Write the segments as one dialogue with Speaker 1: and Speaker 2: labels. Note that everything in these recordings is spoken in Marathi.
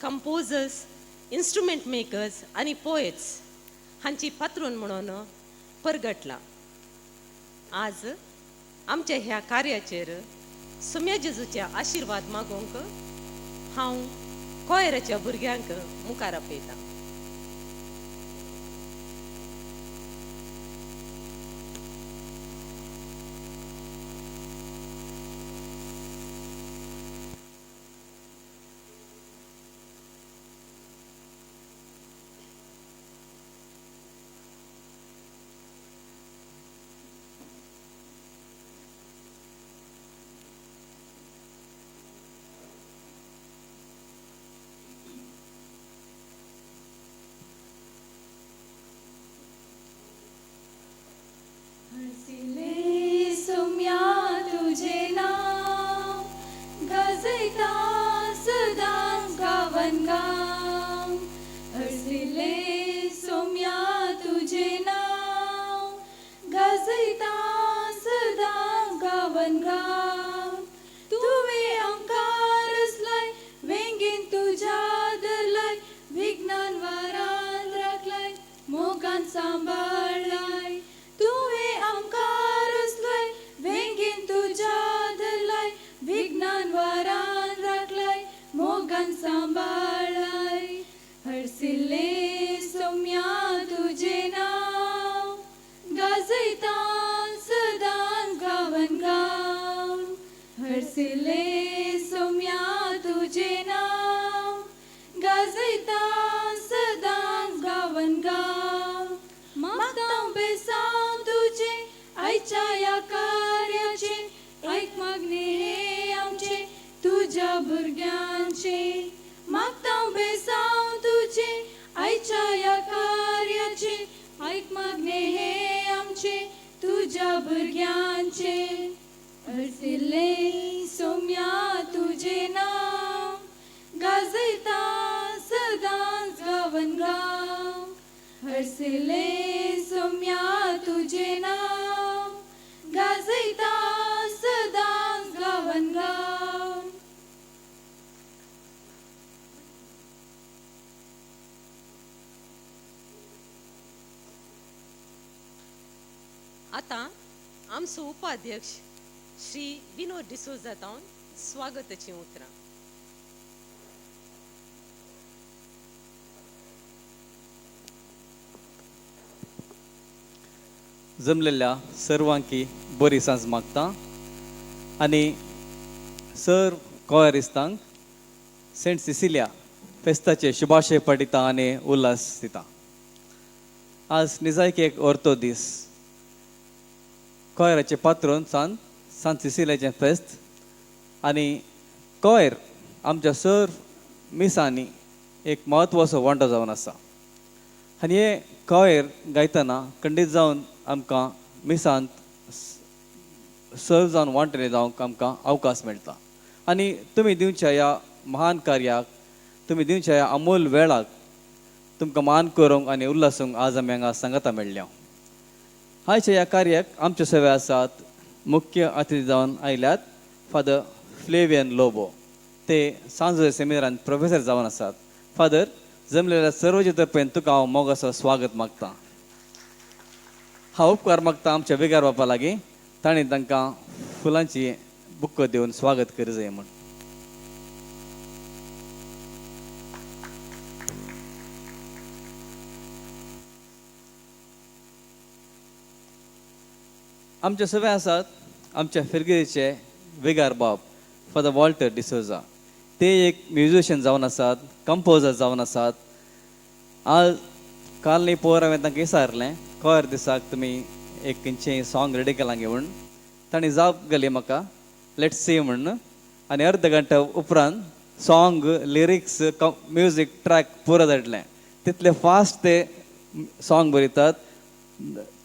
Speaker 1: कंपोजर्स, इन्स्ट्रुमेंट मेकर्स आणि पोएट्स हांची पात्रून म्हणून परगटला. आज आमच्या ह्या कार्याचेर सुम्या जेजूचे आशीर्वाद मागूंक हांव कोयराच्या भुरग्यांक मुखार आपयता.
Speaker 2: हरसिले सोम्या तुझे नाव गाजता सदांच गावन गाव. हरसिले सोम्या तुझे नाव गाजता सदांच गावन गाव. तुवे आमकां रचलाय वेंगीन तुझ्या धरलाय विज्ञान वारान राखलाय मोगान सांबाळलाय. तुवे आमकां रचलाय वेंगीन तुझ्या धरलाय विज्ञान वारान राखलाय मोगान सांबाळलाय. हरसिल्ले सोम्या तुझे नाव गाजता सदांच गावन गाव. हरसिल्ले सोम्या तुझे नाव गाजता सदांच गावन गाव. मागतां बेसांव तुझे आयच्या या कार्याचे ऐक मागणे हे आमचे तुझ्या भुरग्यांचे. मागतां बेसांव तुझे आयच्या या कार्याचे ऐक मागणे हे आमचे तुझ्या भुरग्यांचे. हरसिल्ले सोम्या तुझे नाव गाजता सदांच गावन गाव. हरसिल्ले सोम्या तुझे नाव गाजता सदांच गावन गाव.
Speaker 1: आता आमचो उपाध्यक्ष श्री विनोद डिसोजा तावन स्वागताची उतरां.
Speaker 3: जमलेल्या सर्वांकी बरी सांज मागता आणि सर्व कोयरिस्तांक सेंट सिसिलिया फेस्ताचे शुभाशय पडिता आणि उल्हास दिता. आज निजायक एक orto दीस. कोयराचे पात्रोन सांत सिसिलियाचें फेस्त आणि कोयर आमच्या सर्व मिसांनी एक म्हत्वाचो वांटो जावन आसा. आनी हे कोयर गायतना खंडीत जावन आमकां मिसांत सर्व जावन वांटणे जावंक आमकां अवकाश मेळटा. आनी तुमी दिवच्या ह्या महान कार्याक, तुमी दिवच्या ह्या अमूल वेळाक तुमकां मान करूंक आनी उल्हासूंक आज आमी हांगा सांगता मेळ्ळ्या. आयच्या ह्या कार्याक आमचे सेवे आसात. मुख्य अतिथी जावन आयल्यात फादर फ्लेवियन लोबो. ते सांजो सेमिनारांत प्रोफेसर जावन आसात. फादर, जमलेल्या सर्वचे तर्फेन तुका हांव मोगाचो स्वागत मागता. हांव उपकार मागता आमच्या विगार बापा लागीं ताणें तांकां फुलांची बुक्को दिवन स्वागत करूं जाय म्हूण. आमचे सगळे आसात आमच्या फिरगिरीचे विगार बाब फादर वॉल्टर डिसोजा. ते एक म्युझिशियन जावन आसात, कंपोजर जावन आसात. आज काल न्ही पयर हांवें तांकां विचारलें कोयर दिसाक तुमी एक खंयचें सॉंग रेडी केलां गे म्हूण. ताणें जाप गेली म्हाका लेट्स सी म्हूण. आनी अर्द घंटा उपरांत सॉंग, लिरिक्स, म्युजीक ट्रॅक पुरो धाडलें. तितले फास्ट ते सॉंग बरयतात.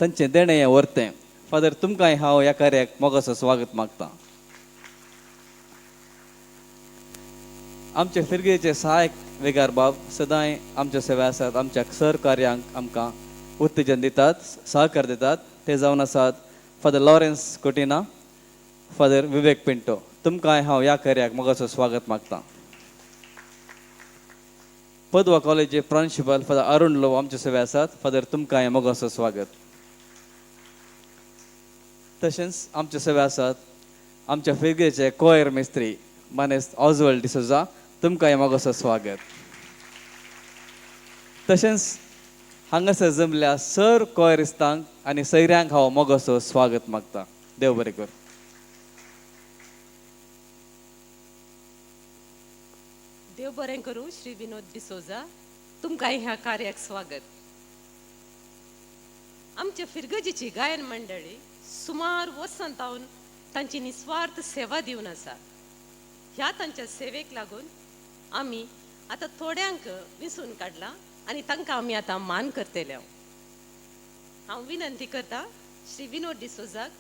Speaker 3: तांचें देणें हें व्हरतें. फादर, तुमकांय हांव ह्या कार्याक मोगाचो स्वागत मागता. आमचे फिरगेचे सहायक विगार बाब सदांय आमच्या सेवे आसात. आमच्या सर कार्यांक आमकां उत्तेजन दितात, सहकार दितात. ते जावन आसात father Lawrence Coutinho, father Vivek Pinto. तुमकांय हांव ह्या कार्याक मोगाचो स्वागत मागता. Padua college principal father Arun लो आमचे सवे आसात. फादर तुमकां मोगाचो स्वागत. तशेंच आमचे सवे आसात आमच्या फिरगेचे कोयर मेस्त्री मानेस्त ऑजवर्ल्ड डिसोजा. तुमकां मोगाचो स्वागत. तशेंच हांगासर जमल्या सर कोयरिस्तांक आनी सयऱ्यांक हांव मोगाचो स्वागत मागता. देव बरें कर.
Speaker 1: देव बरें करूं. श्री विनोद डिसोजा, तुमकां ह्या कार्याक स्वागत. आमच्या फिरगजीची गायन मंडळी सुमार वर्सांतावन तांची निस्वार्थ सेवा दिवन आसा. ह्या तांच्या सेवेक लागून आमी आतां थोड्यांक विसरून काडला आनी तांकां आमी आतां मान करतले. हांव विनंती करता श्री विनोद डिसोजाक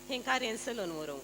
Speaker 1: हें कार्य चलोवन व्हरूंक.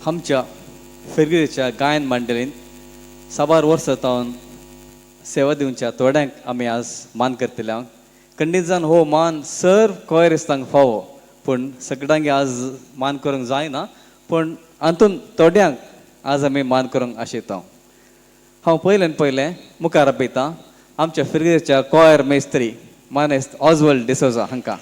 Speaker 3: आमच्या फिरगेच्या गायन मंडळीन साबार वर्सां तावन सेवा दिवच्या थोड्यांक आमी आज मान करतले. खंडीत जावन हो मान सर कोयरिस्तांक फावो, पूण सगळ्यांक आज मान करूंक जायना. पूण हातून थोड्यांक आज आमी मान करूंक आशेता. हांव पयलें मुखार आपयतां आमच्या फिरगेच्या कोयर मेस्त्री मानेस्त ऑजवर्ल्ड डिसोजा हांकां.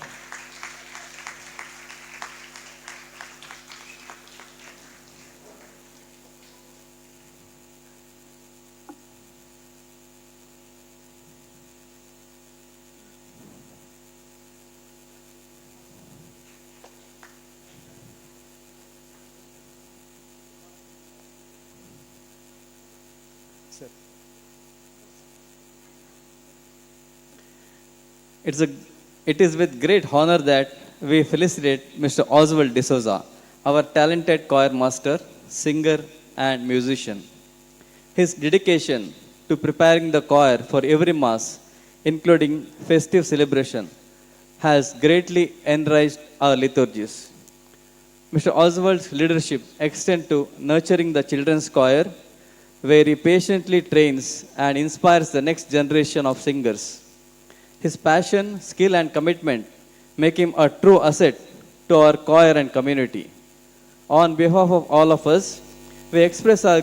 Speaker 3: It is with great honor that we felicitate Mr. Oswald D'Souza, our talented choir master, singer, and musician. His dedication to preparing the choir for every mass, including festive celebration, has greatly enriched our liturgies. Mr. Oswald's leadership extends to nurturing the children's choir, where he patiently trains and inspires the next generation of singers. His passion, skill, and commitment make him a true asset to our choir and community. On behalf of all of us, we express our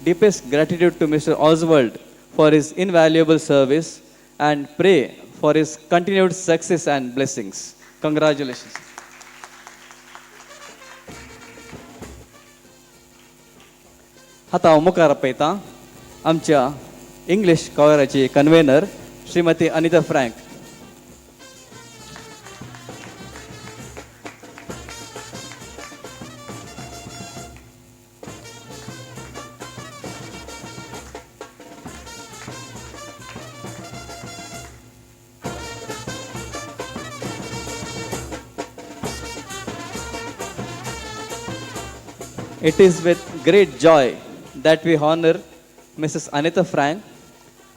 Speaker 3: deepest gratitude to Mr. Oswald for his invaluable service and pray for his continued success and blessings. Congratulations. आता हांव मुखार आपयतां आमच्या इंग्लीश कॉयराची convener Shrimati Anita Frank. It is with great joy that we honor Mrs. Anita Frank,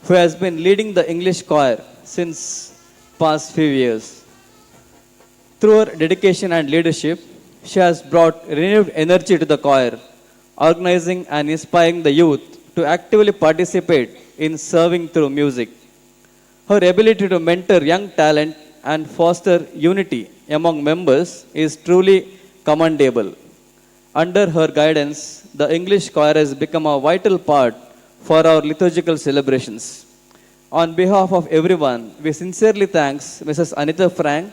Speaker 3: who has been leading the English choir since past few years. Through her dedication and leadership, she has brought renewed energy to the choir, organizing and inspiring the youth to actively participate in serving through music. Her ability to mentor young talent and foster unity among members is truly commendable. Under her guidance, the English choir has become a vital part for our liturgical celebrations. On behalf of everyone, we sincerely thank Mrs. Anita Frank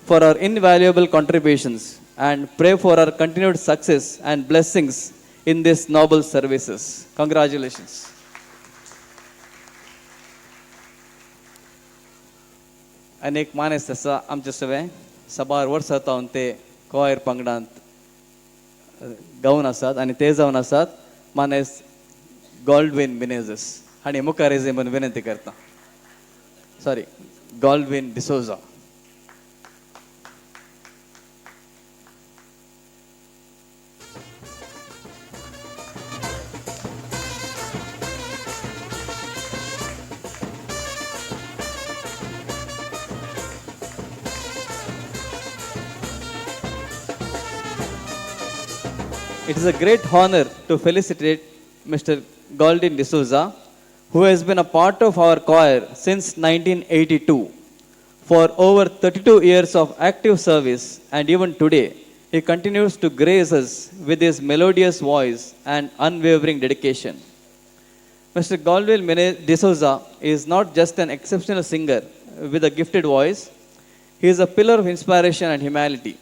Speaker 3: for her invaluable contributions and pray for her continued success and blessings in these noble services. Congratulations. अनेक मानेस्त आसा आमचे सवे साबार वर्सां तावन ते कोयर पंगडांत गावन आसात आनी ते जावन आसात मानेस गॉल्डविन मिनेझस हांणी मुखार येजे म्हणून विनंती करता. Sorry, Goldwin D'Souza. It is a great honor to felicitate Mr. Galdin D'Souza, who has been a part of our choir since 1982. For over 32 years of active service, and even today, he continues to grace us with his melodious voice and unwavering dedication. Mr. Galdin D'Souza is not just an exceptional singer with a gifted voice, he is a pillar of inspiration and humanity.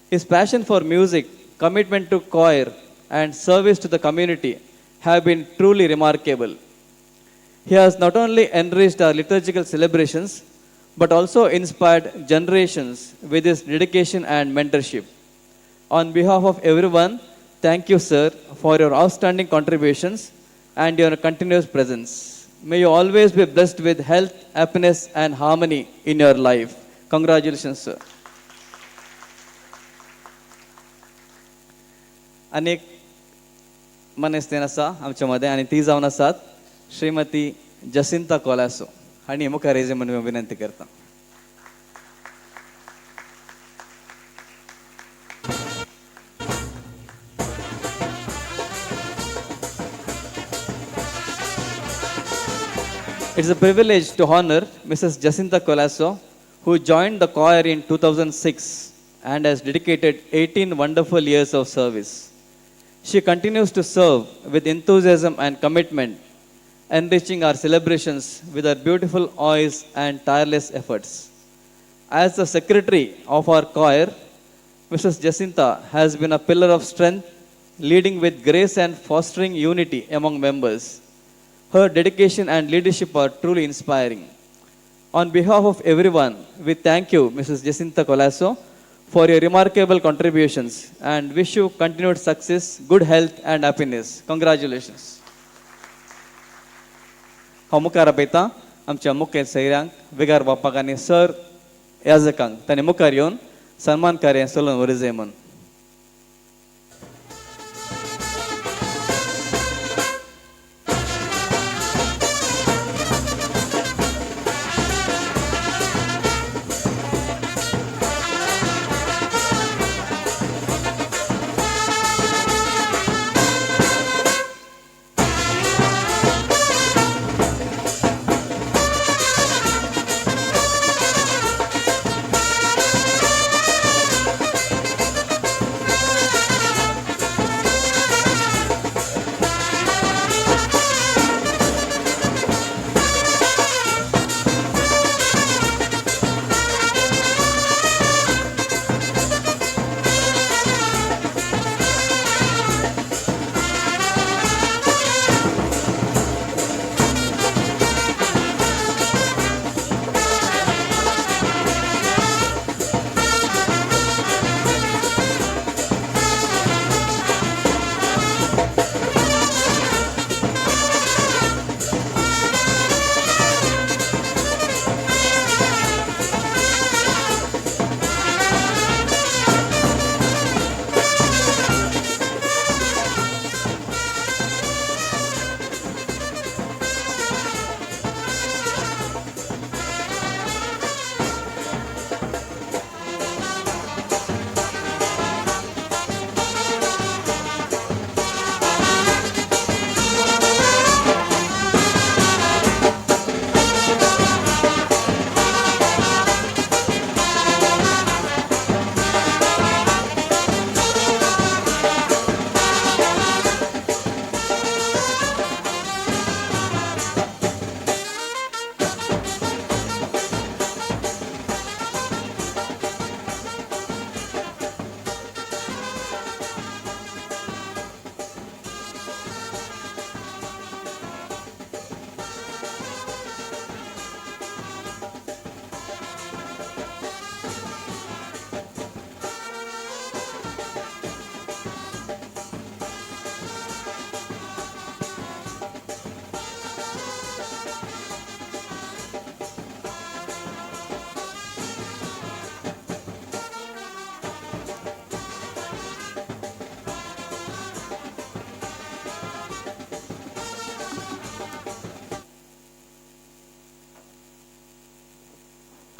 Speaker 3: His passion for music, commitment to choir, and service to the community have been truly remarkable. He has not only enriched our liturgical celebrations, but also inspired generations with his dedication and mentorship. On behalf of everyone, thank you, sir, for your outstanding contributions and your continuous presence. May you always be blessed with health, happiness, and harmony in your life. Congratulations, sir. अनेक मनेस्तेन आसा आमच्या मदें आनी ती जावन आसात श्रीमती जसिंता कोलासो हांणी मुखार येजे म्हणून विनंती करता. It is a privilege to honor Mrs. Jacinta Colasso, who joined the choir in 2006 and has dedicated 18 wonderful years of service. She continues to serve with enthusiasm and commitment, enriching our celebrations with her beautiful voice and tireless efforts. As the secretary of our choir, Mrs. Jacinta has been a pillar of strength, leading with grace and fostering unity among members. Her dedication and leadership are truly inspiring. On behalf of everyone, we thank you, Mrs. Jacinta Colasso, for your remarkable contributions and wish you continued success, good health, and happiness. Congratulations. हांव मुखार आपयतां आमच्या मुखेल सैऱ्यांक विगार बापाक आनी सर याजकांक तांणी मुखार येवन सन्मान कार्य चलोवन व्हरचें म्हूण.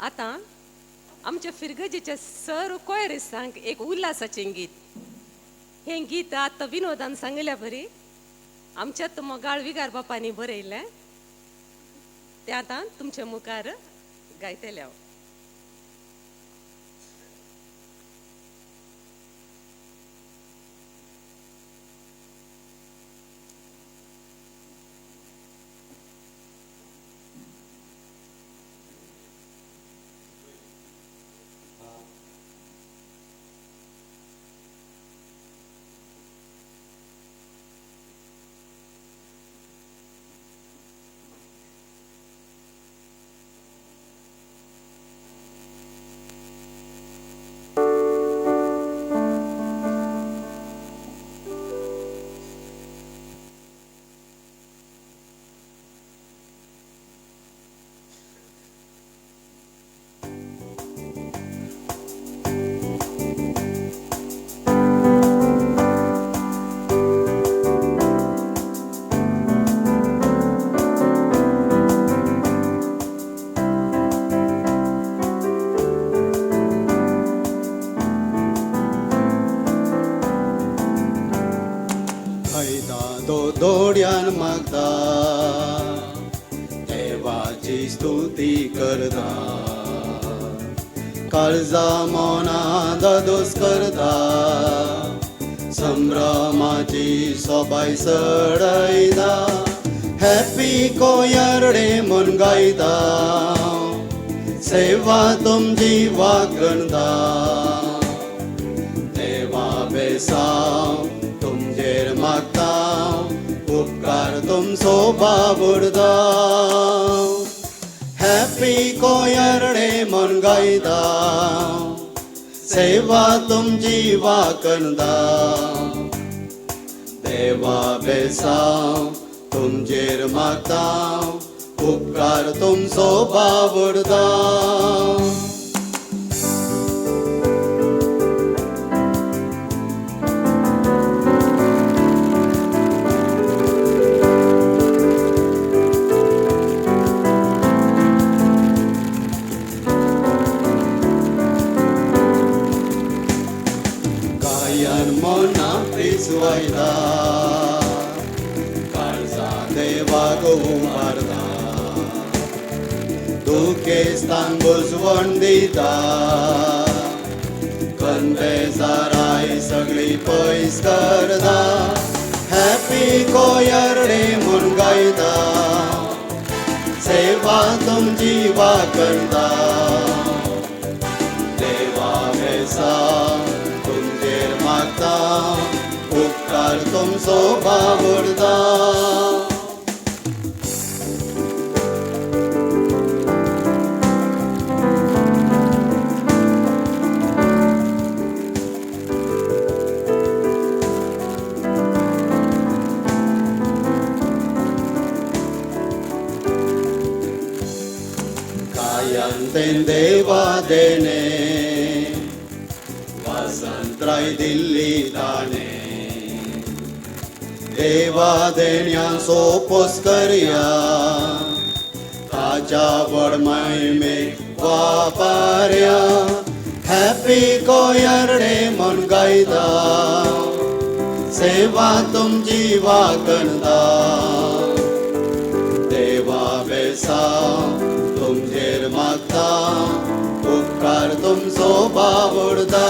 Speaker 1: आता आमच्या फिरगजेच्या सर्व कोयरिस्तांक एक उल्हासाचें गीत. हे गीत आता विनोदान सांगल्या बरी आमच्यात मोगाळ विगार बापांनी बरयलें ते आता तुमच्या मुखार गायतले हांव.
Speaker 4: दोड्यान मागता देवाची स्तुती करता, काळजा मोना दोस करता, संभ्रमाची सोबाय सडयता, हॅपी कोयरडे म्हूण गायता, सेवा तुमची वागणता, देवा बेसांव तुमचेर मागता, उपकार तुमचो बाबुरदा. हॅपी कोयरडे म्हूण गायता, सेवा तुमची वागणता, देवा बेसांव तुमचेर मागता, उपकार तुमचो बाबुरदा. Suaida, calza de vago umarda, tu que están busvondita, convezarai sagli pois karda, happy koyarde mun gaida, seva tum jiva karda, deva vesa tum jer magta, उपकार तुमचो बाबुरदा. कायंतेन देवा देने वसंतराय दिल्ली ताने, देवा देण्या सोपोस करया, ताच्या वडमहिमे वापार्या, हॅपी कोयरडे म्हूण गायता, सेवा तुमची वागणता, देवा बेसांव तुमचेर मागता, उपकार तुमचो बाबुरदा.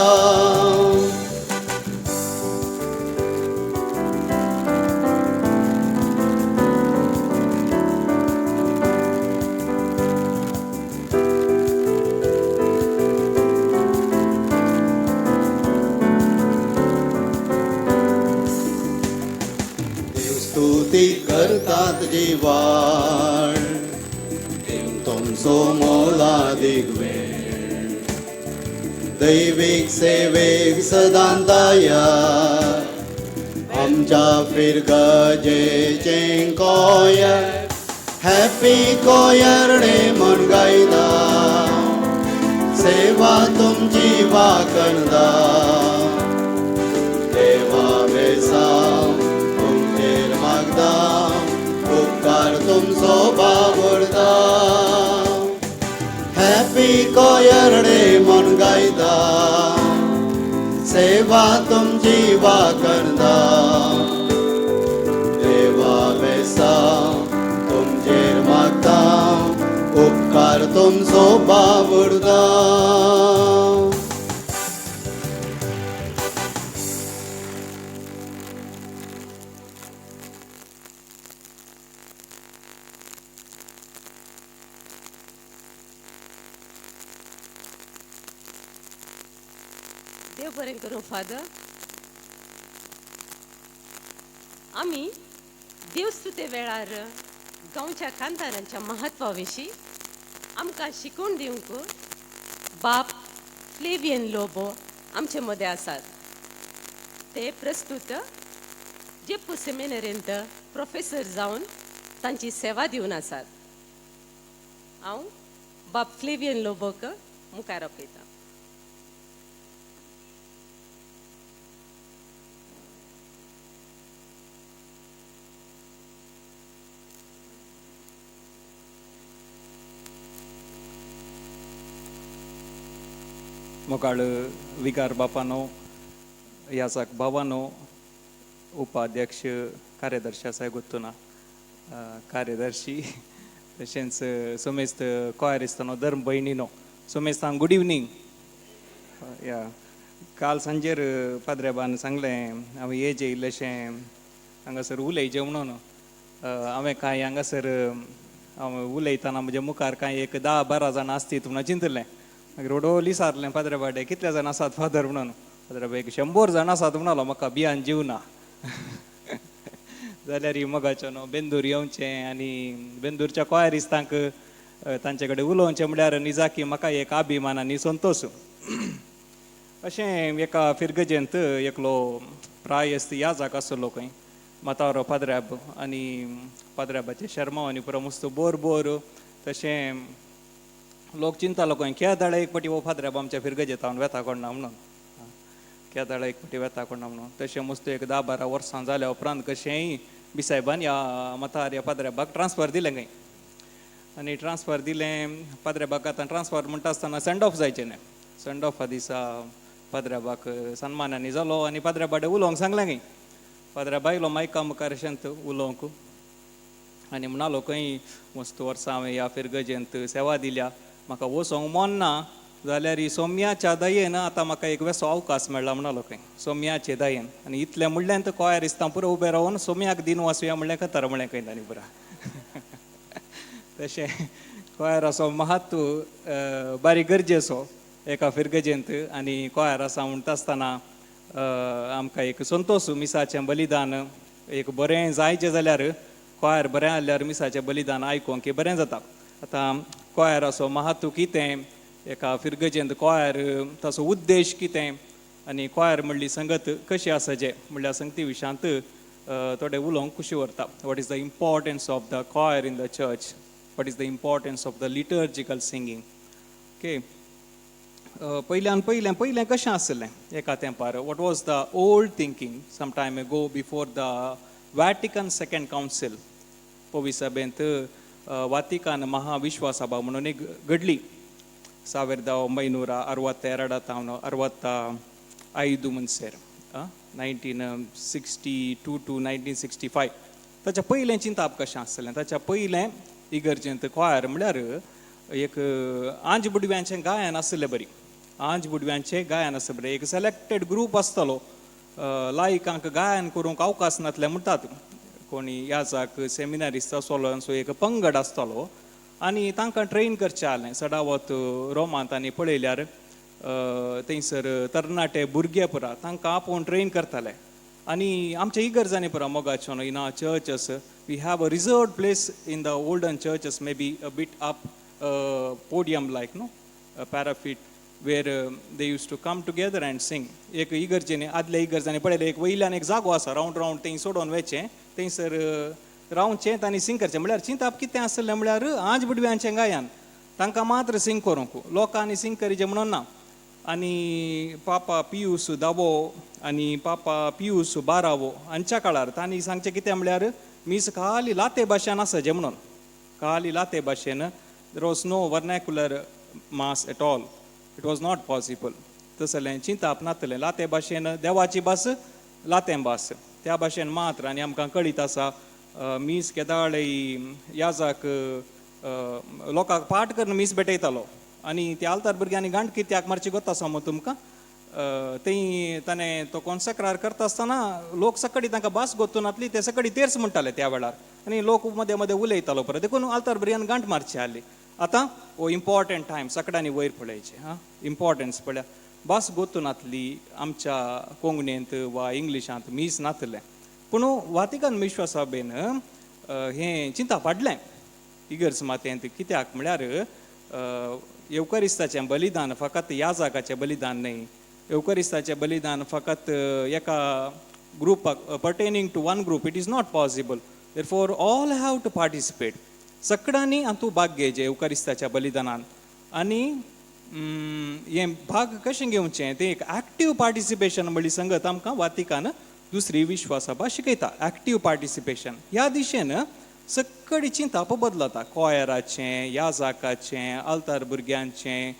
Speaker 4: स्तुती करतात जीवाळ, तुमचो मोलादीक वेळ, दैवीक सेवेक सदां तयार, आमच्या फिरगजेचें कोयर, हॅपी कोयरडे म्हूण गायता, सेवा तुमची वागणता, देवा बेसांव तुमचेर मागता, उपकार तुमचो बाबुरदा. हॅपी सेवा तुमची वाकणदा देवा बेसा तुमचेर मागता उपकार तुमचो बावडदा
Speaker 1: देव बरें करूं फादर. आमी देवस्तुते वेळार गांवच्या कांतारांच्या महत्वा विशीं आमकां शिकवण दिवंक बाप फ्लेवियन लोबो आमचे मदें आसात. ते प्रस्तुत जेप्पो सेमिनरींत प्रोफेसर जावन तांची सेवा दिवन आसात. हांव बाप फ्लेवियन लोबोक मुखार आपयतां.
Speaker 5: मोकाळ विकार बापानो, याचाक बाबानो, उपाध्यक्ष कार्यदर्शी आसाय गुत्तुना कार्यदर्शी तशेंच सोमेस्त कोयरिस्तानो धर्म भयणीनो सोमेस्तां गुड इवनिंग. या काल सांजेर पाद्रेबान सांगलें हांवें एज येयल्लेशें हांगासर उलयचें म्हणून हांवें कांय हांगासर उलयतना म्हज्या मुखार कांय एक 10-12 जाणां आसतीत म्हणून चिंतलें. मागीर रोडोल विचारलें पाद्रे बाटे कितले जाण आसात फादर म्हणून. पाद्रे बाय 100 जाण आसात म्हणलो. म्हाका भियान जीवना जाल्यार ही मोगाचें न्हू बेंदूर येवचें आनी बेंदूरच्या कोयरिस्तांक तांचे कडेन उलोवचें म्हळ्यार निजाकी म्हाका एक अभिमान आनी संतोश. अशें एका फिरगजेंत एकलो प्रायस्त याजाक आसलो खंय मातावरो पाद्र्याब आनी पाद्र्याबाचे शर्मा आनी पुरो मस्त बोर बोर तशें लोक चिंतालो खंय केदाळ एक पाटी वो फादराब आमच्या फिरगजेत हांव वेता कोणना म्हणून केदाळ एक पाटी वेता कोणना म्हणून तशें मस्त एक 10-12 वर्सां जाल्या उपरांत कशेंय बिसायबान ह्या मतार ह्या पाद्र्याबाक ट्रान्सफर दिलें खंय आनी ट्रान्सफर दिलें. पाद्र्याबाक आतां ट्रान्सफर म्हणटा आसतना सेंड ऑफ जायचें न्हय. सेंड ऑफा दिसा पाद्र्याबाक सन्मानांनी जालो आनी पाद्र्याबाडे उलोवंक सांगलें खंय. पाद्र्याबा आयलो मायका मुखार अशेंत उलोवंक आनी म्हणालो खंय मस्त वर्सां हांवें ह्या फिरगजेंत सेवा दिल्या. म्हाका वचोंक मन ना जाल्यार ही सोम्याच्या दयेन आतां म्हाका एक वेसो अवकाश मेळ्ळा म्हणालो खंय सोम्याचे दयेन. आनी इतलें म्हणलें कोयरिस्तां पुरो उबे रावन सोम्याक दिन वचुया म्हणलें खतर म्हणलें खंय तांणी पुरा. तशें कोयराचो महत्व बारीक गरजेचो एका फिरगजेंत. आनी कोयर आसा म्हणटा आसतना आमकां एक संतोश मिसाचें बलिदान एक बरें जायचें जाल्यार कोयर बरें आसल्यार मिसाचें बलिदान आयकोंक बरें जाता. आतां कोयराचो महत्व कितें एका फिरगजेंत कोयर ताचो उद्देश कितें आनी कोयर म्हणली संगत कशी आसचे म्हणल्यार संगती विशयांत थोडें उलोवंक खुशी व्हरता. What is the importance of the choir in the church, what is the importance of the liturgical singing. Okay पयलें कशें आसलें एका तेंपार. What was the old thinking some time go before the Vatican second council. पवी सभेंत वातिकान महाविश्वासभा म्हणून एक घडली 1962 म्हणसर 1962 to 1965. ताच्या पयलें चिंताप कशें आसलें. ताच्या पयलें इगर्जेंत कोयर म्हळ्यार एक आंज बुडव्यांचें गायन आसलें बरी. आंज बुडव्यांचें गायन आसलें बरें. एक सिलेक्टेड ग्रूप आसतलो लायकांक गायन करूंक अवकाश नासलें म्हणटात. कोणी याजाक सेमिनारिस्ट आसलो सो एक पंगड आसतलो आनी तांकां ट्रेन करचें आसलें. सडावत रोमांत आनी पळयल्यार थंयसर तरणाटे भुरगे पुरा तांकां आपोवन ट्रेन करताले. आनी आमच्या इगर्जांनी पुरा मोगाच्यो now in our churches we have a reserved place in the olden churches may be a bit up podium like no parapet where they use to come together and sing. एक इगर्जेनी आदल्या इगर्जांनी पळयलें एक वयल्यान एक जागो आसा रावंड थंय सोडून वचचें थंयसर रावचें आनी सिंग करचें. म्हळ्यार चिंताप कितें आसलें म्हळ्यार आंज बुडव्यांचें गायन तांकां मात्र सिंग करूंक लोकांनी सिंग करीचें म्हणून ना. आनी पापा पियूस 10वो आनी पापा पियूस 12वो हांच्या काळार तांणी सांगचें कितें म्हळ्यार मीस खाली लाते भाशेन आसचें म्हणून. खाली लाते भाशेन there was no vernacular mass at all. It was not possible. तसलें चिंताप नातलें लाते भाशेन देवाची भास लातें भास त्या भाशेन मात्र आनी आमकां कळीत आसा मीस केदाळ याजाक लोकांक पाठ करून मीस भेटयतालो आनी त्या आल्तार भुरग्यांनी गांठ कित्याक मारची गोत आसा मग तुमकां थंय ताणें तो कॉन्सेक्रार करता आसतना लोक सकडी तांकां भास गोतून नातली ते सकडी तेर्स म्हणटाले त्या वेळार आनी लोक मदें मदें उलयतालो परत देखून आल्तार भुरग्यान गांठ मारची आसली आतां ओ इम्पॉर्टंट टायम सकाळीं वयर पळयचे हां इम्पॉर्टन्स पळया भास गोतून नातली आमच्या कोंकणींत वा इंग्लिशांत मीस नातलें पूण वातिकन विश्वास सभेन हें चिंता पाडलें इगर्ज मातेंत कित्याक म्हळ्यार येवकरिस्ताचें बलिदान फकत याजाकाचें बलिदान न्हय येवकरिस्ताचें बलिदान फकत एका ग्रुपाक pertaining to one group it is not possible therefore all have to participate सगळ्यांनी हातूंत भाग घेवचे येवकरिस्ताच्या बलिदानान आनी हें भाग कशें घेवचें तें एक एक्टीव पार्टिसिपेशन म्हणली संगत आमकां वातिकान दुसरी विश्वासभा शिकयता एक्टीव पार्टिसिपेशन ह्या दिशेन सकळी चिंताप बदलता कॉयराचें याजाकाचें आल्तार भुरग्यांचें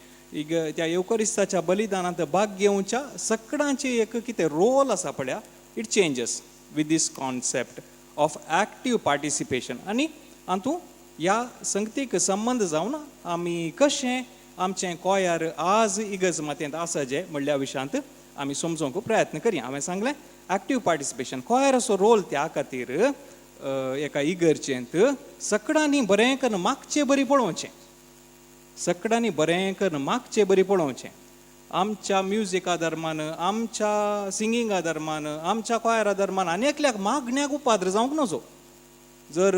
Speaker 5: त्या येवकरिस्ताच्या बलिदानांत भाग घेवच्या सगळ्यांचे एक कितें रोल आसा पळया it changes with this concept of active participation आनी हातूंत ह्या संगतीक संबंद जावन आमी कशें आमचें कोयर आज इगर्ज मातेंत आसा जे म्हणल्या विशयांत आमी समजोवंक प्रयत्न करया हांवें सांगलें एक्टीव पार्टिसिपेशन कोयराचो रोल त्या खातीर एका इगर्जेंत सगळ्यांनी बरें करून मागचें बरी पळोवचें सगळ्यांनी बरें करून मागचें बरी पळोवचें आमच्या म्युजिका धर्मान आमच्या सिंगिंगा धर्मान आमच्या कोयरा धर्मान आनी एकल्याक मागण्याक उपाद्र जावंक नजो जर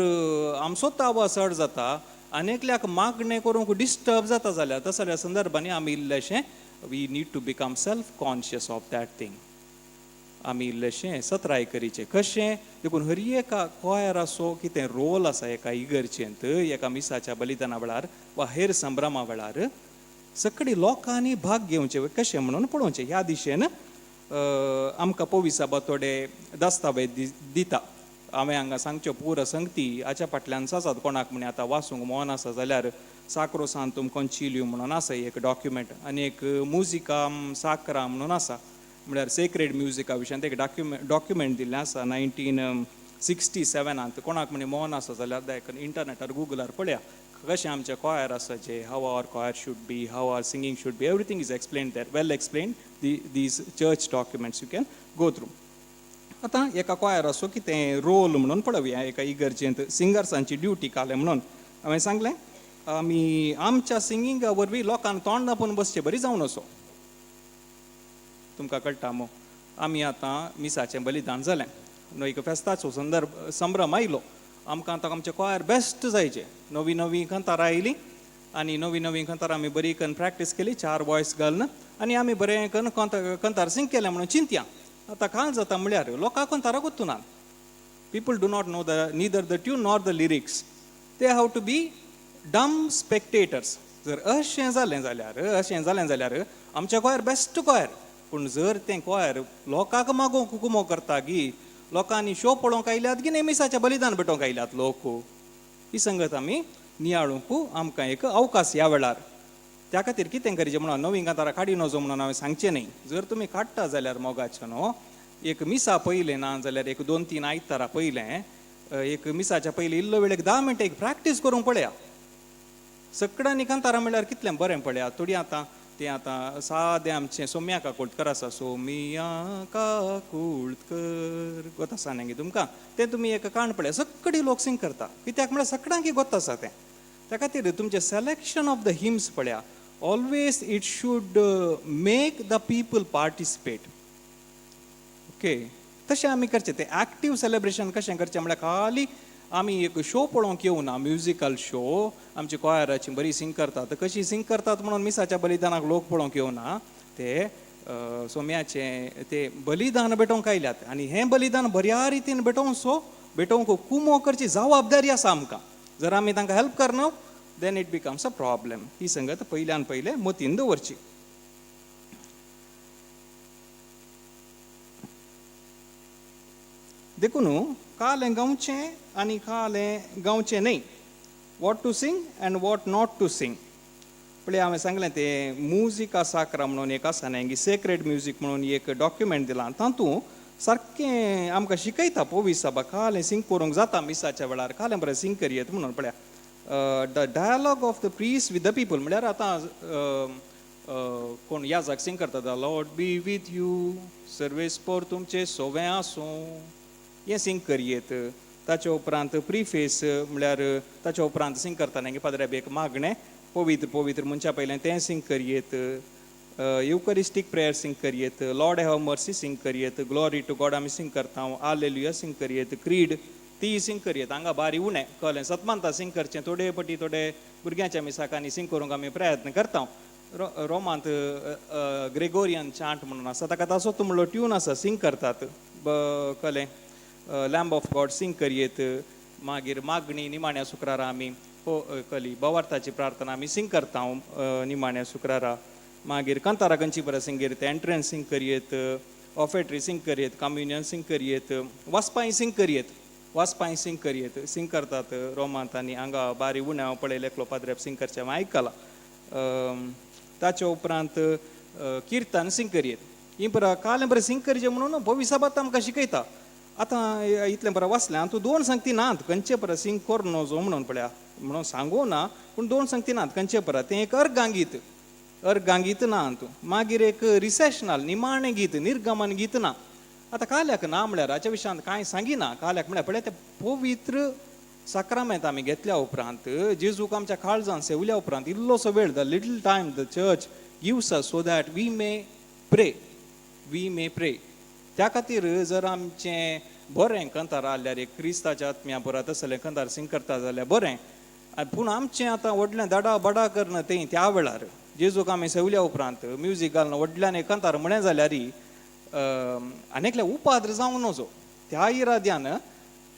Speaker 5: आमचोच आवाज चड जाता आनी एकल्याक मागणें करूंक डिस्टर्ब जाता जाल्यार तसल्या संदर्भांनी आमी इल्लेशें we need to become self conscious of that thing आमी इल्लेशें सत्राय करीचें कशें देखून हर एका कोयराचो कितें रोल आसा एका इगर्जेंत एका मिसाच्या बलिदाना वेळार वा हेर संभ्रमा वेळार सगळीं लोकांनी भाग घेवचे कशें म्हणून पळोवचें ह्या दिशेन आमकां पविसाबा थोडे दस्तावेज दिता हांवें हांगा सांगच्यो पुरो संगती हाच्या फाटल्यान आसात कोणाक म्हणे आतां वाचूंक मोन आसा जाल्यार साक्रोसांतूम कॉन्चिलियम म्हणून आसा एक डॉक्युमेंट आनी एक मुजिकाम साक्रा म्हणून आसा म्हळ्यार सेक्रेड म्युजिका विशयान एक डॉक्युमेंट दिल्लें आसा 1967 कोणाक म्हणे मोन आसा जाल्यार इंटरनेटार गुगलार पळया कशें आमचें कोयर आसा जे how our choir should be how our singing should be everything is explained there well explained these church documents you can go through आतां एका कोयराचो कितें रोल म्हणून पळोवया एका इगर्जेंत सिंगर्सांची ड्युटी काले म्हणून हांवें सांगलें आमी आमच्या सिंगिंगा वरवीं लोकांक तोंड दापून बसचें बरी जावन असो तुमकां कळटा मो आमी आतां मिसाचें बलिदान जालें न्हू एक फेस्ताचो संभ्रम आयलो आमकां आतां आमचें कोयर बेस्ट जायचें नवी नवी कंतारां आयलीं आनी नवी नवी कंतारां आमी बरी करून प्रॅक्टीस केली 4 वॉयस घालून आनी आमी बरें करून कंतार सिंग केलें म्हणून चिंतया आतां काल जाता म्हळ्यार लोकांक कंतारां गुर्तुना people do not know neither the tune nor the lyrics they have to be dumb spectators जर अशें जालें जाल्यार आमचें कोयर बेस्ट कोयर पूण जर तें कोयर लोकांक मागोवंक कुमो करता गी लोकांनी शो पळोवंक आयल्यात गी नेमिसाचें बलिदान भेटोवंक आयल्यात लोक ही संगत आमी नियाळूंक आमकां एक अवकाश ह्या वेळार त्या खातीर कितें करचें म्हणून नवीं कांतारां काडी नजो म्हणून हांवें सांगचें न्ही जर तुमी काडटा जाल्यार मोगाचें न्हू एक मिसा पयलें ना जाल्यार एक 2-3 आयतारां पयलें एक मिसाच्या पयलीं इल्लो वेळ एक 10 मिनटां एक प्रॅक्टीस करूंक पळया सगळ्यांनी कांतारां म्हळ्यार कितलें बरें पळया थोडी आतां तें आतां सादें आमचें सोम्या काकुळकर आसा सोमिया काकुळकर गोत आसा न्ही तुमकां तें तुमी एक काण पळया सगळीं लोक सिंग करता कित्याक म्हळ्यार सगळ्यांक गोत आसा तें त्या खातीर तुमचें सिलेक्शन ऑफ द हिम्स पळया always it should make the people participate okay तशें आमी करचें तें एक्टीव सेलिब्रेशन कशें करचें म्हळ्यार खाली आमी एक शो पळोवंक येवना म्युजिकल शो आमची कोयराची बरी सिंग करतात कशी सिंग करतात म्हणून मिसाच्या बलिदानाक लोक पळोवंक येवना ते सोम्याचें ते बलिदान भेटोवंक आयल्यात आनी हें बलिदान बऱ्या रितीन भेटोवंक कुमो करची जबाबदारी आसा आमकां जर आमी तांकां हेल्प करना then it becomes a problem ही संगत पयल्यान पयलें मतीन दवरची देखून कालें गावचें आनी कालें गावचें न्हय what to sing and what not to sing पळय हांवें सांगलें तें म्युजिका साकरा म्हणून एक आसा न्ही सेक्रेड म्युजीक म्हणून एक डॉक्युमेंट दिलां तातूंत सारकें आमकां शिकयता पोवीस सभा कालें सिंग करूंक जाता मिसाच्या वेळार कालें बरें सिंग करियेत म्हणून पळया the dialogue of the priest with the people म्हळ्यार आतां कोण याजाक सिंग करता the lord be with you सर्वेस पोर तुमचें सोवें आसूं हें सिंग करियेत. ताचे उपरांत प्रिफेस म्हळ्यार ताचे उपरांत सिंग करता न्ही पाद्रेबेक मागणें पवित्र पवित्र मनशा पयलें तें सिंग करियेत. युकरिस्टीक प्रेयर सिंग करियेत. लॉर्ड हॅव मर्सी सिंग करियेत. ग्लोरी टू गॉड आमी सिंग करता. हालेलुया सिंग करियेत. क्रीड ती सिंग करियेत. हांगा बारी उणें कळ्ळें सतमानता सिंग करचें थोडे पटी थोडे भुरग्यांच्या मिसाकांनी सिंग करूंक आमी प्रयत्न करता. रोमांत ग्रेगोरियन चांट म्हणून आसा ताका ताचो तुमलो ट्यून आसा सिंग करतात कळ्ळें लॅम्ब ऑफ गॉड सिंग करियेत. मागीर मागणी निमाण्या शुक्रारा आमी कली बवार्थाची प्रार्थना आमी सिंग करता निमाण्या शुक्रारा. मागीर कांतारा गंची बरें सिंग करियेत. एंट्रन्स सिंग करियेत. ऑफेट्री सिंग करियेत. कम्युनियन सिंग करियेत. वाचपाय सिंग करियेत. वाचपाय सिंग करियेत सिंग करतात रोमांत आनी हांगा बारी उणें हांव पळयलें एकलो पाद्रेब सिंग करचें हांवें आयकलां. ताचे उपरांत किर्तन सिंग करियेत. ही बरं कालें बरें सिंग करचें म्हणून भविसाबात आमकां शिकयता. आतां इतलें बरें वाचलें हातूं दोन संगती नात खंयचे बरें सिंग कर नजो म्हणून पळया म्हणून सांगूं ना पूण दोन संगती नात खंयचे बरें तें एक अर्गांगीत अर्गांगीत ना हातूं. मागीर एक रिसेशनल निमाणें गीत निर्गमन गीत ना. आतां काल्याक ना म्हळ्यार हाच्या विशयान कांय सांगिना काल्याक म्हळ्यार पळय तें पवित्र साक्रामेंत आमी घेतल्या उपरांत जेजूक आमच्या काळजान सेवल्या उपरांत इल्लोसो वेळ the little time the church gives us so that we may pray त्या खातीर जर आमचें बरें कंतार आल्यार एक क्रिस्ताच्या आत्म्या बरात आसलें कंतार सिंग करता जाल्यार बरें. पूण आमचें आतां व्हडलें दडा बडा करना तें त्या वेळार जेजूक आमी सेवल्या उपरांत म्युजीक घालून व्हडल्यान एक कंतार म्हणें जाल्यार आनेकल्या उपाद्र जावंक नजो. त्या इराद्यान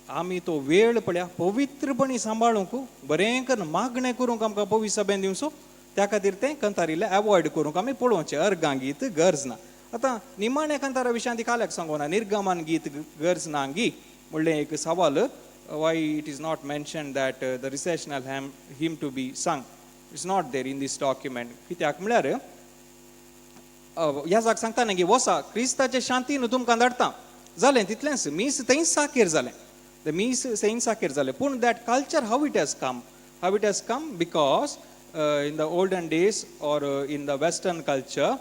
Speaker 5: आमी तो वेळ पळया पवित्रपणी सांबाळूंक बरें करून मागणें करूंक आमकां पवित्र सभेन दिवचो. त्या खातीर तें कंतारिल्लें एवॉयड करूंक आमी पळोवचें अर्गांगीत गरज ना. आतां निमाण्या कंतारा विशयान ती काल्याक सांगूं ना निर्गमन गीत गरज ना गी म्हणलें एक सवाल why it is not mention that the recessional hymn to be sang it's not there in this document. कित्याक म्हळ्यार ह्या जाग सांगता न्ही वसा क्रिस्ताचे शांतीन तुमकां धाडटा जालें तितलेंच मीस थंयच साखेर जालें द मीस थंयच साखेर जालें. पूण that culture how it has come because in the olden days or in the western culture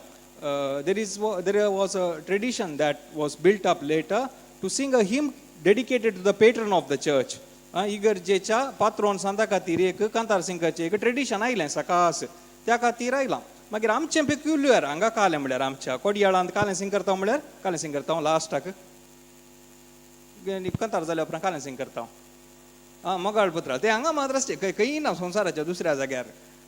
Speaker 5: there was a tradition that was built up later to sing a hymn dedicated to the patron of the church. इगर्जेच्या पात्रोन सांता खातीर एक कांतार सिंगाचें एक ट्रेडिशन आयलें सकास त्या खातीर आयलां. मागीर आमचें पेक्युलर हांगा कालें म्हळ्यार आमच्या कोडयाळांत कालें सिंग करता म्हळ्यार कालें सिंग करता लास्टाक कांतार जाल्या उपरांत कालें सिंग करता मोगाळ पुत्रा तें हांगा मात्र खंय ना संवसाराच्या दुसऱ्या जाग्यार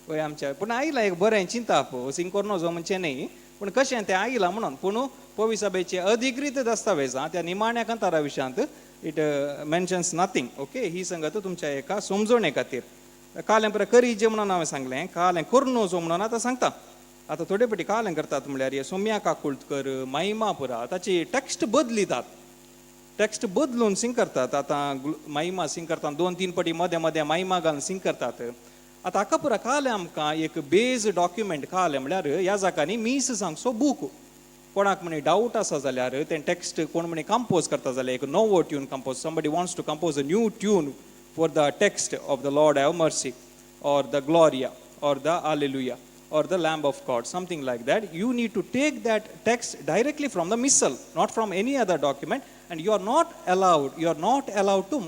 Speaker 5: पळय आमच्या. पूण आयलां एक बरें चिंता सिंग करूं नजो म्हणचें न्ही पूण कशें तें आयलां म्हणून. पूण पवित्र सभेचे अधिकृत दस्तावेजां त्या निमाण्या कंतारा विशयांत इट मेन्शन्स नथींग. ओके ही संगत तुमच्या एका समजणे खातीर. कालें बरें करीजे म्हणून हांवें सांगलें कालें करूं नजो म्हणून आतां सांगता. आतां थोडे फावटी कालें करतात म्हळ्यार हे सोम्या काकुळकर महिमा पुरा ताची टेक्स्ट बदलितात टेक्स्ट बदलून सिंग करतात. आतां महिमा सिंग करता 2-3 फावटी मदें मदें महिमा घालून सिंग करतात. आतां हाका पुरा कालें आमकां एक बेज डॉक्युमेंट कालें म्हळ्यार ह्या जागांनी मीस सांगचो बूक कोणाक म्हणे डावट आसा जाल्यार तें टेक्स्ट कोण म्हणे कंपोज करता जाल्यार एक नवो tune compose somebody wants to compose a new tune for the text of the Lord have mercy or the Gloria or the Alleluia or the Lamb of God, something like that. You need to take that text directly from the missal, not from any other document, and you are not allowed to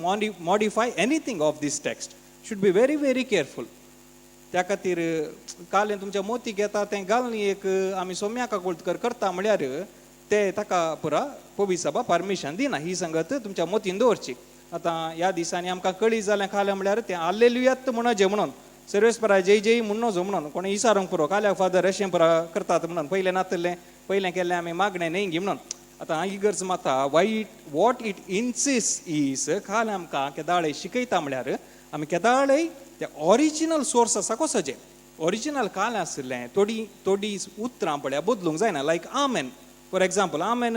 Speaker 5: modify anything of this text. Should be very, very careful. त्या खातीर कालें तुमच्या मोती घेता तें घालून एक आमी सोम्या काकुळकर करता म्हळ्यार ते ताका पुरा पवित्र सभा परमिशन दिना ही संगत तुमच्या मोतीन दवरची. आतां ह्या दिसांनी आमकां कळी जालें कालें म्हळ्यार तें हालेलुयात म्हणजे म्हणून सर्वेस्परा जय जय म्हणजो म्हणून कोणी विचारूंक पुरो काल्याक फादर अशें पुरा करतात म्हणून पयलें नातलें पयलें केल्लें आमी मागणें न्ही गी म्हणून. आतां ही गरज माता वॉट इट इन्सिस्ट इज कालें आमकां केदाळे शिकयता म्हळ्यार आमी केदाळे ते ओरिजिनल सोर्स आसा कसोचें ओरिजिनल कालें आसलें थोडी उतरां पळया बदलूंक जायना लायक आमेन फॉर एग्जाम्पल आमेन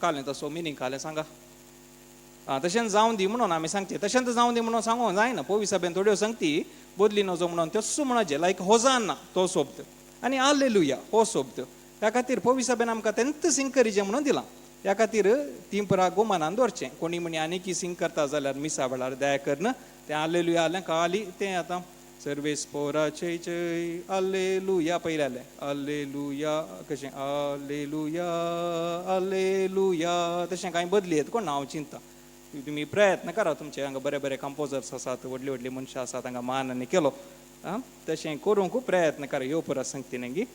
Speaker 5: कालें तसो मिनींग कालें सांगा तशें जावं दी म्हणून आमी सांगचे तशें जावं दी म्हणून सांगूंक जायना पोवी सभेन थोड्यो संगती बदली नजो म्हणून तस्सो म्हणचे लायक होजान्ना तो शब्द आनी हालेलुया हो शब्द त्या खातीर पोवी सभेन आमकां तेंत सिंग करीचें म्हणून दिलां त्या खातीर ती पुरा गोमानान दवरचें कोणी म्हणी आनी सिंग करता जाल्यार मिसा वेळार दया करन तें हालेलुया जालें काली तें आतां सर्वेस पोराचे जय हालेलुया पयलें हालेलुया कशें हालेलुया हालेलुया तशें कांय बदली येत कोण हांव चिंता तुमी प्रयत्न करा तुमचे हांगा बरे बरे कंपोजर्स आसात व्हडली व्हडली मनशां आसात हांगा मानांनी केलो तशें करूंक प्रयत्न करा ह्यो पुरा सांगती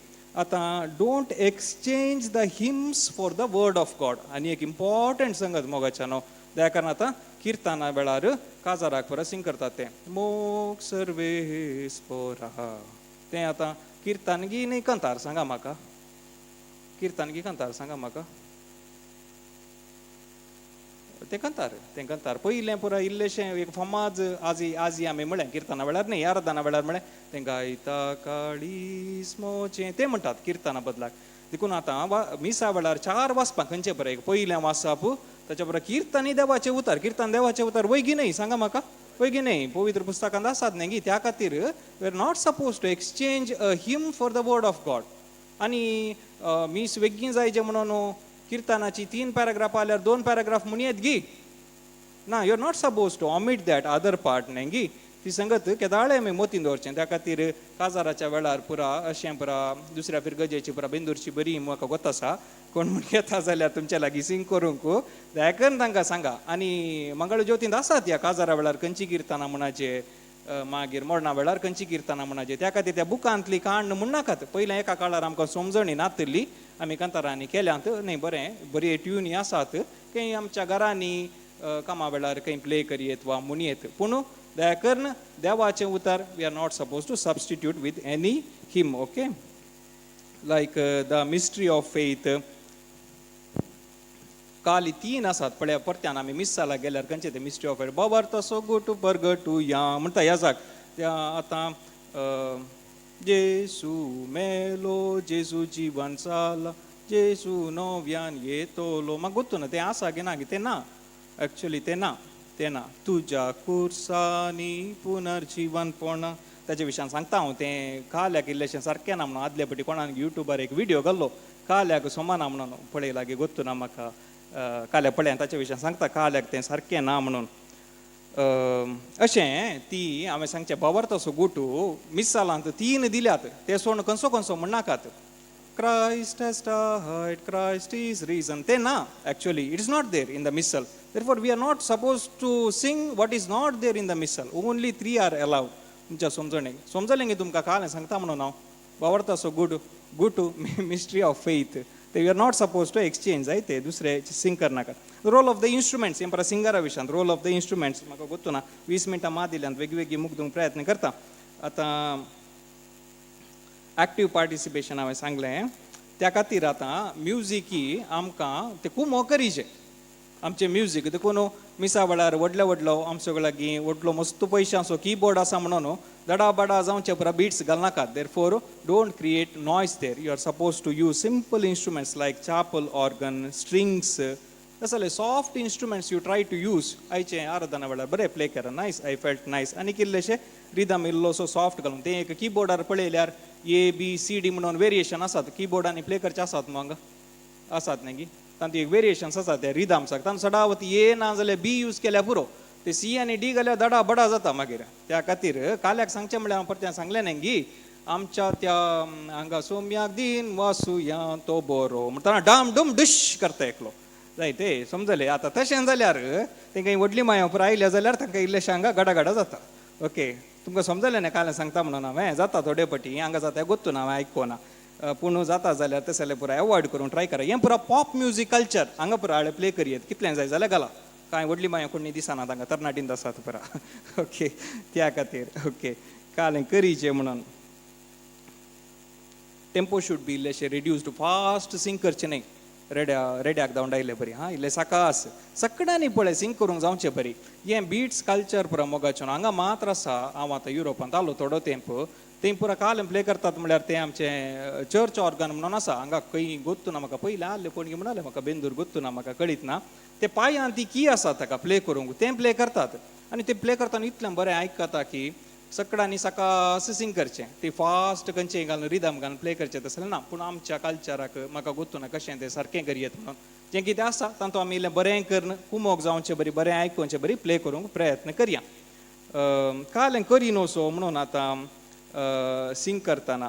Speaker 5: आतां don't exchange the hymns for the word of God आनी एक इम्पॉर्टंट संगत मोगाच्या न्हू त्या कारण आतां किर्तना वेळार काजाराक परस सिंग करतात तें मोग सर्वेस पोरा तें आतां किर्तानगी न्ही कंतार सांगा म्हाका किर्तानगी कंतार सांगा म्हाका तें कंतार पयलें पुरा इल्लेशें एक फामाद आजी आमी म्हळें किर्तना वेळार न्ही आराधना वेळार म्हळें तें गायता काळीस मोचें तें म्हणटात किर्तना बदलाक देखून आतां मिसा वेळार 4 वाचपाक खंयचें बरें एक पयलें वाचप ताच्या बरोबर किर्तन देवाचें उतार किर्तन देवाचें उतार वैगी न्ही सांगा म्हाका वैगी न्ही पवित्र पुस्तकांत आसात न्ही त्या खातीर we are not suppose to exchange a hymn for the word of God आनी मीस वेगळी जायचे म्हणून किर्तनाची 3 पॅराग्राफ आल्यार 2 पॅराग्राफ म्हूण येत गी ना you are not suppose to omit that other part न्ही गी ती संगत केदाळे आमी मोतीन दवरचें त्या खातीर काजाराच्या वेळार पुरा अशें पुरा दुसऱ्या फिरगजेची पुरा बेंदूरची बरी म्हाका गोत आसा कोण म्हण येता जाल्यार तुमच्या लागीं सिंग करूंक दयाकन तांकां सांगा आनी मंगळ ज्योतींत आसात ह्या काजारा वेळार खंयची किर्तना म्हणचे मागीर मरणा वेळार खंयची किर्तना म्हणचे त्या खातीर त्या बुकांतली काण म्हण नाकात पयलें एका काळार आमकां समजणी नातली आमी कांतारांनी केल्यांत न्ही बरी ट्यूनी आसात खंय आमच्या घरांनी कामा वेळार खंय प्ले करयेत वा म्हणयेत पूण दया करून देवाचें उतार we are not suppose to substitute with any hymn okay like the mystery of faith काली 3 आसात पळय परत्यान आमी मिस्साला गेल्यार खंयचे ते मिस्ट्री ऑफ फेथ बाबार तसो गोटू परगटू या म्हणटा ह्या जाक त्या आतां जेसू मेलो जेसू जीवन जाला जेसू नव्यान येतलो म्हाका गोतू ना तें आसा की ना तें ना एक्चुअली तें ना तुज्या कुर्सानी पुनर्जीवनपण ताचे विशयान सांगता हांव तें काल्याक इल्लेशें सारकें ना म्हणून आदले फावटी कोणान युट्यूबार एक व्हिडिओ घाल्लो काल्याक सोमाना म्हणून पळय लागीं गोत्तू ना म्हाका काल्या पळय ताचे विशयान सांगता काल्याक तें सारकें ना म्हणून अशें ती हांवें सांगचें बावर तसो गोटू मिस्सालांत 3 दिल्यात ते सोड खंयचो म्हणनाकात Christ has died, Christ is risen. They na, actually, it is not there in the missal. Therefore, we are not supposed to sing what is not there in the missal. Only 3 are allowed. तुमच्या समजलें तुमकां काल सांगता म्हणून हांव वावरता so good to mystery of faith ते we are not suppose to exchange जाय ते दुसरे सिंग करनाका रोल ऑफ द इन्स्ट्रुमेंट्स हे परत सिंगरा विशयान रोल ऑफ द इन्स्ट्रुमेंट्स म्हाका गोतू ना 20 मिनटां मात दिल्यान वेगवेगळी मुक्दूंक प्रयत्न करता आतां एक्टिव्ह पार्टिसिपेशन हांवें सांगलें त्या खातीर आतां म्युजीक ही आमकां ते खूब मोकरीचें आमचें म्युजीक देखून मिसा वेळार व्हडलो आमच्या लागीं व्हडलो मस्त पयशांचो कीबोर्ड आसा म्हणून दडा बडा जावचे पुरा बिट्स घालनाकात therefore don't create noise there you are suppose to use simple instruments like chapel organ strings तसले soft instruments you try to use आयचे आराधना वेळार बरें प्ले करा नायस आय फेल्ट नायस आनी किल्लेशे रिदम इल्लोसो सॉफ्ट घालून तें एक कीबोर्डार पळयल्यार ABCD म्हणून वेरिएशन आसात कीबोर्डांनी प्ले करचे आसात मग आसात न्ही तांती एक वेरिएशन्स आसात ते रिदम्साक तांकां सदावती A ना जाल्यार B यूज केल्यार पुरो ते C आनी D घाल्यार दडा बडा जाता मागीर त्या खातीर काल्याक सांगचें म्हळ्यार हांव परतें सांगलें न्ही आमच्या त्या हांगा सोम्याक दिन वासुया तो बरो म्हणटा डाम डूम डिश करता एकलो जाय ते समजलें आतां तशें जाल्यार तेंकां व्हडली माया पुरो आयल्या जाल्यार तांकां इल्लेशें हांगा गडा जाता ओके तुमकां समजलें न्ही काल सांगता म्हणून हांवें जाता थोडे फावटी हांगा जाता गोत्तू ना हांवें आयकोना पूण जाता जाल्यार तसले पुराय अवॉयड करून ट्राय करा हें पुरा पॉप म्युजीक कल्चर हांगा पुरा हाडे प्ले करयेत कितलें जाय जाल्यार घाला कांय व्हडली माया कोणी दिसना तांकां तरणाटींत आसात पुरा ओके त्या खातीर ओके काल करीचें म्हणून टेम्पो शूड बी इल्लेशें रिड्यूस्ड फास्ट सिंग करचें न्ही रेड्याक धांवडायलें बरी हां इल्लें साकास सगळ्यांनी पळय सिंग करूंक जावचें बरी हें बिट्स कल्चर पुरा मोगाचें हांगा मात्र आसा हांव आतां युरोपांत आलो थोडो तेंप ते पुरा काल प्ले करतात म्हळ्यार ते आमचे चर्च ऑर्गन म्हणून आसा हांगा खंय गोत्तू ना म्हाका पयलें आसलें कोण म्हणाले म्हाका बेंदूर गोत्तू ना म्हाका कळीत ना ते पांयां ती की आसा ताका प्ले करूंक तें प्ले करतात आनी ते प्ले करतना इतलें बरें आयकता की सकाळांनी सकाळ सिंग करचें ते फास्ट खंयचें घालून रिदम घालून प्ले करचें तसलें ना पूण आमच्या कल्चराक म्हाका गोत्तू ना कशें तें सारकें करियत म्हणून जें कितें आसा तातूंत आमी इल्लें बरें करून कुमोग जावचें बरी बरें आयकुचें बरी प्ले करूंक प्रयत्न करया कालें करी नोसो म्हणून आतां सिंग करतना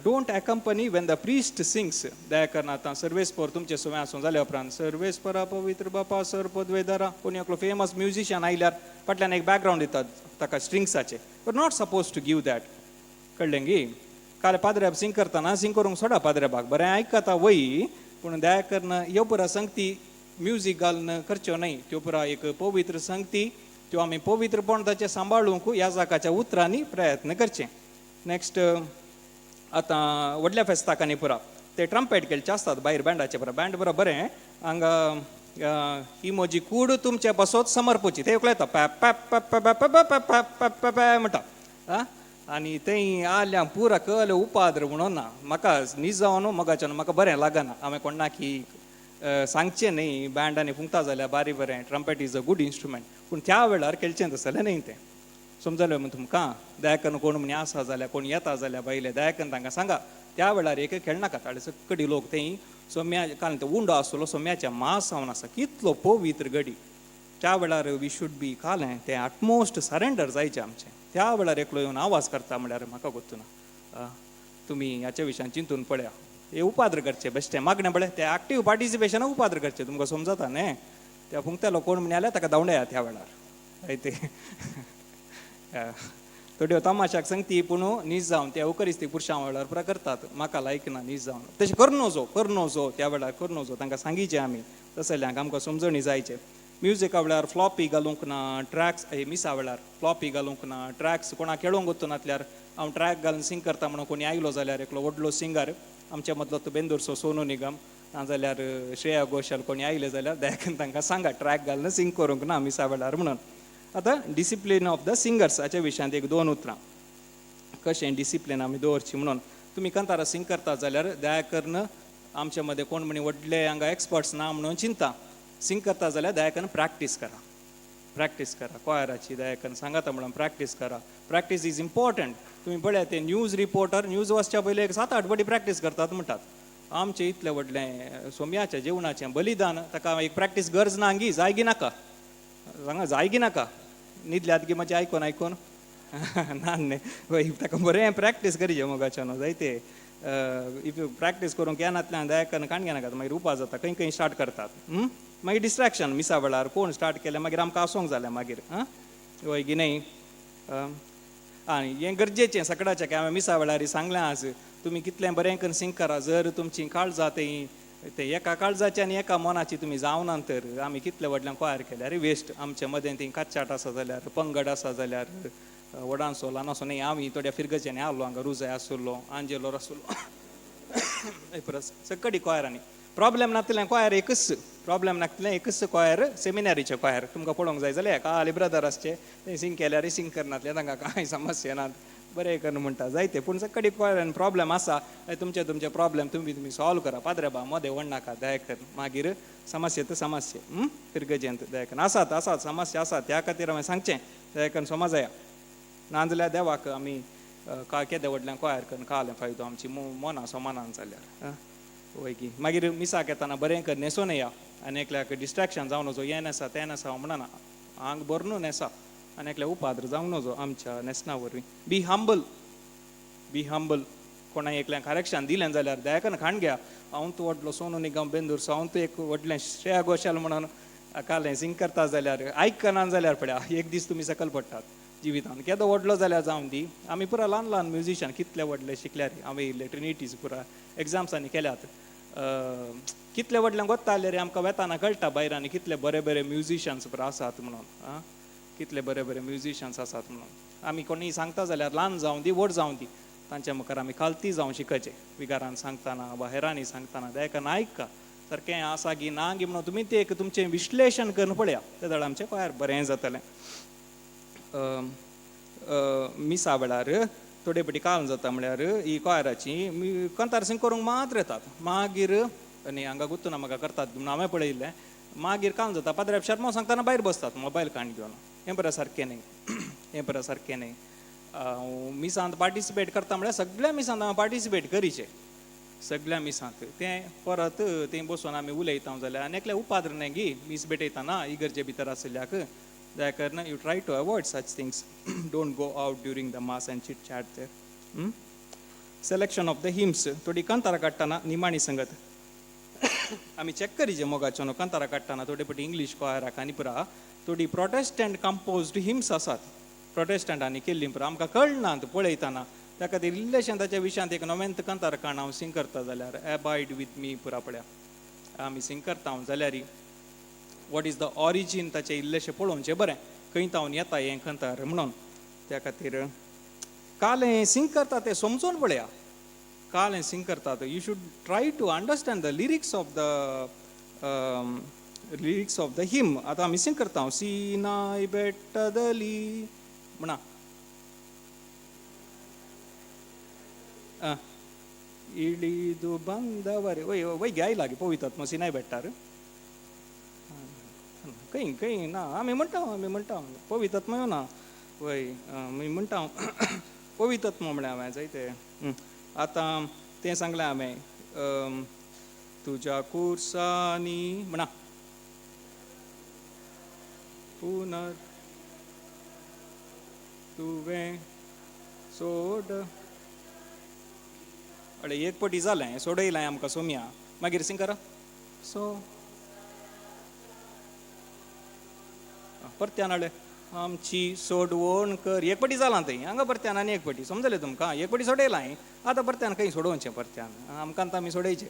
Speaker 5: don't accompany when the priest sings दया करना आतां सर्वेस्पर तुमचे सवय आसूं जाल्या उपरांत सर्वेस्परा पवित्र बापा सर पदवेदारा कोणी एकलो फेमस म्युझिशियन आयल्यार फाटल्यान एक बॅकग्रावंड दितात ताका स्ट्रिंग्साचे but not suppose to give that कळ्ळें गी काल पाद्र्याक सिंग करतना सिंग करूंक सोडा पाद्र्याक बरें आयकता वय पूण दया करना ह्यो पुरा संगती म्युजीक घालून करच्यो न्हय त्यो पुरा एक पवित्र संगती त्यो आमी पवित्रपण ताचे सांबाळूंक ह्या जाकाच्या उतरांनी प्रयत्न करचे नेक्स्ट आतां व्हडल्या फेस्ताक आनी पुरा ते ट्रम्पेट केल्चे आसतात भायर बँडाचे पुरा बँड पुरा बरें हांगा ही म्हजी कूड तुमचे बसोत समर्पूची ते उकळयता पॅप पॅप पॅप पॅप पॅप पॅप पॅप पॅप म्हणटा आनी थंय आल्या पुरा कल उपाद्र म्हणून ना म्हाका न्हीद जावन मोगाच्यान म्हाका बरें लागना हांवें कोणा की सांगचें न्ही बँडांनी फुंकता जाल्यार बारी बरें trumpet is a good instrument पूण त्या वेळार केलचें तसलें न्ही तें समजलें म्हण तुमकां दयाकन कोण म्हण आसा जाल्यार कोण येता जाल्यार बायले दयाकन तांकां सांगा त्या वेळार एक खेळनाका ताळे सकडी लोक थंय सोम्या कारण तो उंडो आसलो सोम्याच्या मास जावन आसा कितलो पवित्र गडी त्या वेळार वी शूड बी कालें तें आटमोस्ट सरेंडर जायचें आमचें त्या वेळार एकलो येवन आवाज करता म्हळ्यार म्हाका गोत्तू ना तुमी ह्याच्या विशयान चिंतून पळया हे उपाद्र करचे बेश्टें मागणें बळें तें एक्टीव पार्टिसिपेशन उपाद्र करचें तुमकां समजता न्ही त्या फुंकतेलो कोण म्हण जाल्यार ताका धांवडाया त्या वेळार ते थोड्यो तमाशाक सांगती पूण न्हीद जावन त्या उकरिस्ती पुरुशां वेळार पुरा करतात म्हाका लायक ना न्हीद जावन तशें करनोजो त्या वेळार करनोजो तांकां सांगिचें आमी तसल्यांक आमकां समजणी जायचें म्युजिका वेळार फ्लॉपी घालूंक ना ट्रॅक्स मिसा वेळार फ्लॉपी घालूंक ना ट्रॅक्स कोणाक खेळोंक वचूं नातल्यार हांव ट्रॅक घालून सिंग करता म्हणून कोणी आयलो जाल्यार एकलो व्हडलो सिंगर आमच्या मदलो तो बेंदूरचो सोनू निगम नाजाल्यार श्रेया घोशाल कोणी आयले जाल्यार दयाकन तांकां सांगा ट्रॅक घालून सिंग करूंक ना मिसा वेळार म्हणून आतां डिसिप्लीन ऑफ द सिंगर्स हाच्या विशयांत एक 2 उतरां कशें डिसिप्लीन आमी दवरची म्हणून तुमी कांतारा सिंग करता जाल्यार दया करून आमचे मदें कोण म्हणी व्हडले हांगा एक्सपर्ट्स ना म्हणून चिंता सिंग करता जाल्यार दया करून प्रॅक्टीस करा कॉयराची दया करून सांगाता म्हणून प्रॅक्टीस इज इम्पॉर्टंट तुमी पळया ते न्यूज रिपोर्टर न्यूज वाचच्या पयलीं एक 7-8 फावटी प्रॅक्टीस करतात म्हणटात आमचें इतलें व्हडलें सोम्याच्या जेवणाचें बलिदान ताका एक प्रॅक्टीस गरज ना गी जायगी नाका सांगा जायगी नाका न्हिदल्यात गी मातशें आयकोन ना न्ही ताका बरें प्रॅक्टीस करिचें मोगाच्यान जायते इफ प्रॅक्टीस करूंक येनातल्यान दयाकन काणगे नाका मागीर उपास जाता खंय स्टार्ट करतात मागीर डिस्ट्रॅक्शन मिसा वेळार कोण स्टार्ट केलें मागीर आमकां आसोंक जालें मागीर वय गी न्ही आनी हें गरजेचें सकाळचें की हांवें मिसा वेळार सांगलें आज तुमी कितलें बरें करून सिंग करा जर तुमची काळजां ते एका काळजाची आनी एका मनाची तुमी जावना तर आमी कितले व्हडल्यान कॉयर केल्यार वेस्ट आमचे मदें ती काचाट आसा जाल्यार पंगड आसा जाल्यार वडांसो ल्हानसो न्ही आमी थोड्या फिरगच्यांनी आहलो हांगा रुजय आसलो आंजेलोर आसलो परस सकडी कॉयरांनी प्रॉब्लेम नासलें कॉयर एकच कॉयर सेमिनारीचे कॉयर तुमकां पळोवंक जाय जाल्यार काले ब्रदर आसचे ते सिंग केल्यार सिंग करनातले तांकां कांय समस्या ना बरें करून म्हणटा जायते पूण सकडी कॉयरान प्रॉब्लेम आसा तुमचे प्रॉब्लेम तुमी सॉल्व करा पाद्रे बा मदें वणनाका दयाकन मागीर समस्ये फिरगजेंत दयाकन आसात समस्या आसात त्या खातीर हांवें सांगचें दयाकन समजया नाजाल्यार देवाक आमी केदें व्हडलें कॉयर करून कालें फायदो आमची मना सोमानान जाल्यार वय की मागीर मिसाक येताना बरें कर न्हेसून या आनी एकल्याक डिस्ट्रॅक्शन जावन वचो हें नेसा तें नेसा हांव म्हणना आंग बरो नेसा आनी एकल्या उपाद्र जावंक नजो आमच्या नेसना वरवीं बी हंबल कोणा एकल्याक करेक्शन दिलें जाल्यार दयाकन खाण घ्या हांव तूं व्हडलो सोनू निगम बेंदूरचो हांव तूं एक व्हडलें श्रेया घोशाल म्हणून कालें सिंग करता जाल्यार आयकना जाल्यार पळया एक दीस तुमी सकयल पडटात जिवितान केदो व्हडलो जाल्यार जावन दी आमी पुरा ल्हान म्युझिशियन कितले व्हडले शिकल्यार हांवें येयल्ले ट्रिनिटीज पुरा एग्जाम्सांनी केल्यात कितले व्हडलें गोत्ता जाल्यार आमकां वेताना कळटा भायर आनी कितले बरे म्युझिशियन्स पुरा आसात म्हणून कितले बरे म्युझिशियन्स आसात म्हणून आमी कोणी सांगता जाल्यार ल्हान जावन दी व्हड जावन दी तांच्या मुखार आमी खालती जावं शिकचे विगारान सांगतना बाहेरांनी सांगतना दयाकन आयका सारकें आसा गी ना गी म्हणून तुमी ते एक तुमचें विश्लेशण करून पळया ते धाड आमचें कॉयर बरें जातलें मिसा वेळार थोडे पटी काल जाता म्हळ्यार ही कॉयराची कंतार सिंग करूंक मात्र येतात मागीर आनी हांगा गुत्तू ना म्हाका करतात म्हणून हांवें पळयल्लें मागीर काल जाता पाद्र्याप शर्मा सांगतना भायर बसतात मोबायल काण घेवन हें बरें सारकें न्ही हें बरें सारकें न्ही मिसांत पार्टिसिपेट करता म्हळ्यार सगळ्या मिसांत हांवें पार्टिसिपेट करीचें सगळ्या मिसांत तें परत थंय बसून आमी उलयता जाल्यार आनी एकल्या उपाद्र न्ही गी मीस भेटयतना इगर्जे भितर आसल्याक त्या कारणान you try to avoid such things don't go out during the mass and chit chat their selection of the hymns थोडी कांतारां काडटना निमाणी संगत आमी चॅक करीचे मोगाचे न्हू कांतारां काडटना थोडे पटी इंग्लीश कॉयराक आनी पुरा थोडी प्रोटेस्टंट कंपोज्ड हिम्स आसात प्रोटेस्टंटांनी केल्ली पुरा आमकां कळनात पळयतना त्या खातीर इल्लेशें ताच्या विशयांत एक नवेंत कांतार काण हांव सिंग करता जाल्यार एबायड वीथ मी पुरा पळया आमी सिंग करता जाल्यार वॉट इज द ऑरिजीन ताचें इल्लेशें पळोवचें बरें खंय तावन येता हें कांतार म्हणून त्या खातीर काल सिंग करता तें समजून पळया काल सिंग करतात you should try to understand the lyrics of the hymn आतां आमी सिंग करता सीनाय बेट्टदली म्हणा इळीदु बंदवरे वय वय घ्यायला पवितात सीनाय बेट्टार खंय खंय ना आमी म्हणटा पवितात म्हणून ना वय मी म्हणटा पवितात म्हळ्यार हांवें जायते आतां तें सांगलें हांवें तुज्या कुर्सांनी म्हणा पुनर तुवें सोड अडे एक पटी जालें सोडयलें आमकां सोम्या मागीर सिंग करा सो परत्यान हाडले आमची सोडवण कर एक पटी जालां थंय हांगा परत्यान आनी एक पटी समजलें तुमकां एक पटी सोडयलां हांवें आतां परत्यान खंय सोडोवचें परत्यान आमकां आतां आमी सोडयचें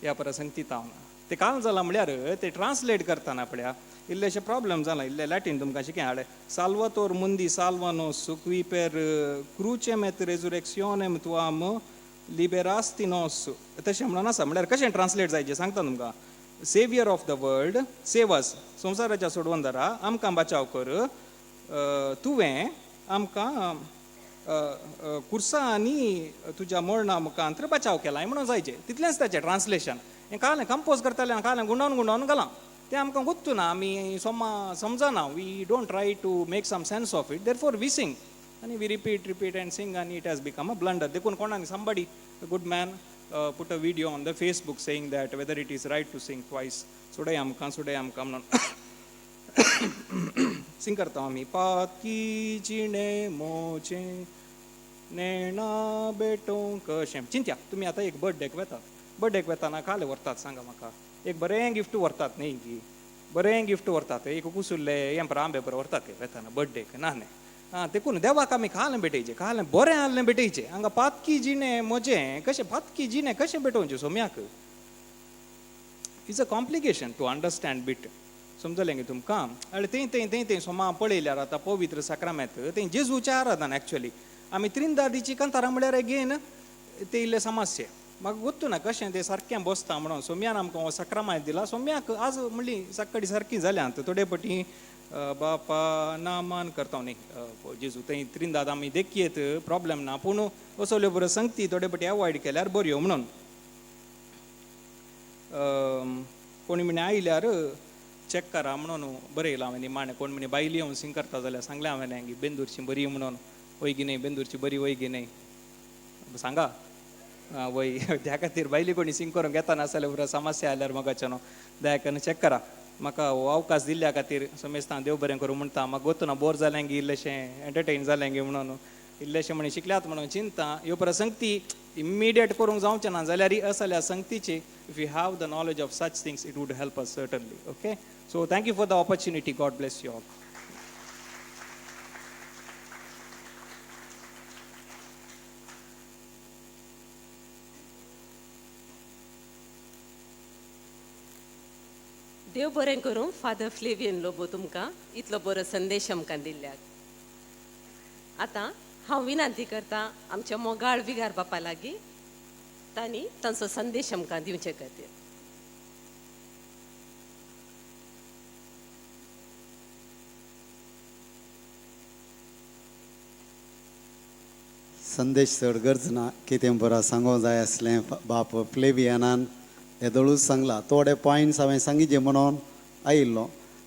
Speaker 5: ह्या प्रसंगती तावन तें काल जालां म्हळ्यार तें ट्रान्सलेट करतना पळया इल्लेशे प्रॉब्लेम जाला इल्ले लॅटीन तुमकां शिकें हाडे साल्वातोर मुंदी साल्वानोस qui per crucem et resurrectionem tuam liberasti nos तशें म्हणून आसा म्हळ्यार कशें ट्रान्सलेट जायचें सांगता तुमकां saviour of the world save us संवसाराच्या सोडवंदरा आमकां बचाव कर तुवें आमकां कुर्सा आनी तुज्या मरणा मुखांतर बचाव केला म्हणून जायचें तितलेंच ताचें ट्रान्सलेशन हें कालें कंपोज करतालें कालें गुंडावन घालां तें आमकां गुत्तू ना आमी समजना we don't try to make some sense of it therefore we sing आनी वी रिपीट अँड सिंग आनी it has become a blunder देखून कोणाक somebody a good man put a video on the Facebook saying that whether it is right to sing twice सोडय आमकां म्हणून सिंग करता आमी पातकी जिणे मोचे नेणा बेटोंक कशें चिंत्या तुमी आतां एक बर्थडेक वेताना काले व्हरतात सांगा म्हाका एक बरें गिफ्ट व्हरतात न्ही की बरें गिफ्ट व्हरतात एक कुसुल्लें हें पळय आंबे बरें व्हरतात वेताना बर्थडेक ना न्ही देखून देवाक आमी कालें भेटयचें कालें बरें आहलें भेटयचें हांगा पातकी जिणें म्हजें कशें पातकी जिणें कशें भेटोवचें सोम्याक it's a complication to understand bit समजलें गे तुमकां आनी तें सोमा पळयल्यार आतां पवित्र साक्रामेंत तें जेजूचें आराधन एक्चुअली आमी त्रिंदादीची कांतारां म्हळ्यार अगेन तें इल्लें समस्या म्हाका गुत्तू ना कशें तें सारकें बसता म्हणून सोम्यान आमकां हो साक्रामेंत दिला सोम्याक आज म्हणली सकाळी सारकी जाल्यात थोडे पटी बापा नामान करता न्ही जेजू थंय त्रिंदाद आमी देखीत प्रॉब्लेम ना पूण असल्यो बऱ्यो संगती थोडे पटी अवॉयड केल्यार बऱ्यो म्हणून कोणी म्हणे आयल्यार चॅक करा म्हणून बरयलां हांवें निमाणें कोण म्हणे बायली येवन सिंग करता जाल्यार सांगलें हांवें बेंदूरची बरी म्हणून वय गी न्ही बेंदूरची बरी वय गी न्ही सांगा वय त्या खातीर बायली कोणी सिंग करूंक येता नासल्यार पुरो समस्या आल्यार मोगाचें न्हू दया करून चॅक करा म्हाका हो अवकाश दिल्ल्या खातीर समेस्तां देव बरें करूं म्हणटा म्हाका गोतू ना बोर जालें गी इल्लेशें एंटरटेन जालें गे म्हणून इल्लेशें म्हणे शिकल्यात म्हणून चिंता ह्यो परत संगती इमिडिएट करूंक जावचें ना जाल्यार असल्या संगतीची if you have the knowledge of such things it would help us certainly okay so thank you for the opportunity God bless you all
Speaker 1: देव बरें करूं फादर फ्लेवियन लोबो तुमकां इतलो बरो संदेश आमकां दिल्ल्याक आतां हांव विनंती करता आमच्या मोगाळ विगार बापा लागीं तांणी तांचो संदेश आमकां दिवचे खातीर
Speaker 4: संदेश चड गरज ना कितें बरो सांगूंक जाय आसलें बाप फ्लेवियनान येदोळूच सांगला थोडे पॉयंट्स हांवें सांगिचे म्हणून आयिल्लो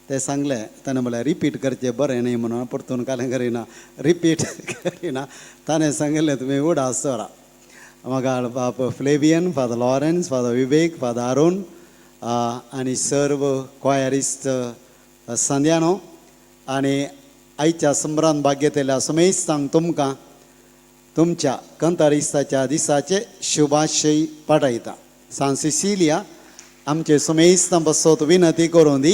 Speaker 4: ते सांगले ताणें म्हळ्यार रिपीट करचें बरें न्ही म्हणून परतून कांय करिना रिपीट करिना ताणें सांगिल्लें तुमी उडा सोरा म्हाका बाप फ्लेवियन फादर लॉरेन्स फादर विवेक फादर अरुण आनी सर्व क्वायरिस्ट सांद्यानो आनी आयच्या संब्रान भाग घेतलेल्या समेस्तांक तुमकां तुमच्या कंतारिस्ताच्या दिसाचे शुभाशय पाठयता सान सिसिलिया आमचे समेस्तां बसत विनंती करूं दी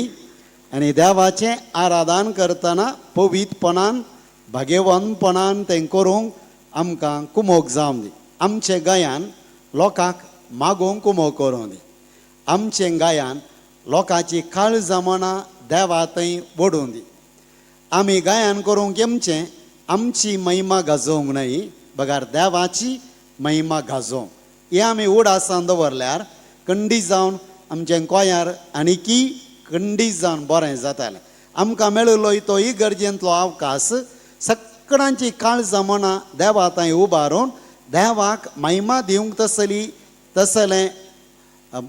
Speaker 4: आनी देवाचें आराधन करतना पवित्रपणान भाग्यवानपणान तें करूंक आमकां कुमोग जावं दी आमचे गोंयान लोकांक मागोवंक कुमोग करूं दी आमचे गोंयान लोकांची काळजां मनां देवा थंय ओडूं दी आमी गायन करूंक येमचें आमची महिमा गाजोवंक न्हय बगार देवाची महिमा गाजोवंक हे आमी उडासान दवरल्यार खंडीत जावन आमचें गोंयार आनीकी खंडीत जावन बरें जातालें आमकां मेळिल्लो तो इगर्जेंतलो अवकाश सगळ्यांची काळजां मनां देवा थंय उबारून देवाक महिमा दिवंक तसलें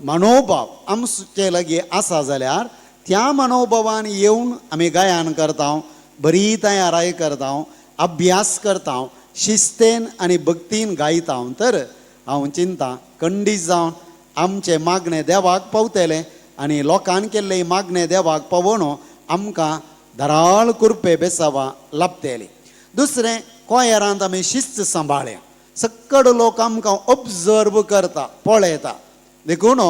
Speaker 4: मनोभाव आमचे लागीं आसा जाल्यार त्या मनोभावान येवन आमी गायन करता बरी तयाराय करता अभ्यास करता शिस्तेन आनी भक्तीन गायता तर हांव चिंता खंडीत जावन आमचे मागणें देवाक पावतलें आनी लोकांन केल्ले मागणें देवाक पावोवन आमकां धराळ कुरपे बेसावा लाभतली दुसरें कोयरांत आमी शिस्त सांबाळ्या सक्कड लोक आमकां ऑब्जर्व करता पळयता देखून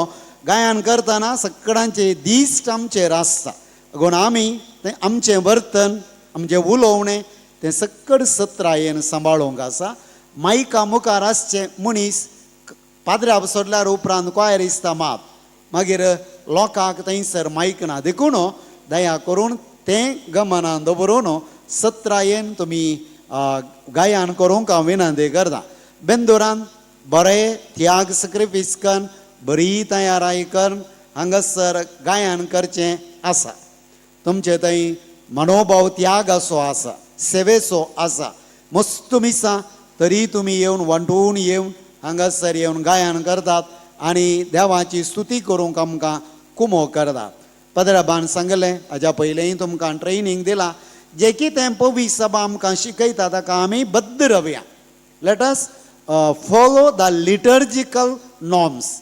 Speaker 4: गायन करतना सगळ्यांचे दिश्ट आमचेर आसता देखून आमी तें आमचें वर्तन आमचें उलोवणें तें सक्कड सत्रायेन सांबाळूंक आसा मायका मुखार आसचें मनीस पाद्र्या सोडल्यार उपरांत क्वायरिस्तां माप मागीर लोकांक थंयसर मायक ना देखून दया करून तें गमनान दवरून सत्रायेन तुमी गायन करूंक हांव विनंती करता बेंदुरान बरें त्याग सॅक्रिफीस करून बरी तयाराय करून हांगासर गायन करचें आसा तुमचे थंय मनोभाव त्याग असो आसा सेवेचो आसा मस्त मिसा तरी तुमी येवन वांटून येवन हांगासर येवन गायन करतात आनी देवाची स्तुती करूंक आमकां कुमो करतात पदराबान सांगलें हाज्या पयलींय तुमकां ट्रेनिंग दिलां जें कितें पवित्र सभा आमकां शिकयता ताका आमी बद्द रावया let us follow the liturgical norms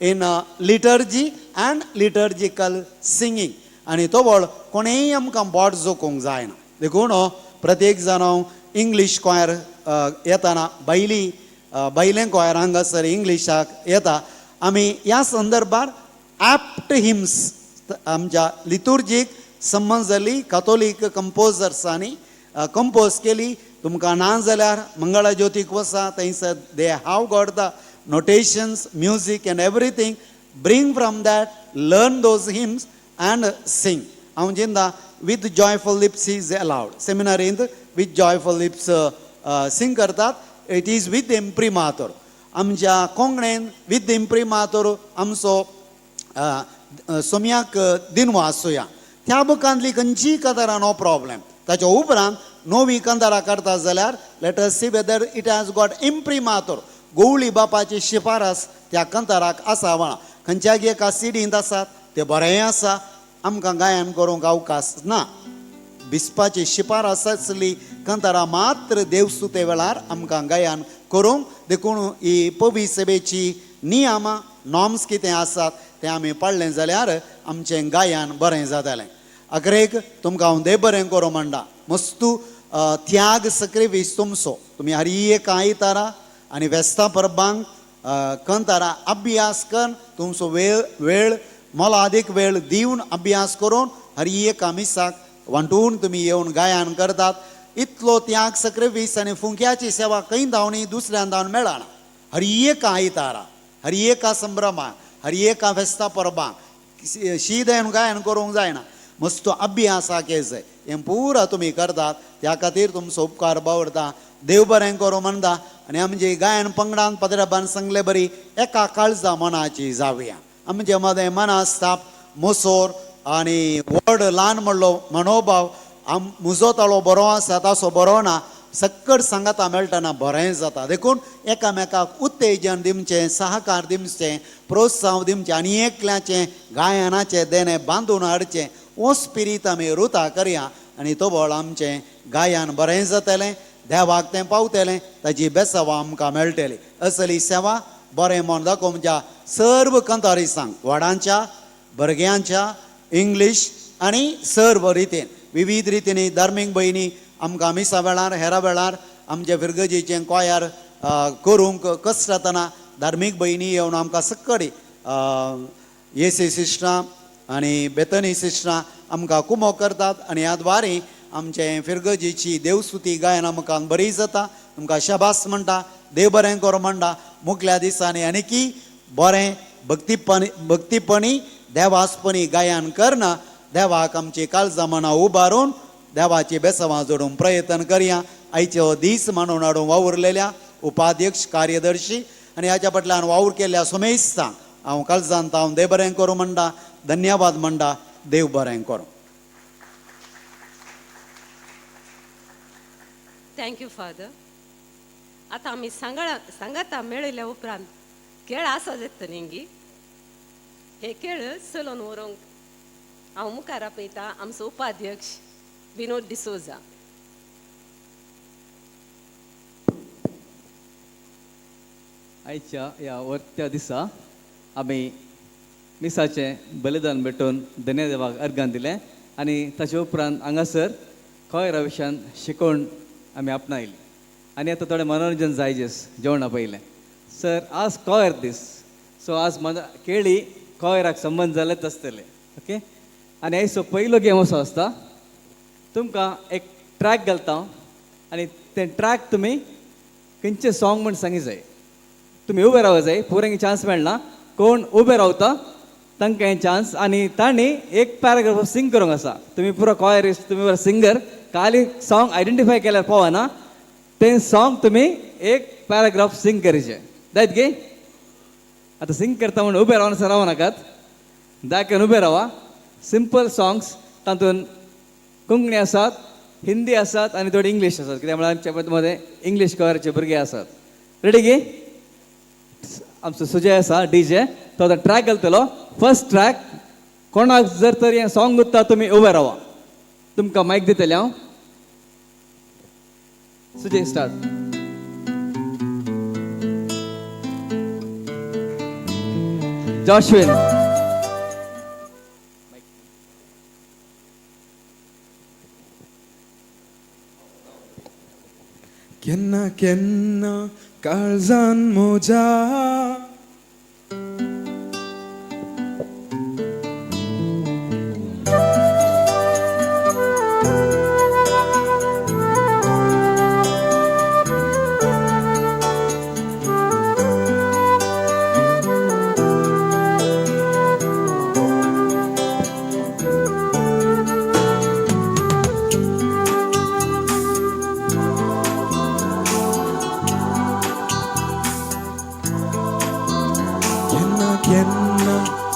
Speaker 4: in liturgy and liturgical singing आनी तो वळ कोणेय आमकां बोट जोखूंक जायना देखून प्रत्येक जाण इंग्लीश क्वायर येताना बैलें क्वायर हांगासर इंग्लिशाक येता आमी ह्या संदर्भात ॲप्ट हिम्स आमच्या लिटुर्जीक संबंद जाली कॅथोलीक कंपोजर्सांनी कंपोज केली तुमकां ना जाल्यार मंगळा ज्योतीक वसा थंयसर they have got the notations, music and everything, bring from that, learn those hymns and sing. Aunjinda with joyful lips is allowed. Seminary with joyful lips sing करतात. It is with imprimatur. आमच्या कोंकणीन with imprimatur आमचो सोम्याक दिनवो आसुया त्या बुकांतली खंयचीय कतारां नो प्रॉब्लेम ताच्या उपरांत नोवी कंदारां करता जाल्यार let us see whether it has got imprimatur. गवळी बापाची शिफारस त्या कंताराक आसा वळा खंयच्या एका सिडींत आसात ते बरें आसा आमकां गायन करूंक अवकाश ना बिस्पाची शिफारस आसली कंतारां मात्र देवस्तुते वेळार आमकां गायन करूंक देखून ही पवित्र सभेची नियमां नॉर्म्स कितें आसात तें आमी पाळलें जाल्यार आमचें गायन बरें जातालें अकरेक तुमकां हांव देव बरें करूं म्हणटा मस्तू त्याग सॅक्रिफीस तुमचो तुमी हर एक आयतारा आनी वेस्तां परबांक कंतारा अभ्यास करून तुमचो वेळ मोलादीक वेळ दिवन अभ्यास करून हर एका मिसाक वांटून तुमी येवन गायन करतात इतलो त्याग सॅक्रिफीस आनी फुंक्याची सेवा खंय धांवनी दुसऱ्यान धांवन मेळना हर एका आयतारा हर एका संभ्रमाक हर एका वेस्तां परबांक शीत येवन गायन करूंक जायना मस्त अभ्यासाक जाय हें पुरा तुमी करतात त्या खातीर तुमचो उपकार बावरता देव बरें करूं म्हणटा आनी आमचे गायन पंगडान पदराबान सांगले बरी एका काळजा मनाची जावया आमचे मदें मनास्ताप मोसोर आनी व्हड ल्हान म्हणलो मनोभाव म्हजो ताळो बरो आसा तासो बरो ना सक्कड सांगाता मेळटना बरें जाता देखून एकामेकाक उत्तेजन दिवचें सहकार दिवचें प्रोत्साहन दिवचें आनी एकल्याचें गायनाचें देणें बांदून हाडचें हो स्पिरीट आमी रुता करया आनी तो बोळ आमचें गायन बरें जातलें देवाक तें पावतलें ताजी बेसांवां आमकां मेळटली असली सेवा बरें मन दाखोवं म्हणजे सर्व कंतारिसांक व्हडांच्या भुरग्यांच्या इंग्लीश आनी सर्व रितीन विविध रितीनी धार्मीक भयणी आमकां मिसा वेळार हेरा वेळार आमचे फिरगजीचें कोयार करूंक कश्ट जातना धार्मीक भयणी येवन आमकां सक्कडी येसी सिस्टरां आनी बेतनी सिस्टरां आमकां कुमो करतात आनी ह्या द्वारे आमचें फिरगजीची देवस्तुती गायन आमकां बरी जाता तुमकां शबास म्हणटा देव बरें कर म्हणटा मुखल्या दिसांनी आनीकी बरें भक्तीपणी देवास्पणी गायन करना देवाक आमची काळजां मनां उबारून देवाची बेसांवां जोडूंक प्रयत्न करया आयचो दीस म्हणून हाडून वावुरलेल्या उपाध्यक्ष कार्यदर्शी आनी हाच्या फाटल्यान वावूर केल्ल्या सुमेशांक हांव काळजांत हांव देव बरें करूं म्हणटा धन्यवाद म्हणटा देव बरें करूं
Speaker 1: थँक्यू फादर आतां आमी सांगाता मेळयल्या उपरांत खेळ आसा जाता न्ही हे खेळ चलोवन व्हरूंक हांव मुखार आपयता आमचो उपाध्यक्ष विनोद डिसोजा
Speaker 3: आयच्या ह्या वर्त्या दिसा आमी मिसाचें बलिदान भेटून धन्यदेवाक अर्गान दिलें आनी ताचे उपरांत हांगासर खंय विशयान शिकोवन आमी आपणायली आनी आतां थोडें मनोरंजन जायजेस जेवणा पयलें सर आज कॉयर दीस सो आज केळी कॉयराक संबंद जालेच आसतले ओके आनी आयचो पयलो गेम असो आसता तुमकां एक ट्रॅक घालता आनी तें ट्रॅक तुमी खंयचें सॉंग म्हण सांगी जाय तुमी उबे रावूं जाय पुरांक चान्स मेळना कोण उबे रावता तांकां हें चान्स आनी तांणी एक पॅराग्राफ सिंग करूंक आसा तुमी पुरो कॉयरिस्ट तुमी बरो सिंगर खाली सॉंग आयडेंटिफाय केल्यार पावना तें सॉंग तुमी एक पॅराग्राफ सिंग करचें जायत गे आतां सिंग करता म्हणून उबे रावन रावं नाकात दाखोवन उबे रावा सिंपल सॉंग्स तातूंत कोंकणी आसात हिंदी आसात आनी थोडी इंग्लीश आसात कित्याक म्हळ्यार आमच्या मदें इंग्लीश कवराचे भुरगे आसात रेडी गे आमचो सुजय आसा डीजे तो आतां ट्रॅक घालतलो फर्स्ट ट्रॅक कोणाक जर तर हें सॉंग उत्ता तुमी उबे रावा तुमकां मायक दितलें हांव सुजय स्टार्ट जॉशविन
Speaker 6: केन्ना केन्ना काळजान म्हज्या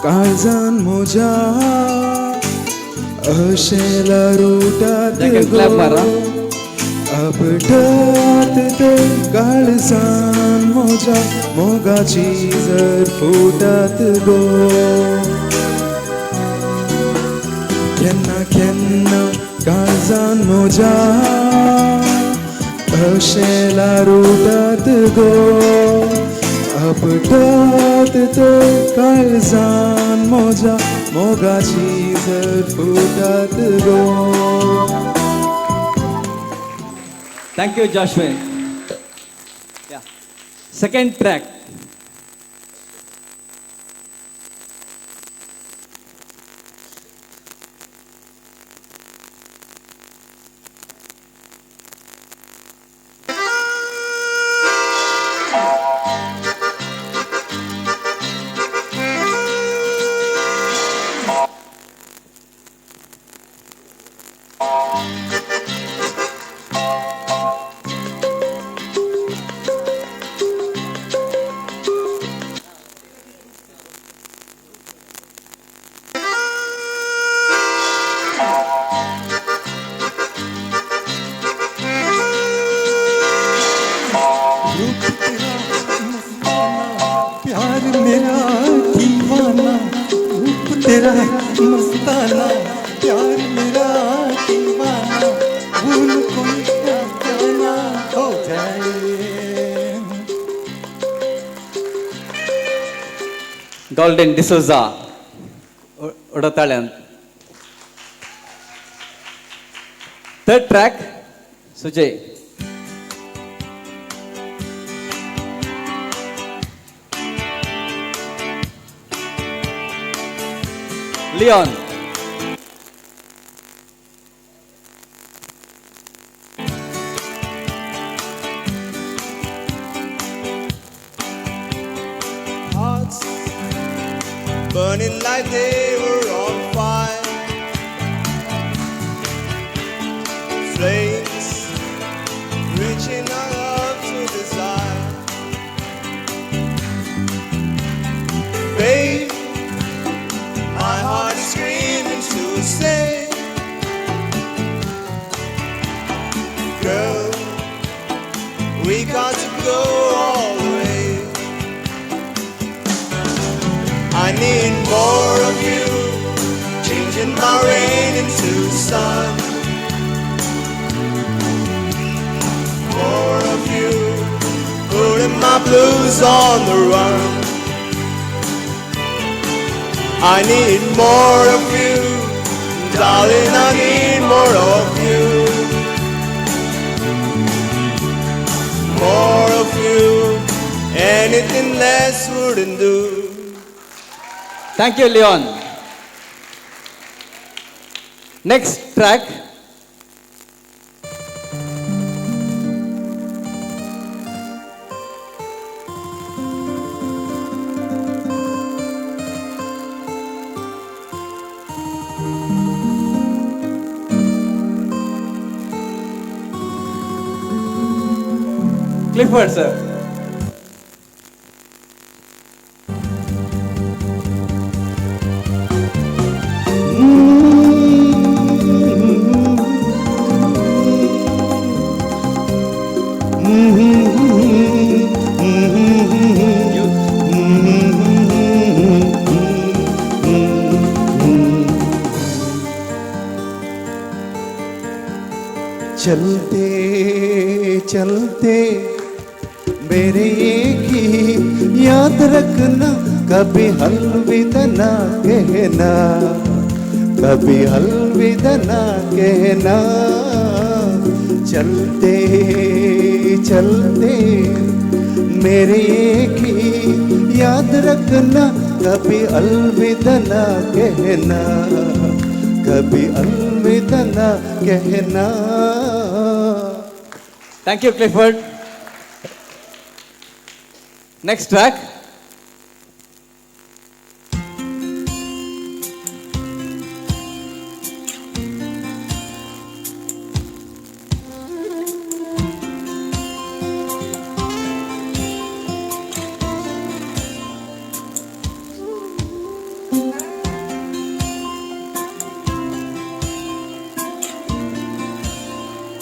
Speaker 6: काळजान म्हज्या अशेला रुटात
Speaker 3: क्लॅप मारा
Speaker 6: आपटात ते काळजान म्हज्या मोगाची जर फुटात गो केन्ना केन्ना काळजान म्हज्या अशेला रुटात गो आपटात ते काळजान म्हज्या मोगाची जर फुटात गो
Speaker 3: thank you Joshwin second track Golden D'Souza उडताळ्यान. Third track, Sujay. Leon.
Speaker 6: Hearts burning like they were on fire. Flames reaching up to desire. Babe, my heart is screaming to say, girl, we got to go all the way. I need more of you, changing my rain into sun. More of you, putting my blues on the run. I need more of you, darling, I need more of you. More of you, anything less wouldn't do.
Speaker 3: Thank you, Leon. Next track, Clifford, sir.
Speaker 6: चलते चलते मेरे एक ही याद रखना, कभी अलविदा ना कहना, कभी अलविदा ना कहना। चलते चलते मेरे एक ही याद रखना, कभी अलविदा ना कहना, कभी अलविदा ना कहना।
Speaker 3: Thank you, Clifford. Next track,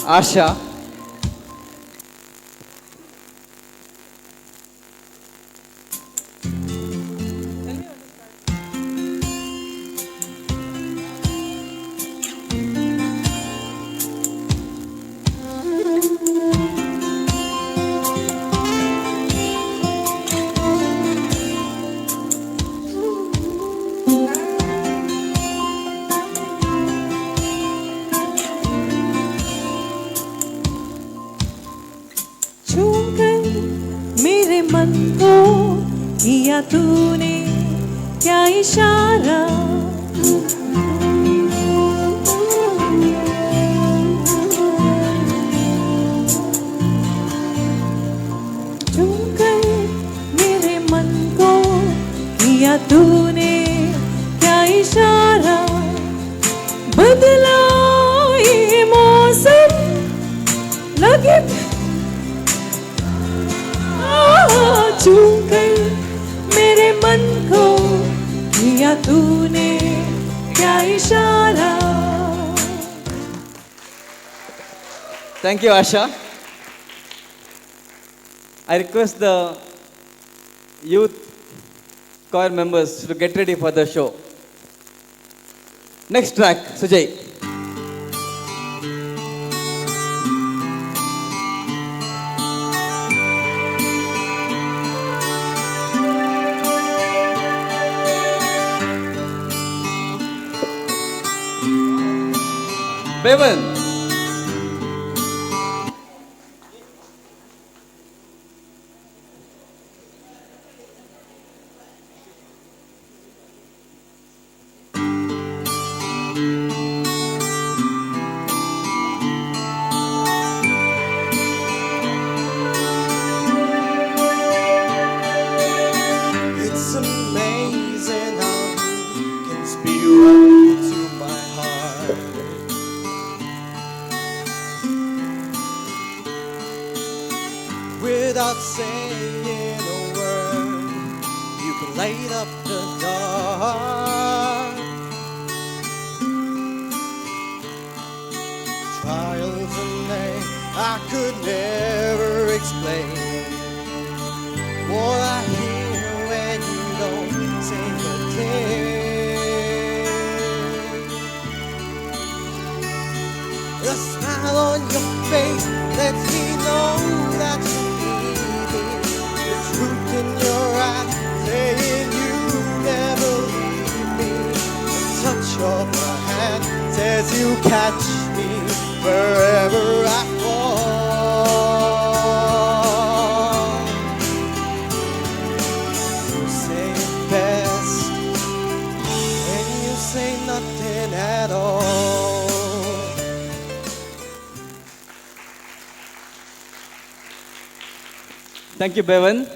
Speaker 3: Asha.
Speaker 7: मेरे मन को किया तूने क्या इशारा, छूकर मेरे मन को किया तूने क्या इशारा, बदला ये मौसम लगे छूकर मेरे मन को किया तूने क्या इशारा।
Speaker 3: Thank you, Asha. I request the youth choir members to get ready for the show. Next track, Sujay. बेवन.
Speaker 6: It's amazing how you can speak right to my heart. Without saying a word, you can light up the dark. Trials and pain I could never explain. What I hear when you don't say a thing. The smile on your face lets me know that you need me. The truth in your eyes saying you never leave me. The touch of my hand says you catch me wherever I fall. You say it best when you say nothing at all.
Speaker 3: Thank you, Bevan.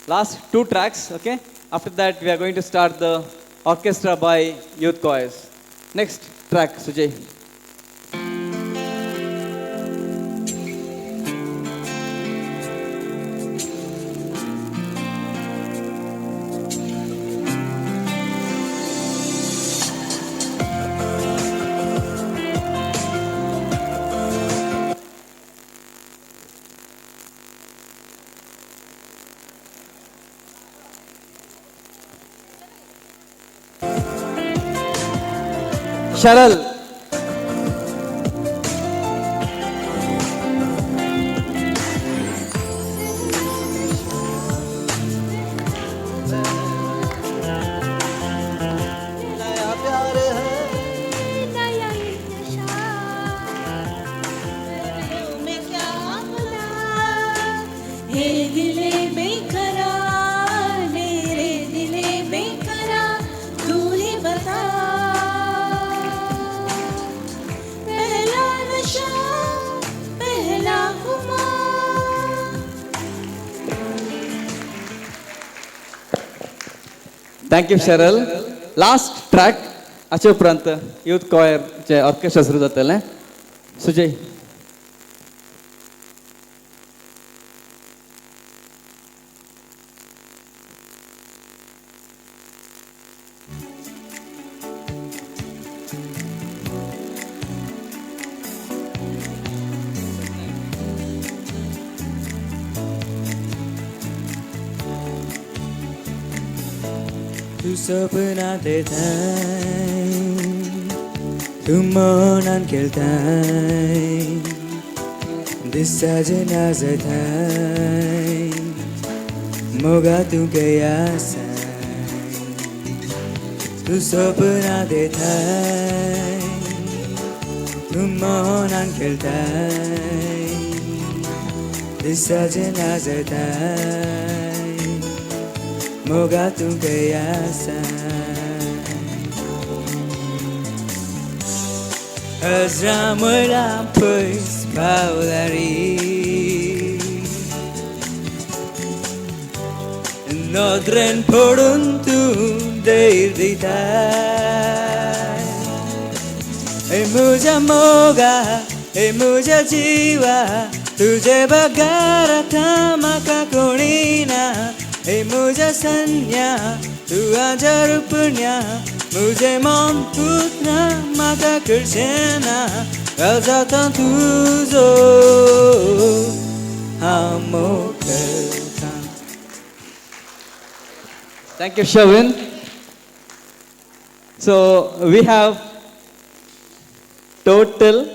Speaker 3: Last 2 tracks, okay? After that, we are going to start the orchestra by youth choirs. Next track, Sujay. Sharal. Thank you, Sharal. Last track, हाचे उपरांत youth choir चे orchestra सुरू जातले. Sujay.
Speaker 8: Tu sopna de tain, tu monan kel tain, disajna za tain, moga tu gaya sai. Tu sopna de tain, tu monan kel tain, disajna za tain. Moga tu gaya Azramola pois paulari Nodren poruntu deirditai E muja moga, e muja jiwa Tuje bagara tamaka konina ए मुझे संज्ञा तू आजा रूपन्या मुझे मन पुतना माता कृष्णा राजा तुझो हमोकता.
Speaker 3: Thank you, Shavin. So we have total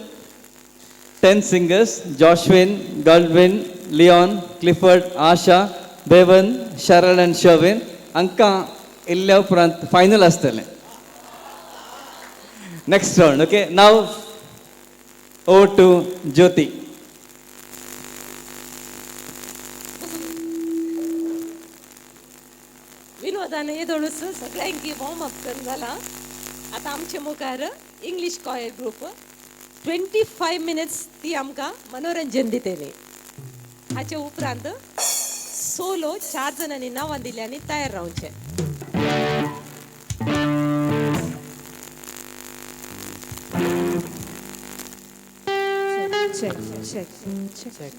Speaker 3: 10 singers: Joshwin, Galvin, Leon, Clifford, Asha, Bevan, Sharal and Shavin. अंका इल्ल्या उपरांत फायनल आसतले. Next round, okay? Now, over to Jyoti.
Speaker 1: विनोदान येदोळूस सगळ्यांकी वॉर्म अप करून झाला. आता आमचे मुखार इंग्लिश कॉयर ग्रुप 25 मिनिट्स ती आमकां मनोरंजन दितेली. हाचे उपरांत सोलो 4 जणांनी नांवां दिली आनी तयार रावचे.
Speaker 2: check, check, check, check.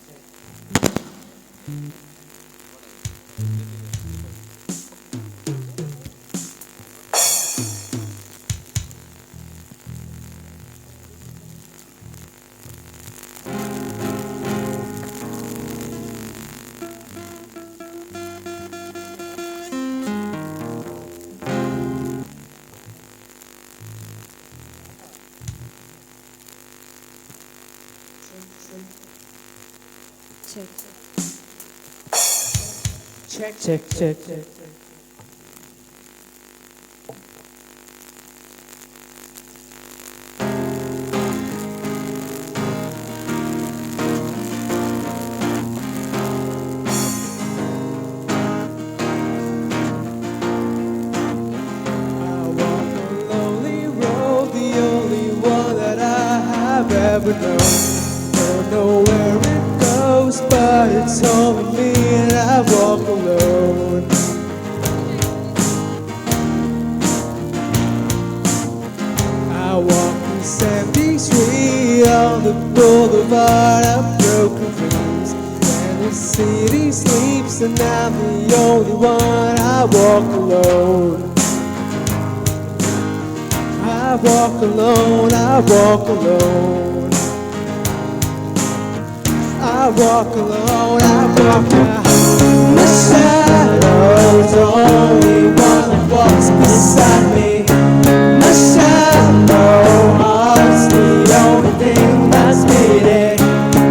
Speaker 8: Check, check, check.
Speaker 6: Ever known. Don't know where it goes, but it's only me and I walk alone. I walk this empty street on the boulevard of broken dreams. And the city sleeps and I'm the only one. I walk alone. I walk alone, I walk alone. I walk alone, I walk alone. The shadow's the only one that walks beside me. The shadow heart's the only thing that's beating.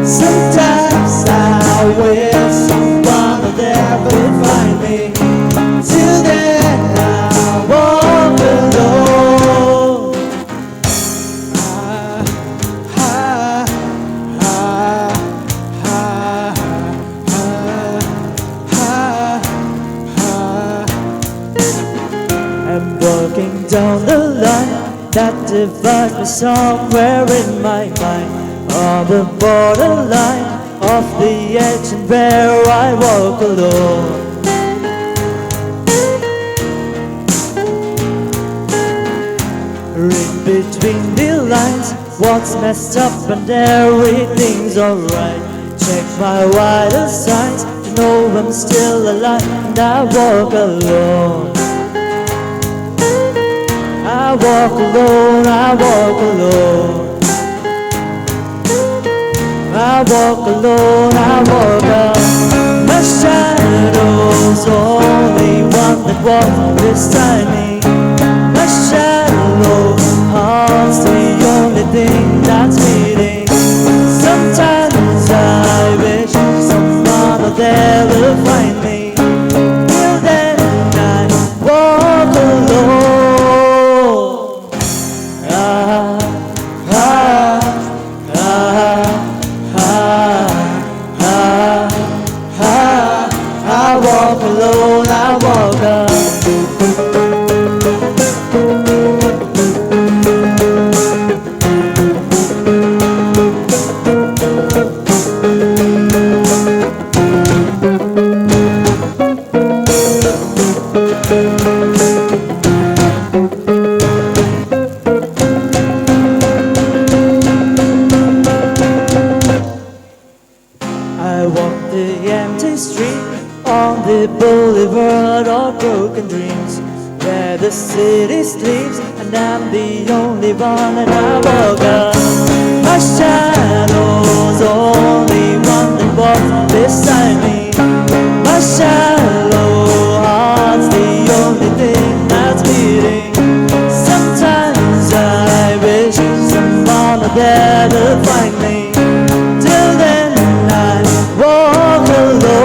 Speaker 6: Sometimes I wish someone would ever find me. Till then I walk alone.
Speaker 8: I'm walking down the line that divides me somewhere in my mind, on the borderline of the edge and where I walk alone. Read between the lines what's messed up and everything's alright. Check my vital signs to know I'm still alive, and I walk alone. I walk alone, I walk alone. I walk alone, I walk alone. My shadow's the only one that walks beside me. My shadow heart's the only thing that's beating. Sometimes I wish someone would ever find me. Till then I walk alone. I walk alone, I walk alone. I walk the empty street on the boulevard of broken dreams, where the city sleeps and I'm the only one, and I walk alone. My shadow's the only one that walks beside me. My shallow heart's the only thing that's beating. Sometimes I wish someone would ever find me. Till then I walk alone.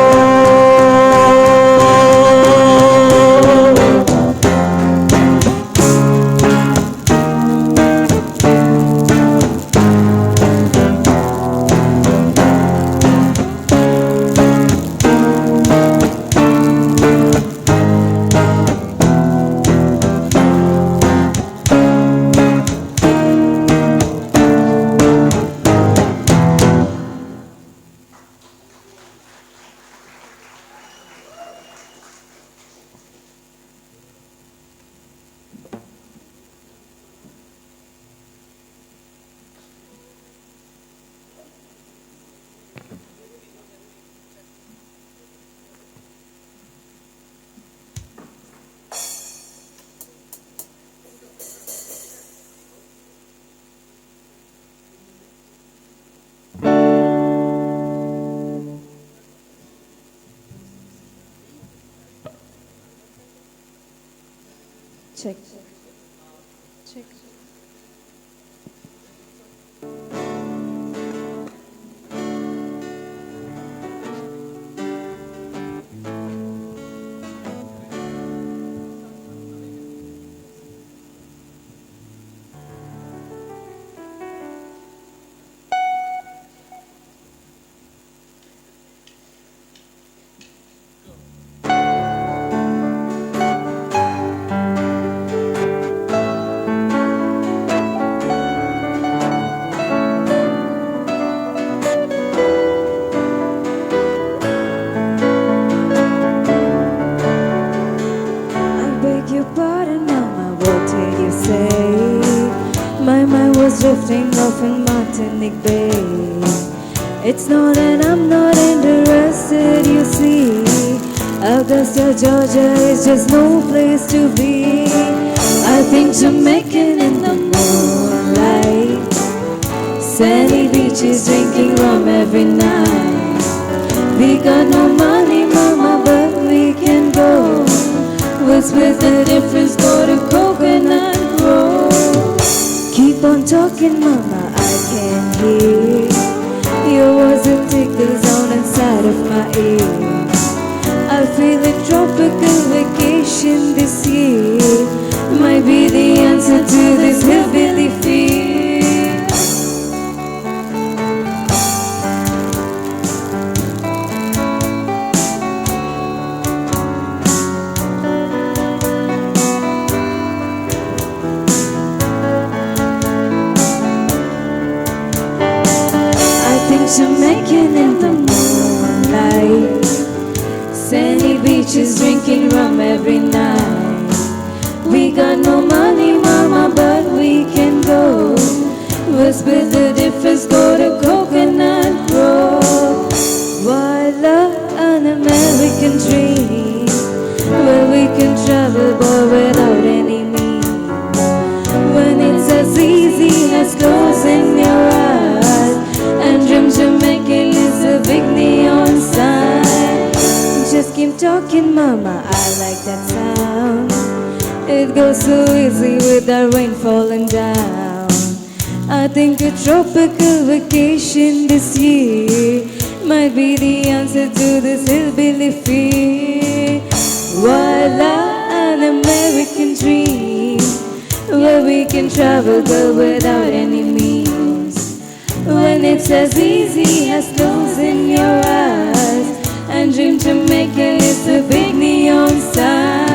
Speaker 2: check, check. I beg your pardon, Mama, what did you say? My mind was drifting off in Martinique Bay. It's not that I'm not interested, you see. Augusta, Georgia is just no place to be. I think Jamaican in the moonlight, sandy beaches, drinking rum every night. We got no money, Mama, but we can go. What's with the difference? Go to Coconut Grove. Keep on talking, Mama, I can hear your words and tickles on inside of my ear. I feel a tropical vacation this year might be the answer to this hillbilly fear. I think Jamaican in the moonlight, sandy beaches, drinking rum every night. We got no money, Mama, but we can go. What's with the difference? Go to Coconut Grove. Voila, an American dream, where we can travel, boy, without any means. When it's as easy as closing your eyes and dream Jamaican is a big neon sign. Just keep talking, Mama, I like that sound. It goes so easy with the rain falling down. I think a tropical vacation this year might be the answer to this hillbilly fear. Voila, an American dream, where we can travel, girl, without any means. When it's as easy as closing your eyes and dream Jamaican is a big neon sign.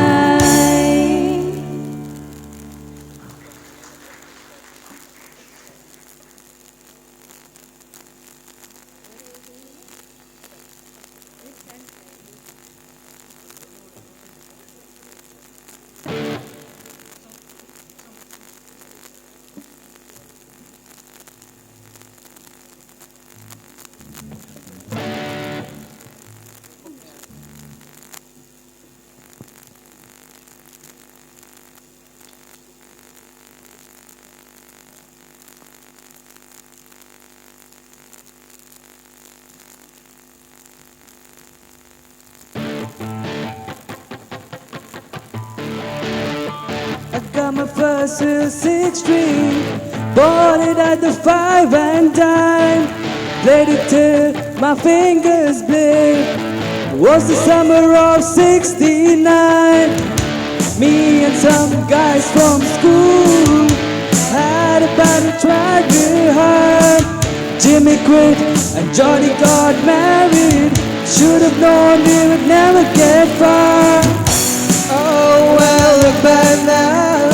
Speaker 8: I got my first real six string, bought it at the 5 and dime, played it till my fingers bleed. It was the summer of '69. Me and some guys from school had a band and tried real hard. Jimmy quit and Johnny got married. Should have known we would never get far. Oh well, look back now.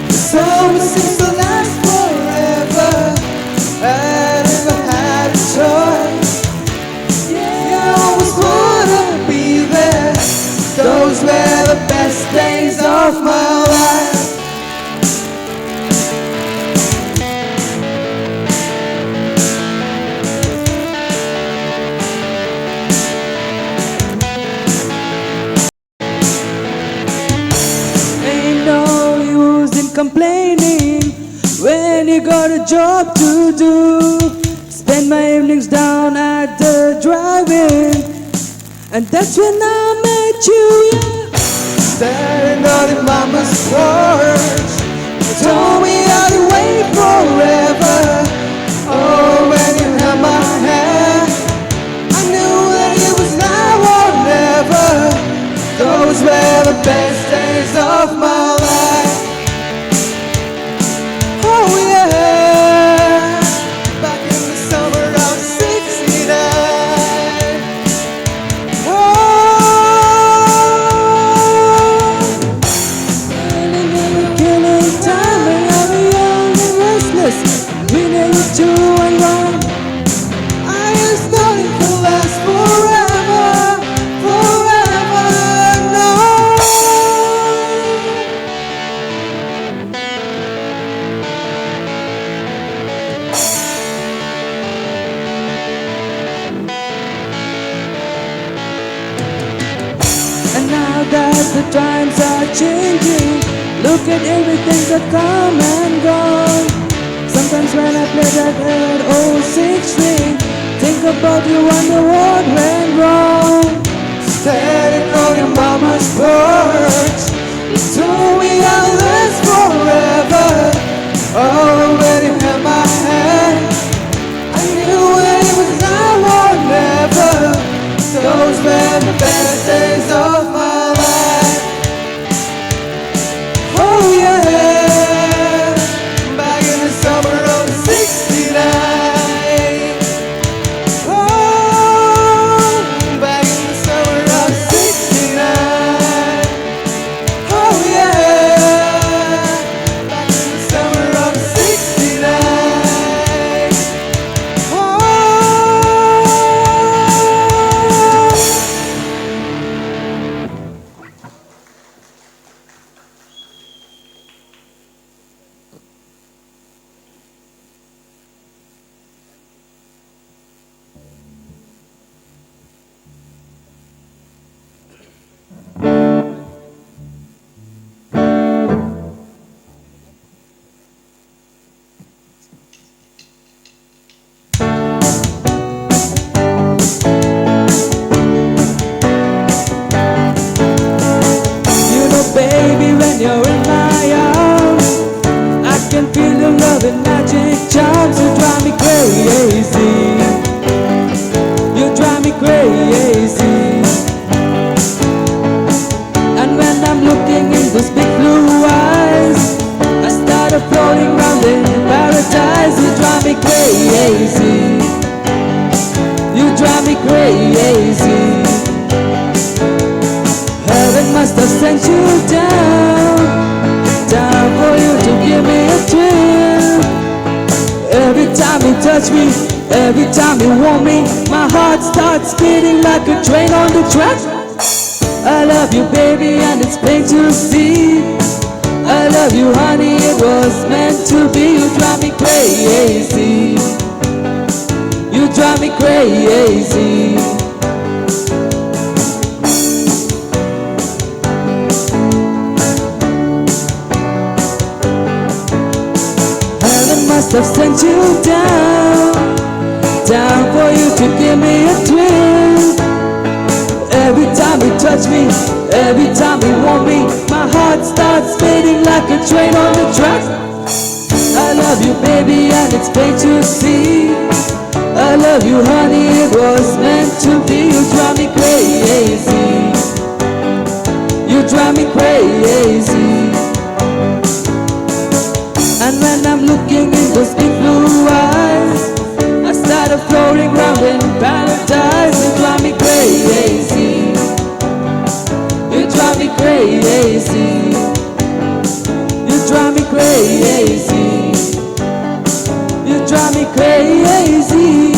Speaker 8: The summer seems to last forever. And if I had a choice, yeah, I always wanna be there. Those were the best days of my life. Ain't no use in complaining when you got a job to do. Spend my evenings down at the drive-in, and that's when I met you. Yeah.
Speaker 6: Standing on your mama's porch, you told me I'd wait forever. Oh, when you held my hand, I knew that it was now or never. Those were the best days of my life. Oh yeah, back in the summer of '69. Oh, killing time when I'm young and restless. We never do and wrong. I just thought it could last forever, forever. No. And now that the times are changing, look at everything that come and gone. Sometimes when I play that old six string, think about you, wonder what went wrong. Standing on your mama's porch, you told me I'll last forever. Oh, when you held my hand, I knew that it was now or never. Those were the best days of my life. Oh yeah, back in the summer of '69. Oh, back in the summer of '69. Oh yeah, back in the summer of '69. Oh. You know, baby, when you're in my arms, I can feel the love and magic charms. You drive me crazy. You drive me crazy. And when I'm looking in those big blue eyes, I start floating round in paradise. You drive me crazy. You drive me crazy. Heaven must have sent you down, down for you to give me a thrill. Every time you touch me, every time you want me, my heart starts beating like a train on the track. I love you, baby, and it's plain to see. I love you, honey, it was meant to be. You drive me crazy. You drive me crazy. Heaven must have sent you down, down for you to give me a thrill. Every time you touch me, every time you want me, my heart starts beating like a train on the track. I love you, baby, and it's plain to see. I love you, honey, it was meant to be. You drive me crazy. You drive me crazy. And when I'm looking in those big blue eyes, I started floating round in paradise. You drive me crazy. You drive me crazy. You drive me crazy. You drive me crazy.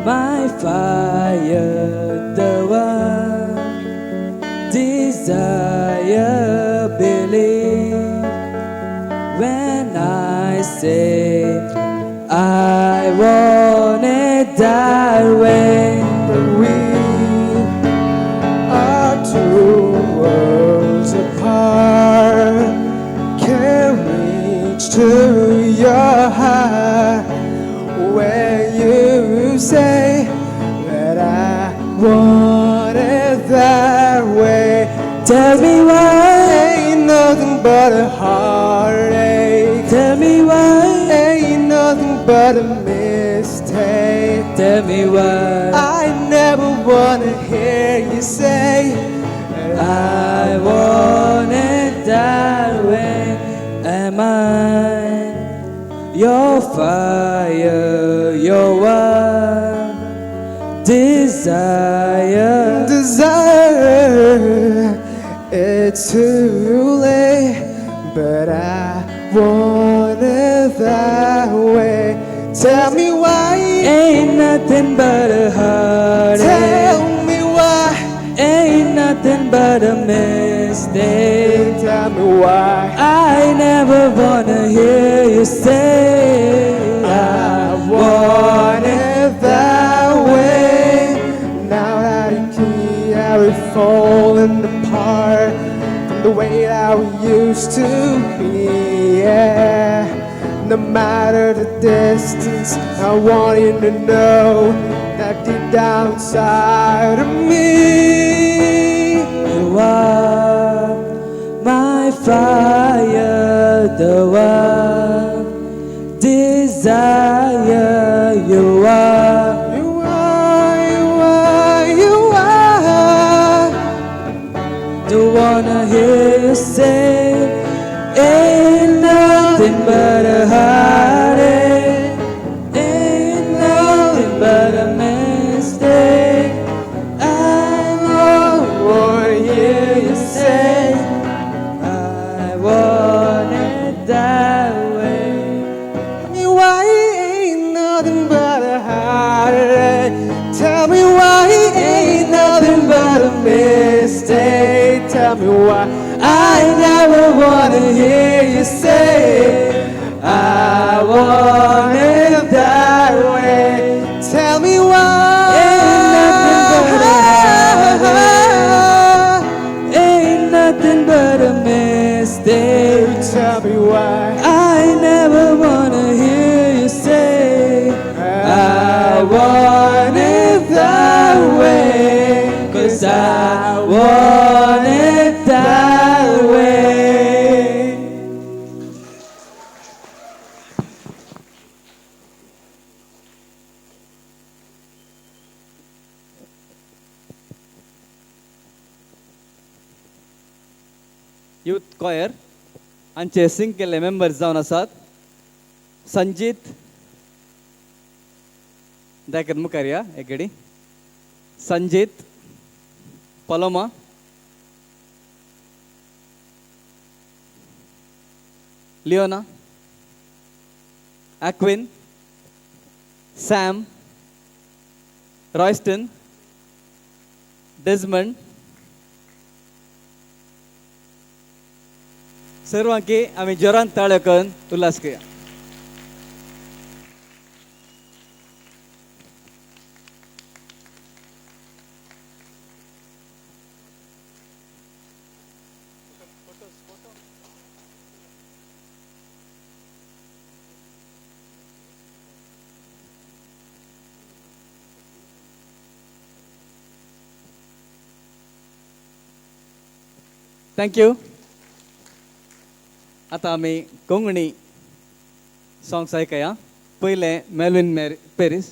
Speaker 8: My fire, the one desire, believe when I say I want it that way.
Speaker 6: We are two worlds apart. Can't reach to your heart where you say that I want it that way.
Speaker 8: Tell me why,
Speaker 6: Ain't nothing but a heartache.
Speaker 8: tell me why,
Speaker 6: Ain't nothing but a mistake.
Speaker 8: tell me why.
Speaker 6: I never wanna hear you say that
Speaker 8: I want it that way. Am I your fire, your one desire?
Speaker 6: desire. It's too late, but I want it that way. Tell me why.
Speaker 8: Ain't nothing but a heartache.
Speaker 6: Tell me why.
Speaker 8: Ain't nothing but a mistake.
Speaker 6: Tell me why.
Speaker 8: I never wanna hear you say
Speaker 6: I want it that way. Now that I see how it falling apart from the way that we used to be. Yeah. No matter the distance, I want you to know that deep down inside of me,
Speaker 8: you are my fire, the one desire. You are.
Speaker 6: you are, you are, you are.
Speaker 8: Don't wanna hear you say ain't nothing but a heartache. Ain't nothing but a mistake. I
Speaker 6: Want to hear you say.
Speaker 8: I want it that way.
Speaker 6: Tell me why ain't nothing but a heartache. Tell me why ain't nothing but a mistake. Tell me why I never wanna hear you say I want it that way. Tell me why
Speaker 8: Ain't nothing but a mistake.
Speaker 6: Tell me why
Speaker 8: I never wanna hear you say
Speaker 6: I want it that way.
Speaker 8: 'cause I want it that way.
Speaker 3: Youth coir हांचे सिंग केल्ले मेंबर्स जावन आसात संजीत दायकत मुखार या एक घडी Sanjit Paloma Leona Aquin Sam Royston Desmond सर्वांकी आम्ही जोरान ताळ्यो करून उल्हास करूया. थँक्यू. आता आम्ही कोंकणी सॉंग्स ऐकूया. पहिले मेल्विन पेरिस.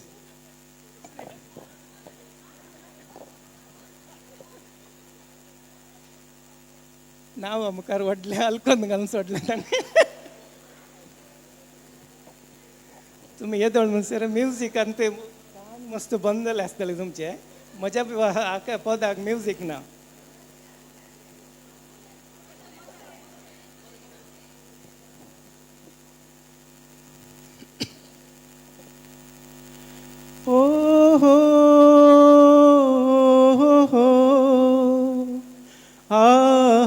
Speaker 9: नांव मुखार व्हडलें आल्कोन घालून सोडलें ताणें. तुमी येदोळ म्हणसर म्युजिकान ते कान मस्त बंद जालें आसतलें तुमचें. म्हज्या हाका पदाक म्युजीक ना. ओ हो हो हो हा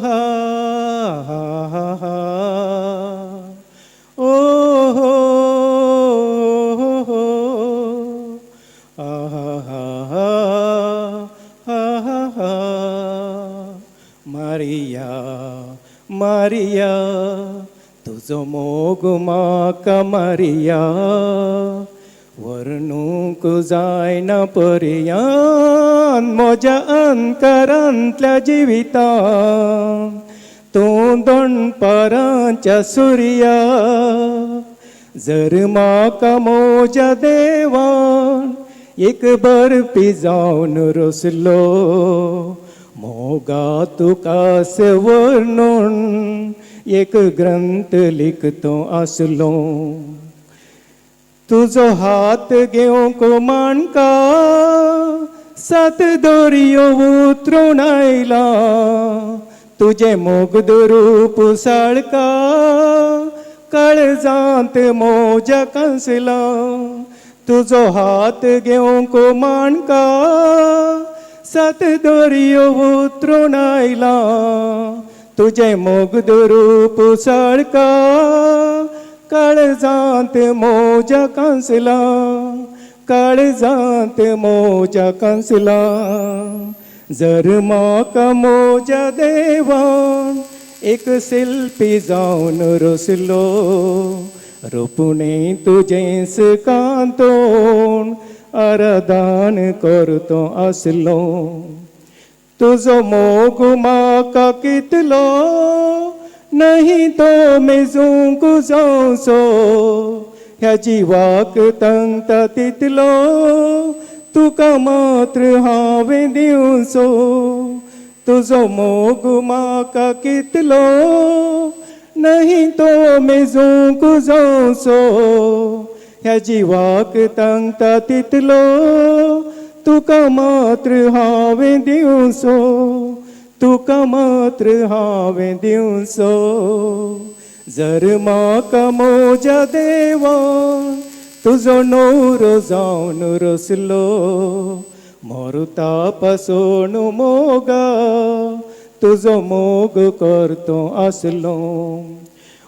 Speaker 9: हा हा हा हा ओ हो हो हो हा हा हा हा हा हा मारिया मारिया तुझो मोग म्हाका मारिया वर्णूंक जायना पर्यान म्हज्या अंतरांतल्या जिवितान तूं दोणपारांच्या सुर्या जर म्हाका म्हज्या देवान एक बरपी जावन रचलो मोगा तुकास वर्णून एक ग्रंथ लिखतो आसलो तुझो हात घेवंक माणका सात दोरयो उतरून आयला तुझे मोग रूप साळका काळजांत मोज्या कांसला तुझो हात घेवंक माणका सात दोरयो उतरून आयला तुझे मोग रूप साळका काळजांत मोज्या कांसला काळजांत मोज्या कांसला जर म्हाका मोज्या देवान एक शिल्पी जावन रचलो रोपुणे तुजेंच कांतोन आराधन करतो आसलो तुजो मोग म्हाका कितलो नहीं तो मेजूंक जावचो ह्या जिवाक तंगता तितलो तुका मात्र हांवें दिवचो तुजो मोग म्हाका कितलो नहीं तो मेजूंक जावचो ह्या जिवाक तंगता तितलो तुका मात्र हांवें दिवचो तुका मात्र हांवें दिवचो जर म्हाका म्हज्या देवान तुजो नवरो जावन रचलो मरुता पासून मोगा तुजो मोग करतो आसलो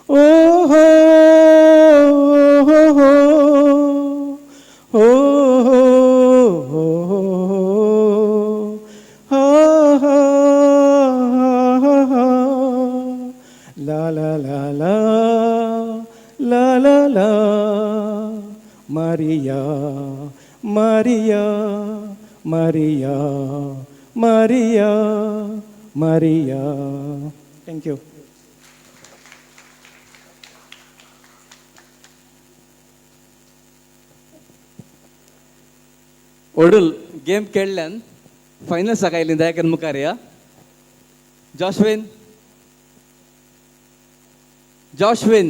Speaker 9: ओ हो हो हो हो हो हो हा हा la la la la la la la Maria Maria Maria Maria Maria thank you
Speaker 3: ओडूल गेम खेळल्यान फायनल सकाळी दयाकन मुखार या जॉशविन Joshwin,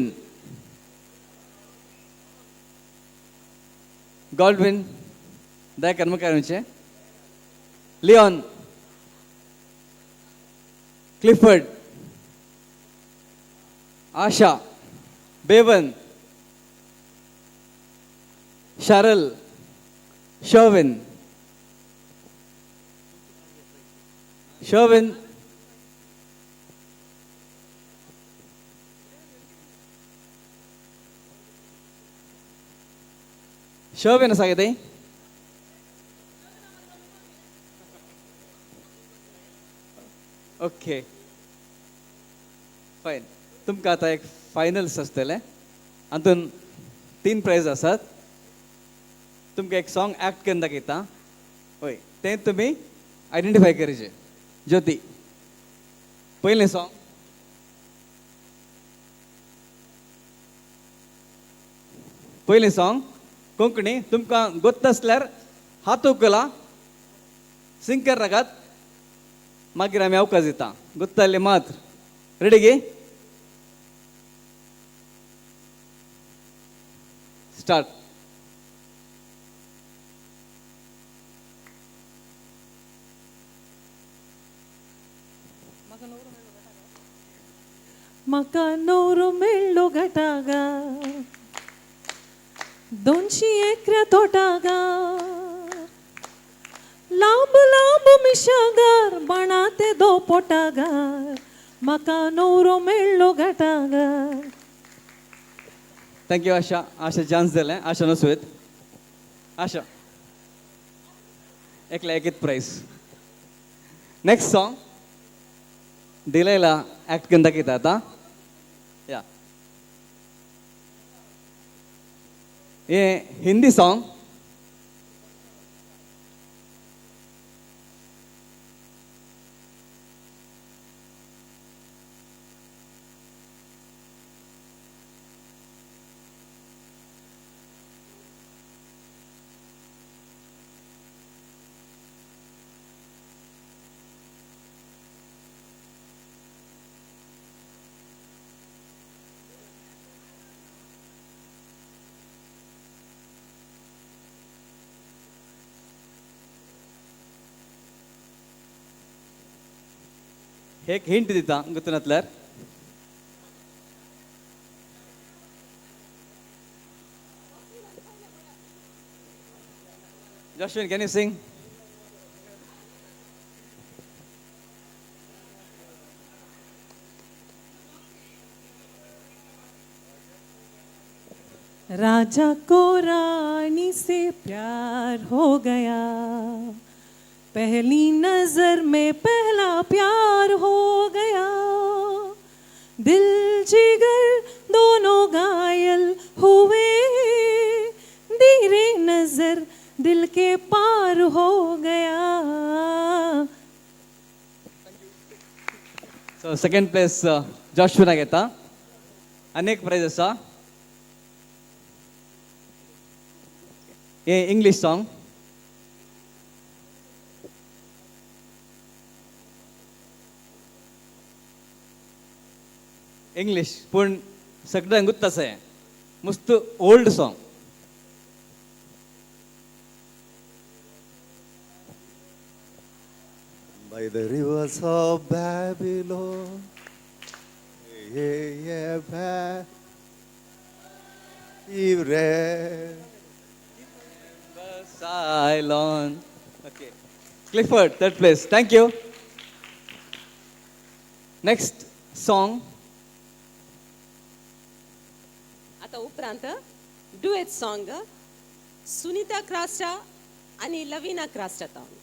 Speaker 3: Godwin, दया कर्मचाऱ्यांचे लिओन, क्लिफर्ड, आशा, बेवन, शारल, शर्विन, शर्विन, शर्विन सांगते ओके फायन तुमकां आतां एक फायनल्स आसतले हातून 3 प्रायज आसात तुमकां एक सॉंग एक्ट करून दाखयता हय तें तुमी आयडेंटिफाय करचें ज्योती पयलें सॉंग पयलें सॉंग कोंकणी तुमकां गोत्त आसल्यार हात उखला सिंकर रागात मागीर आमी अवकाश दिता गोत्त जाल्यार मात्र रेडी गे स्टार्ट.
Speaker 7: म्हाका नवरो मेळ्ळो घटागा 200 एकऱ्या तोटागा लांब लांब मिशागार बाणा ते दो पोटागार म्हाका नवरो मेळ्ळो घटागार.
Speaker 3: थँक्यू आशा. आशा चान्स दिलें. आशा नसोयत. आशा एकला एकच प्राईज. नेक्स्ट सॉन्ग डिलेला ॲक्ट करून दाखयता आतां. या हे हिंदी सॉन्ग. एक हिंट दिता गुतनातल्यार. Joshua, can you sing?
Speaker 7: राजा को रानी से प्यार हो गया पहली नजर में पहला प्यार हो गया दिल जिगर दोनों घायल हुए धीरे नजर दिल के पार हो गया.
Speaker 3: सो सेकंड प्लेस जॉशुआ घेता. अनेक प्राइज आसा. हे इंग्लिश सॉन्ग. इंग्लिश पूण सगळ्यांक गुत्त हें मस्त old song.
Speaker 6: By the rivers of Babylon,
Speaker 3: Cylon. Okay. Clifford, third place. Thank you. Next song.
Speaker 1: आता उपरांत डुएट सॉन्ग सुनीता क्रास्टा आणि लविना क्रास्टा तावन.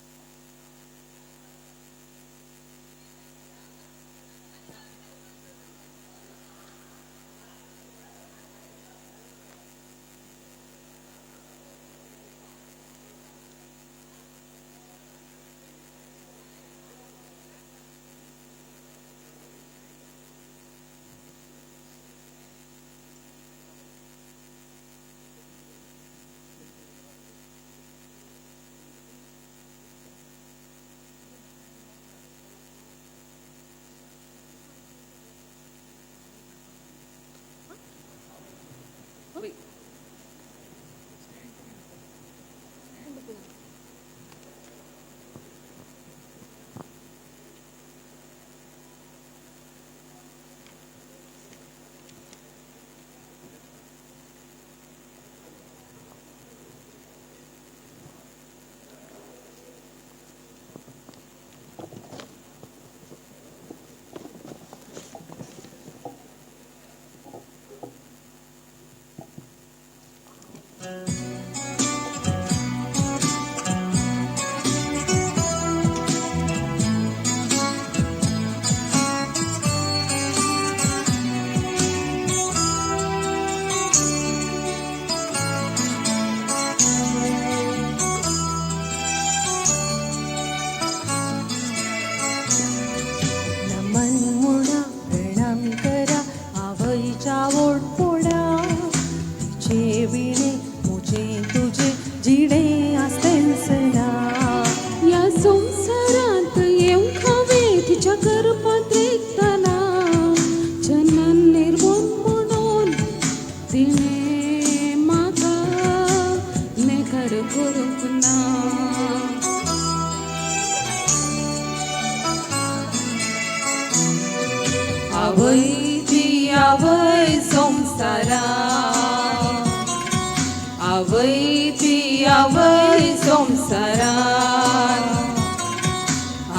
Speaker 2: ती आवय संसारान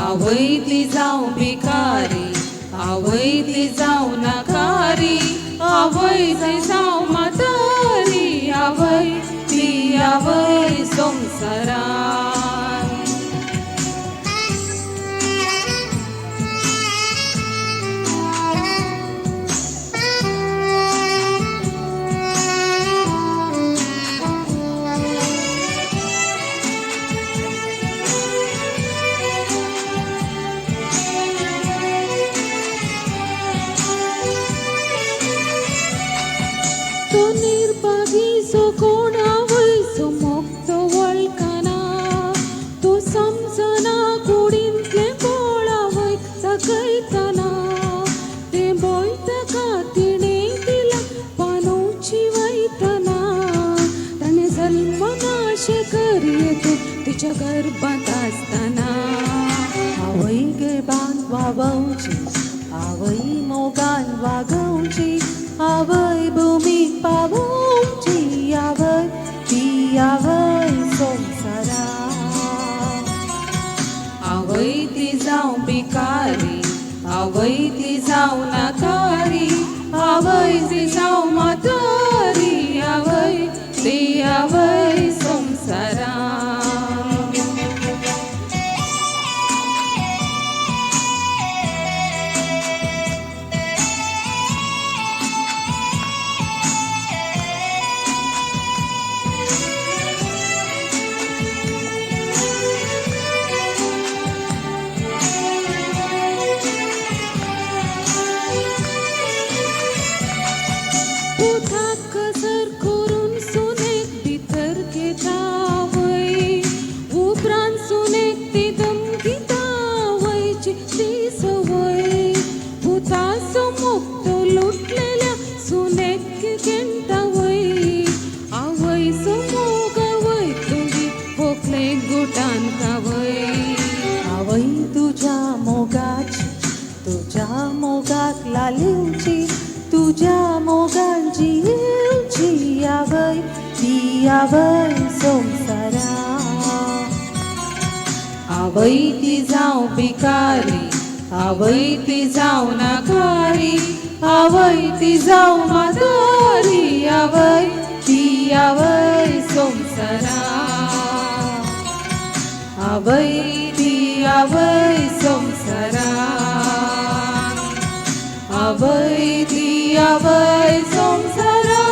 Speaker 2: आवय ती जावं भिकारी आवय ती जावं नाकारी आवय ती जावं म्हातारी आवय ती आवय संसारान तो निर्भागीचो कोण आवयचो मोगतो वळखना तो समजना कुडींतले बोळ आवय दाखयतना ते बोय ताका तिणे दिला पानोवची वयतना ताणें जल्म नाशे करियेतून तिच्या गर्भांत आसतना आवय गर्भांत वाववची आवय मोगान वागवची आवय भूमीक पावोवची आवय ती आवय संसारा आवय ती जावं भिकारी आवय ती जावं नाकारी आवय ती जावं म्हातारी आवय ती आवय संसारा कसर करून सुनेक भितर घेतावय उपरांत सुनेक ती धमकीतावयची ती सवय भुताचो मुक्तो लुटलेल्या सुनेक गेंटावय आवयचो मोग आवय तुजी पोकले गुटान कावय आवय तुज्या मोगाक लालिवची तुझ्या मोगांची येवची आवय ती आवय संसारा आवय ती जावं भिकारी आवय ती जावं नाकारी आवय ती जावं म्हातारी आवय ती आवय संसारा आवय ती आवय संसारा आवय ती आवय संसारा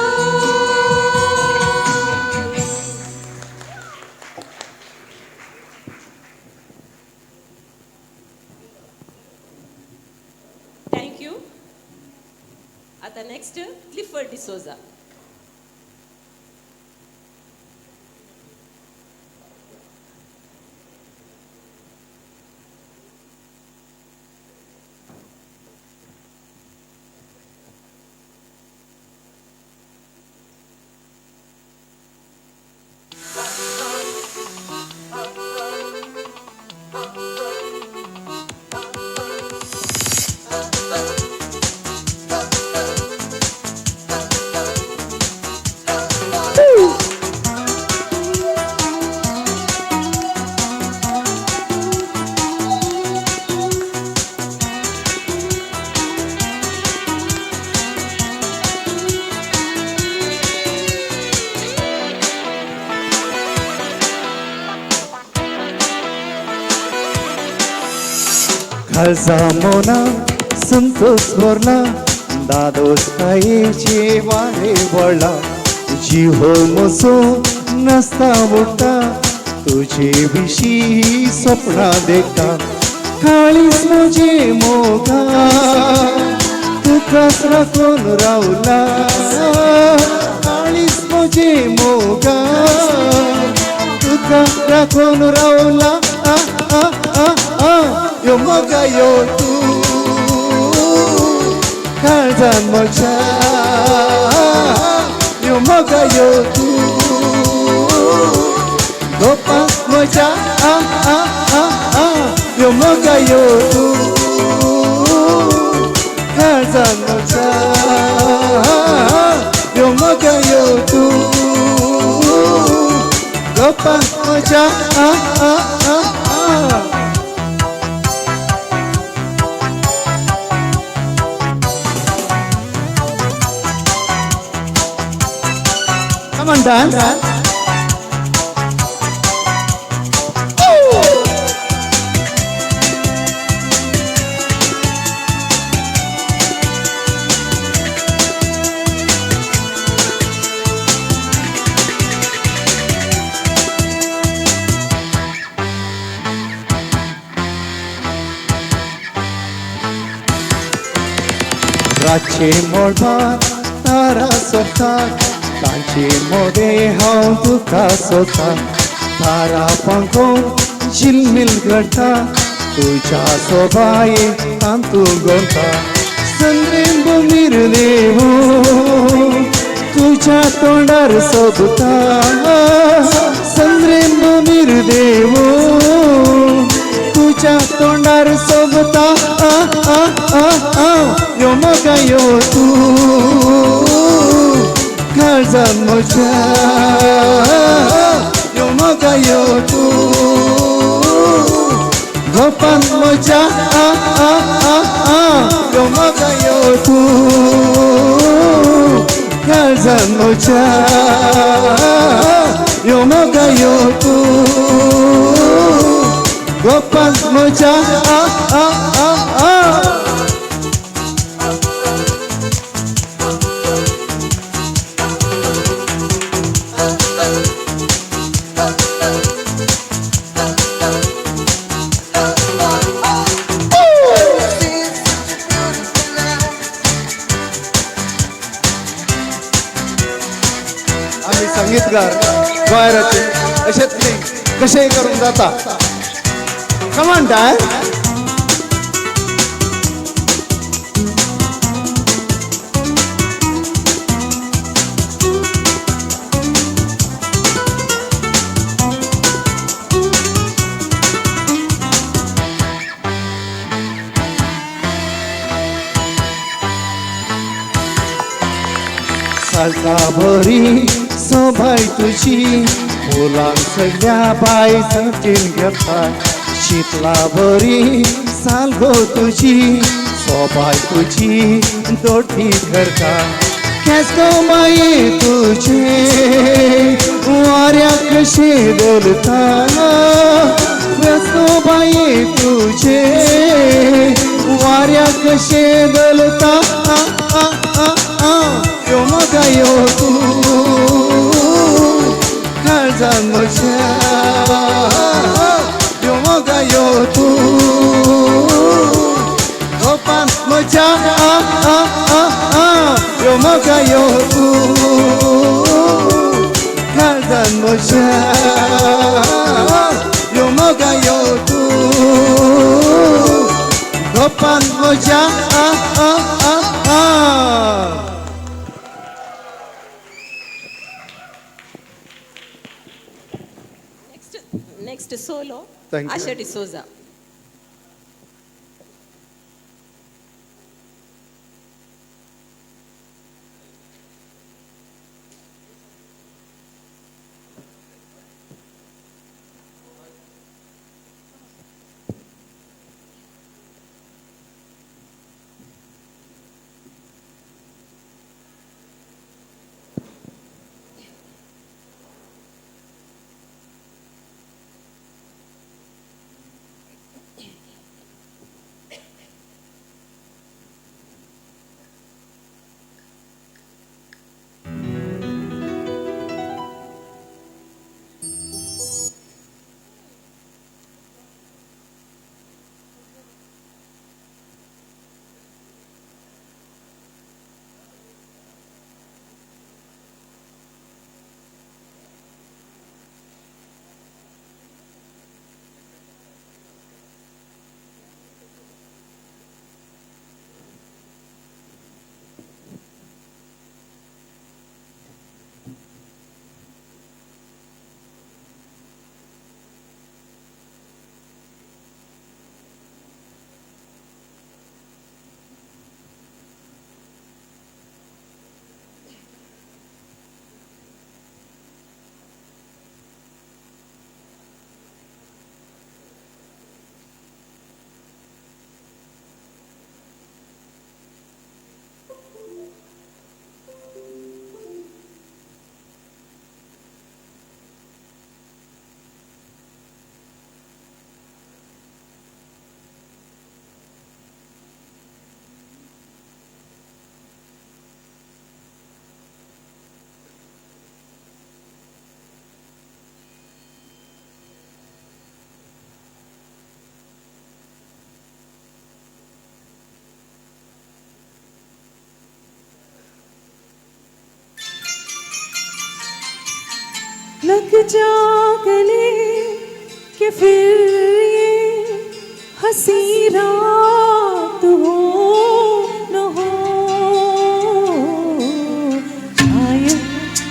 Speaker 1: थँक्यू. आता next Clifford D'Souza.
Speaker 6: Khazamona Santosh वरला दादोस आईची वारे वळला जीव मोसो नसता मोठा तुझे विशी स्वप्ना देखता काळीस मुझे मोगा तुकाच राखून रावला काळीस मुझे मोगा तुका राखून रावला यो मोगा यो तू काळजान म्हज्या यो मोगा यो तू गोपाक म्हज्या यो मोगा यो तू काळजान म्हज्या यो मोगा यो तू
Speaker 4: गप्पा मजा Come on, dance. रातचे मोडपाक तारा सोदतात तांचे मोडे हांव तुका सोदता तारा पंखोवन झिलमिल करता तुज्या सोबाये तांतू गोंता संद्रेन बोमीर देवो तुज्या तोंडार सोबता संद्रेन बोमीर देवो तुझ्या तोंडार सोबता यो मोगा यो तू काळजान म्हज्या यो मोगा यो तू गोपान म्हज्या यो मोगा यो तू काळजान म्हज्या यो मोगा यो तू गोपाल मोजा आम्ही संगीतकार गोंयराचे अशेंच न्ही कशेंय करूंक जाता Come on, Dad. सालका बरी सोबाय तुझी मुलांक सगळ्या बाय सामकीन घेता शीतला बरी सालगो तुझी सोबाय तुझी दोटी करता केसको माये तुझे वाऱ्याक कशे दोलता केसको माये तुझे वाऱ्याक कशे दोलता यो मोगा यो तू काळजान म्हज्या यो मोगा यो तू गोपान म्हज्या यो मोगा यो तू काळजान म्हज्या यो मोगा यो तू गोपान म्हज्या
Speaker 1: Next solo,
Speaker 4: Thank you.
Speaker 1: Asha D'Souza.
Speaker 7: लग जा गले कि फिर ये हंसी रात हो न हो, शायद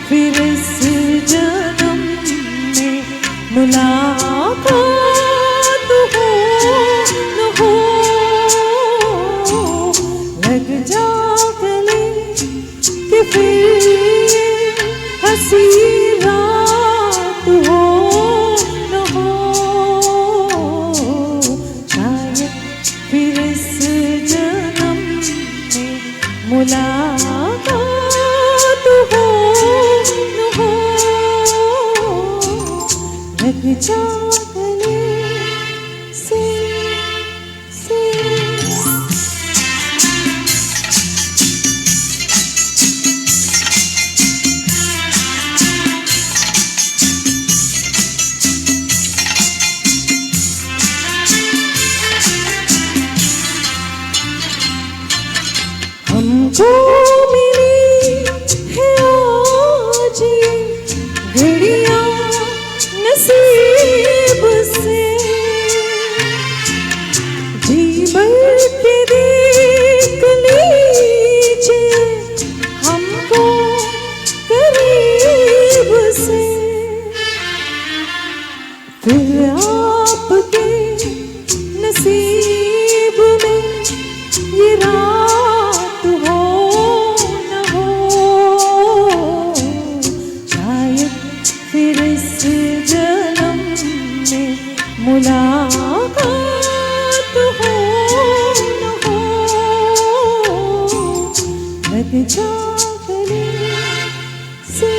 Speaker 7: फिर इस जन्म में मुलाकात हो न हो। लग जा गले कि फिर हंसी रात हो न हो, शायद फिर इस जन्म में मुलाकात हो न हो। लग जा गले से हमको मिली है आज ये घड़ियां नसीब से, जी भर के देख लीजिए हमको करीब से। फिर आपके नसीब में ये रात हो न हो, शायद फिर इस जन्म में मुलाकात हो न हो। लग जा गले से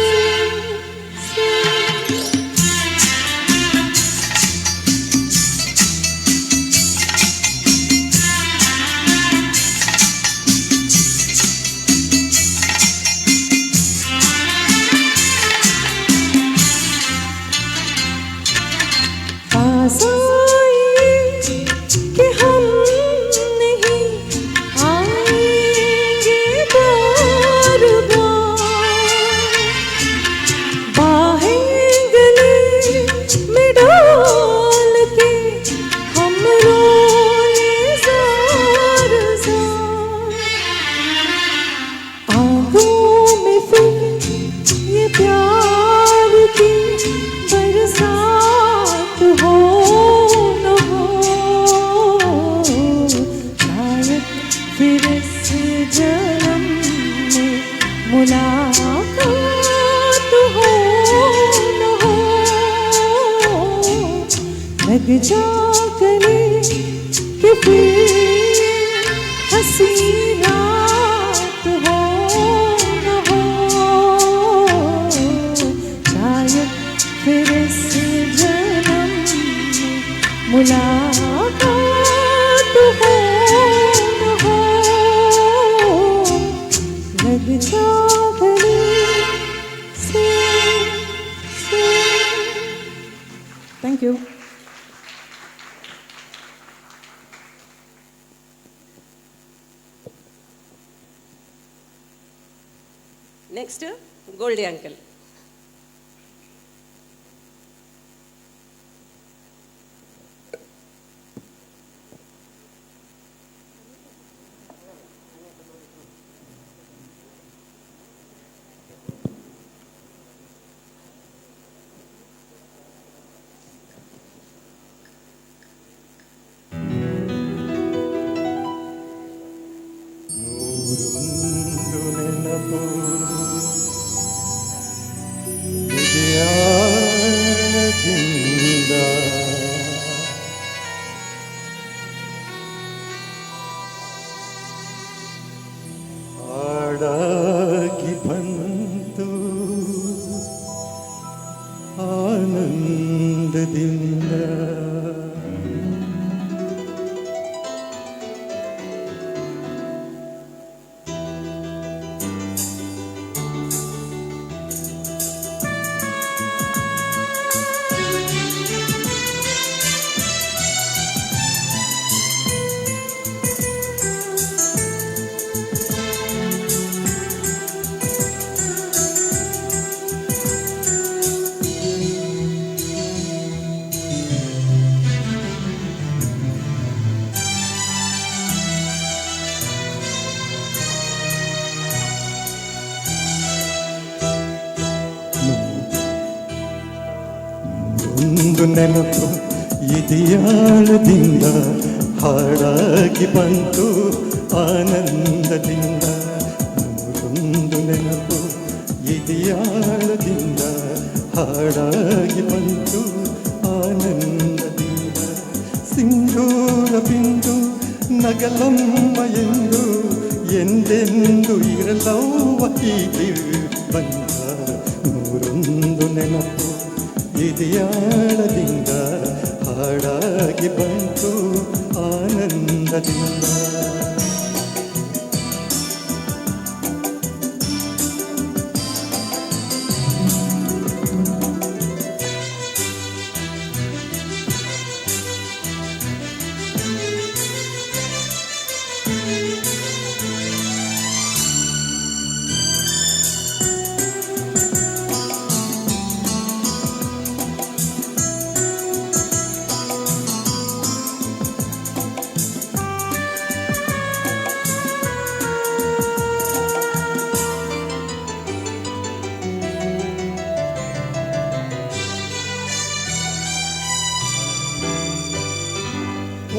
Speaker 7: पास आइए कि हम नहीं आएंगे बार बार, बाहें गले में डाल के हम रोए जार जार। आंखों में फिर ये प्यार की बरसात हो न हो, शायद फिर इस जन्म में मुलाकात हो न हो। लग जा गले कि फिर हंसी रात हो न हो, शायद फिर इस जन्म में मुलाकात हो न हो। लग जा गले से thank you.
Speaker 1: Next Goldie uncle.
Speaker 6: ಹಾಡಾಗಿ ಬಂತು ಆನಂದದಿಂದ
Speaker 10: ಒಂದು ನೆನಪು ಇದೆಯಾಳದಿಂದ ಹಾಡಾಗಿ ಬಂತು ಆನಂದದಿಂದ. ಒಂದು ನೆನಪು ಇದೆಯಾಳದಿಂದ ಹಾಡಾಗಿ ಬಂತು ಆನಂದದಿಂದ. ಸಿಂಧೂರ ಬಿಂದು ನಗಲಮ್ಮ ಎಂದು ಎಂದೆಂದು ಇರಲವ್ವ ಹೀಗೆ ಬಂದ. ನೂರೊಂದು ನೆನಪು ಇದೆಯಾಳದಿಂದ ಹಾಡಾಗಿ ಬಂತು ಆನಂದದಿಂದ.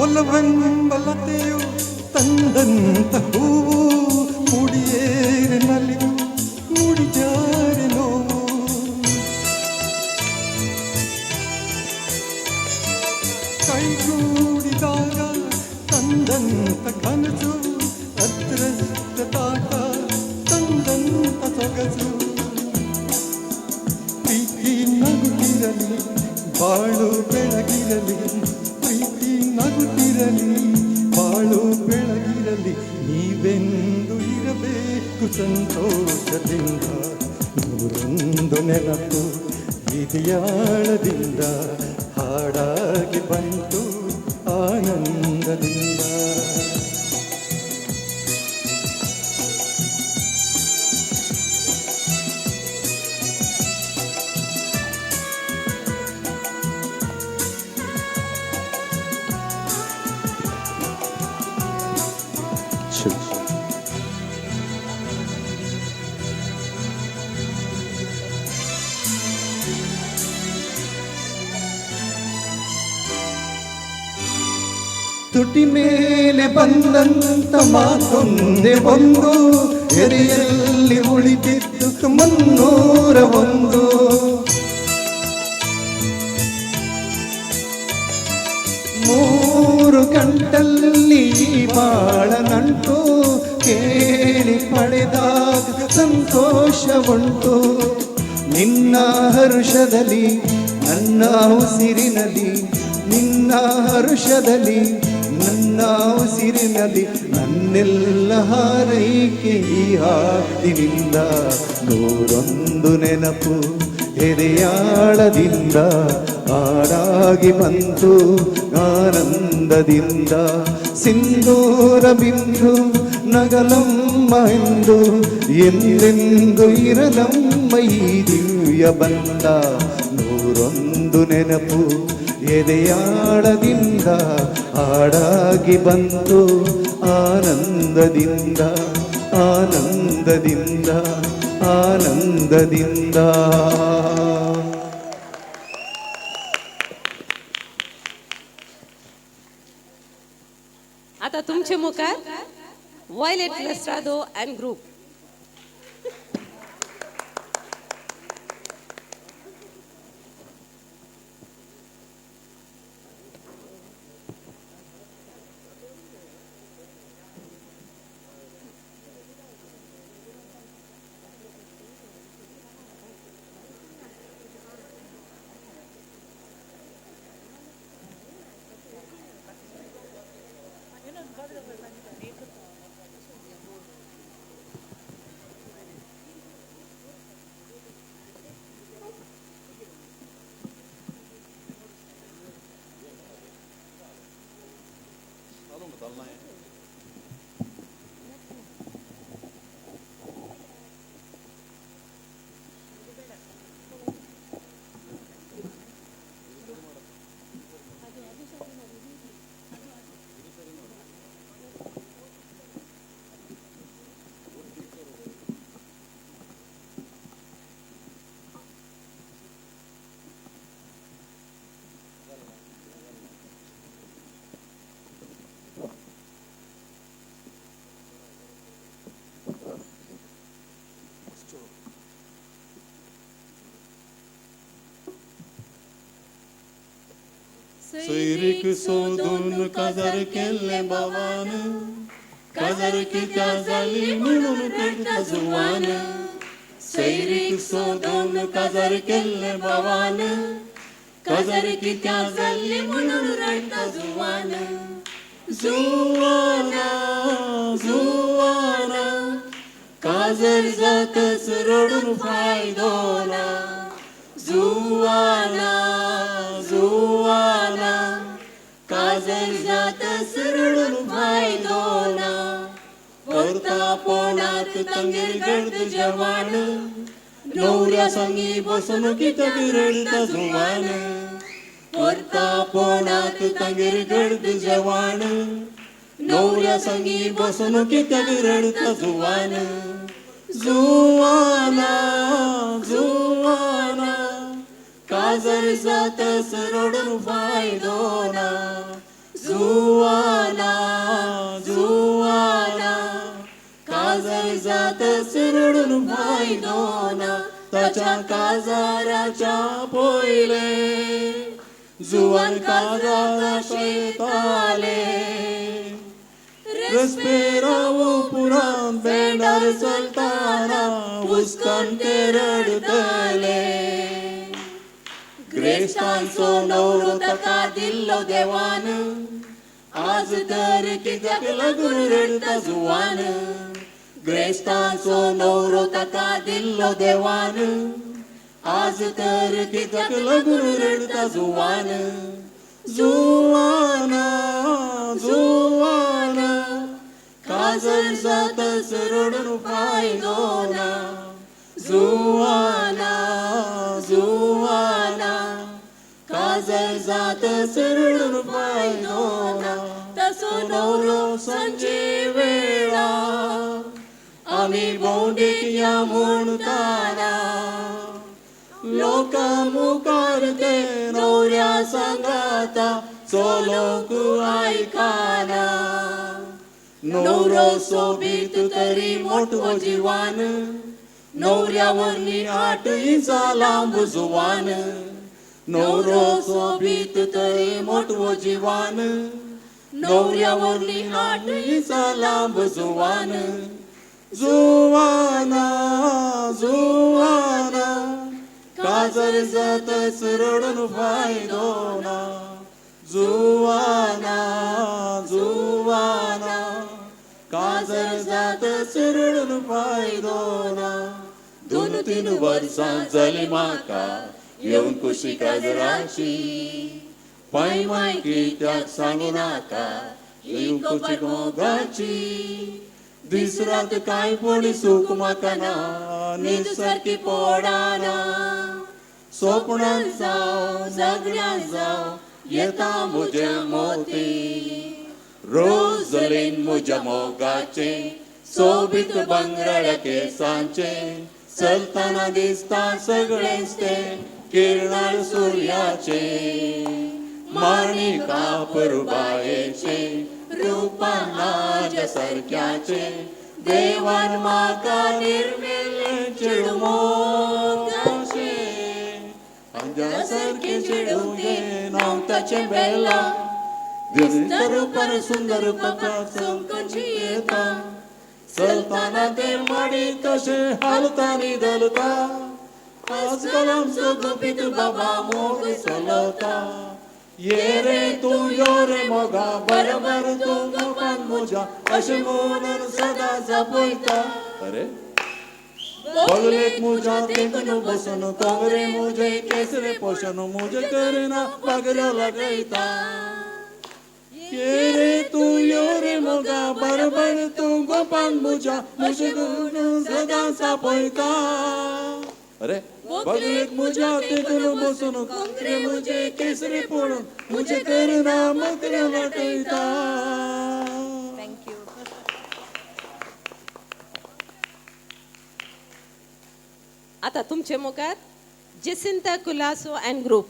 Speaker 10: ಒಲವೆಂಬಲತೆಯು ತಂದಂತ ಹೂವು ಮುಡಿಯೇರೆ ನಲಿವು ಮುಡಿಜಾರೆ ನೋವು. ಕೈಗೂಡಿದಾಗ ತಂದಂತ ಕನಸು ಅದೃಷ್ಟ ತಾಟ ತಂದಂತ ಸೊಗಸು. ಪ್ರೀತಿ ನಗುತ್ತಿರಲಿ ಬಾಳು ಬೆಳಗಿರಲಿ, ಪ್ರೀತಿ ನಗುತ್ತಿರಲಿ ಬಾಳು ಬೆಳಗಿರಲಿ, ನೀವೆಂದು ಇರಬೇಕು ಸಂತೋಷದಿಂದ. ನೂರೊಂದು ನೆನಪು ಇದೆಯಾಳದಿಂದ ಹಾಡಾಗಿ ಬಂತು ಆನಂದದಿಂದ. ತುಟಿ ಮೇಲೆ ಬಂದಂತ ಮಾತೊಂದೆ ಒಂದು, ಎದೆಯಲ್ಲಿ ಉಳಿದಿದ್ದು ಮುನ್ನೂರ ಒಂದು. ಮೂರು ಗಂಟಲ್ಲಿ ಬಾಳ ನಂಟು ಕೇಳಿ ಪಡೆದಾಗ ಸಂತೋಷ ಉಂಟು. ನಿನ್ನ ಹರುಷದಲ್ಲಿ ನನ್ನ ಉಸಿರಿನಲ್ಲಿ, ನಿನ್ನ ಹರುಷದಲ್ಲಿ ನನ್ನ ಉಸಿರಿನಲ್ಲಿ ನನ್ನೆಲ್ಲ ಹಾರೈಕೆ ಈ ಹಾಡಿನಿಂದ. ನೂರೊಂದು ನೆನಪು ಎದೆಯಾಳದಿಂದ ಹಾಡಾಗಿ ಬಂತು ಆನಂದದಿಂದ. ಸಿಂಧೂರ ಬಿಂದು ನಗಲಮ್ಮ ಎಂದು ಎಂದೆಂದು ಇರಲಮ್ಮ ಈ ದಿವ್ಯ ಬಂದ. ನೂರೊಂದು ನೆನಪು ಎದೆಯಾಳದಿಂದ ಹಾಡಾಗಿ ಬಂತು ಆನಂದದಿಂದ ಆನಂದದಿಂದ ಆನಂದದಿಂದ.
Speaker 1: आता तुमचे मुखार वायलेट लेस्ट्रादो अँड ग्रुप.
Speaker 10: सैरीक सोदून काजार केल्ले भावान काजार कित्या जाली म्हणून रडता जुवान सैरीक सोदून काजार केल्ले भावान काजार कित्या जाली म्हणून रडता जुवान जुवाना जुवाना काजर जातच रडून फायदो ना जुवाना जुवाना काजर जातच रडून फायदो ना परता पोणात तंगेर गर्द जवान नवऱ्या संगी बसून कित्याक रडता जुवान परता पोणात तंगेर गर्द जवान नवऱ्या संगी बसून कित्याक रडता जुवान जुवाना जुवाना काजर जातस रडून फायदो ना जुवाना जुवाना काजर जातस रडून फायदो ना ताच्या काजाराच्या पयले जुवान काजार शेताले रस्पेरावो पुराण बेंडार चलताना हुस्कान ते रडतले ग्रेस्तांचो नवरो ताका दिल्लो देवान आज तर कित्याक लागून रडता जुवान ग्रेस्तांचो नवरो ताका दिल्लो देवान आज तर कित्याक लागून रडता जुवान जुवाना जुवाना काजर जातच रडून फायदो ना जुवाना जुवाना काजर जातच रडून फायदो ना तसो नवरो सांजे वेळा आमी भोंवडेक या म्हणटाना लोकां मुखार ते नवऱ्या सांगाता चलोक आयकाना नवरो सोबीत तरी मोठो जिवान नवऱ्या वरली 8 इंचां लांब जुवान नवरो सोबीत तरी मोठो जिवान नवऱ्या वरली 8 इंचां लांब जुवान जुवाना जुवाना काजर जातच रडून फायदो ना जुवाना जुवाना काजर जातच रडून फायदो ना 2-3 वर्सां जाली म्हाका येवन कुशी काजराची पांय माय कित्याक सांगू नाका येवन कुशी मोगाची दीस रात कांय पूण सूख म्हाका ना न्हीद सारकी पडना स्वप्नांत जावं जागण्यां जावं येता म्हजे मोती रोजलेन म्हज्या मोगाचे सोबीत बंगराळ्या केसांचे चलतना दिसता सगळेंच ते किरणाळ सुर्याचे माणिका परबायेचे रूपान नाज्या सारक्याचे देवान म्हाका निर्मेल्ले चेडू मोगाचे अंजा सारके चेडू घे नांव ताचें बेला दिसता रूपान सुंदर कथा चमकची येता चलताना ते माडी तशे हालता न्हिदलता आजकाल आमचो गोपीत बाबा मोग चलता ये रे तूं यो रे मोगा बरोबर तूं गोपान म्हज्या अशें म्हणून सदां जपयता अरे बगलेक म्हज्या देखून बसून कोंगरे म्हजे केसरे पोशन म्हजे करिना बागऱ्यो लगयता ये रे तूं यो रे मोगा बरोबर तूं गोपान म्हज्या अशें म्हणून सदां जपयता अरे बगलेक म्हज्या देखून बसून कोंगरे म्हजे केसरे पडून म्हजे करिना बागऱ्यो लगयता.
Speaker 1: आता तुमचे मुखार जेसिंता कुलासो अँड ग्रुप.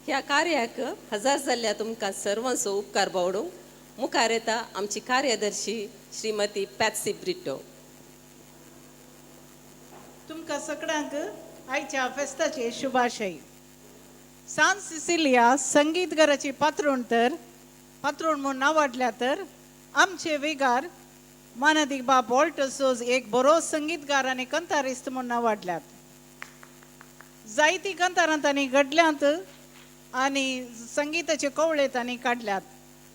Speaker 1: ह्या कार्याक हजार जाल्ल्या तुमकां सर्वांचो उपकार बावडूंक मुखार येता आमची कार्यदर्शी श्रीमती पॅत्सी ब्रिटो.
Speaker 11: तुमकां सगळ्यांक आयच्या फेस्ताचे शुभाशय. सान सिसिलिया संगीत घराची पात्रोण म्हणून नांवाडल्या तर आमचे वेगार मानदी बाब वॉल्टर सोज एक बरो संगीतकार आनी कंतारिस्त म्हणून नांवाडल्यात. जायती कंतारां तांणी घडल्यांत आनी संगीताचे कवळे तांणी काडल्यात.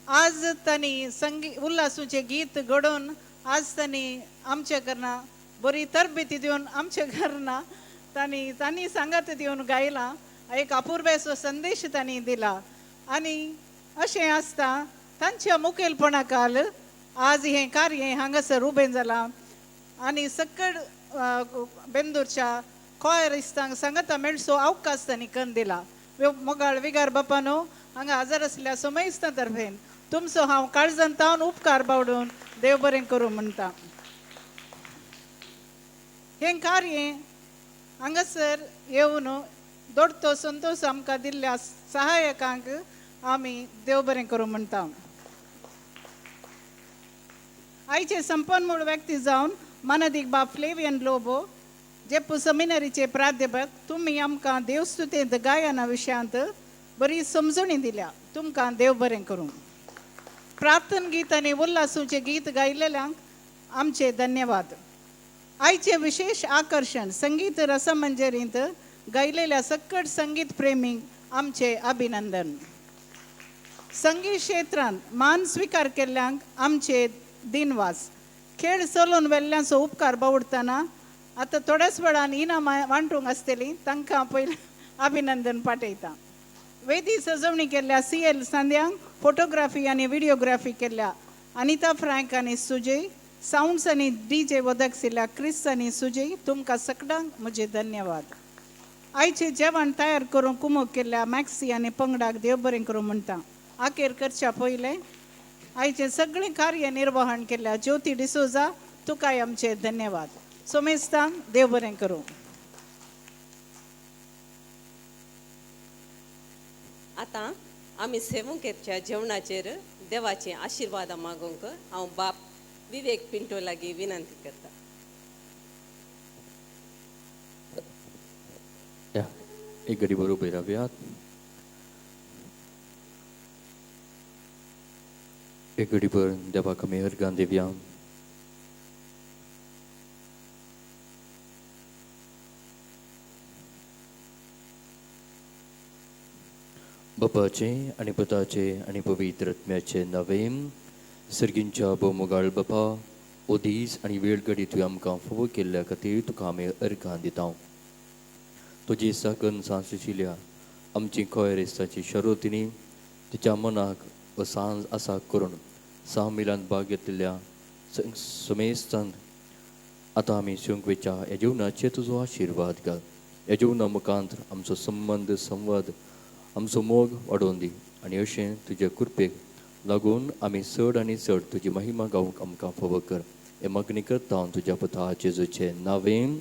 Speaker 11: आज तांणी उल्हासूचे गीत घडोवन आज तांणी आमच्या घरां बरी तरबेती दिवन आमच्या घरां तांणी सांगात दिवन गायला. एक अपूर्वेसो संदेश तांणी दिला आनी अशें आसता तांच्या मुखेलपणाखाल आज हें कार्य हांगासर उबें जालां आनी सकड बेंदूरच्या कॉयरिस्तांक सांगाता मेळचो अवकाश तांणी करून दिला. मोगाळ विगार बापानो हांगा हजर आसल्या समयस्तां तर्फेन तुमचो हांव काळजांत तावन उपकार बावडून देव बरें करूं म्हणटा. हें कार्य हांगासर येवन दोडतो संतोष आमकां दिल्ल्या सहाय्यकांक आमी देव बरें करूं म्हणटा. आयचे संपन्मूळ व्यक्ती जावन मानदीक बाब फ्लेवियन लोबो जेपू सेमिनरीचे प्राध्यापक, तुम्ही आमकां देवस्तुतेंत गायना विशयांत बरी समजणी दिल्या. तुमकां देव बरें करूं. प्रार्थन गीत आनी उल्हासूचे गीत गायलेल्यांक आमचे धन्यवाद. आयचे विशेष आकर्षण संगीत रसमंजरींत गायलेल्या सकट संगीत प्रेमींक आमचे अभिनंदन. संगीत क्षेत्रांत मान स्वीकार केल्ल्यांक आमचे दिनवास. खेळ चलोवन वेल्ल्याचो उपकार बावडटना आतां थोड्याच वेळान इनामां वांटूंक आसतलीं तांकां पयलीं अभिनंदन पाठयता. वेदी सजवणी केल्ल्या CL सांद्यांक, फोटोग्राफी आनी व्हिडिओग्राफी केल्ल्या अनिता फ्रँक आनी सुजय, साऊंड्स आनी DJ वदक दिल्या क्रिस आनी सुजय, तुमकां सगळ्यांक म्हजे धन्यवाद. आयचे जेवण तयार करूंक कुमक केल्ल्या मॅक्सी आनी पंगडाक देव बरें करूं म्हणटा. आखेर करच्या पयलें आयचे सगळें कार्य निर्वहण केल्ल्या ज्योती डिसोजा, तुकाय आमचे धन्यवाद. सोमेस्तांक देव बरें करूं.
Speaker 1: आतां आमी सेवंकेच्या जेवणाचेर देवाचे आशिर्वाद मागोवंक हांव बाप विवेक पिंटो लागीं विनंती करता.
Speaker 12: एक घडी भर उबे रावयात. एक घडी भर देवाक आमी अर्गां दिवया. बापाचे आनी पुताचे आनी पवित्र आत्म्याचे नांवें. सर्गींच्या बोमोगाळ बापा, ओ दीस आनी वेळ घडी तुवें आमकां फोव केल्ल्या खातीर तुका आमी अर्गां दिता. तुजी साकन सांशिल्या आमची कोयरेस्ताची शरोतिनी तिच्या मनाक व सांज आसा करून सामिलान भाग घेतलेल्या समेस्तांत आतां आमी शिवंक वेच्या ह्या जिवनाचे तुजो आशिर्वाद घाल. ह्या जिवना मुखांत आमचो संबंद संवाद आमचो मोग वाडोवन दी आनी अशें तुजे कृपेक लागून आमी चड आनी चड तुजी महिमा गावंक आमकां फावो कर. हे मागणी करता हांव तुज्या पुता जेजूचे नांवें.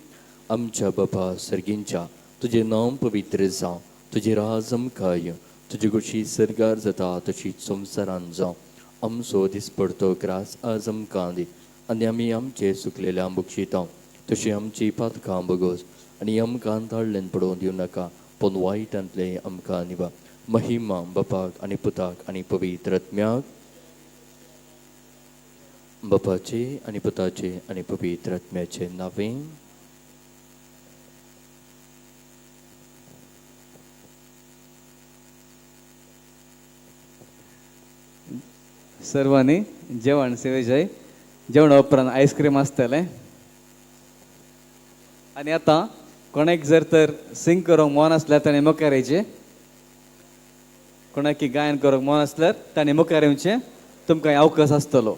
Speaker 12: आमच्या बापा सर्गींच्या तुजें नांव पवित्र जावं. तुजें राज आमकां यो. तुजी कुशी सरगार जाता तशीच संवसारांत जावं. आमचो दिसपडतो ग्रास आज आमकां दी आनी आमी आमचे सुकलेल्या बक्षिता तशी आमची पातकां बगोस आनी आमकां ताळ्ळेन पडोवन दिवं नाका, पूण वायटांतले आमकां निवा. महिमा बापाक आनी पुताक आनी पवित्र आत्म्याक. बापाचे आनी पुताचे आनी पवित्र आत्म्याचे नांवें.
Speaker 3: सर्वांनी जेवण सेवेचे जेवणा उपरांत आयस्क्रीम आसतलें. आनी आतां कोणाक जर तर सिंग करूंक मन आसल्यार ताणें मुखार येवचें. कोणाक गायन करूंक मन आसल्यार ताणें मुखार येवचें. तुमकां अवकाश आसतलो.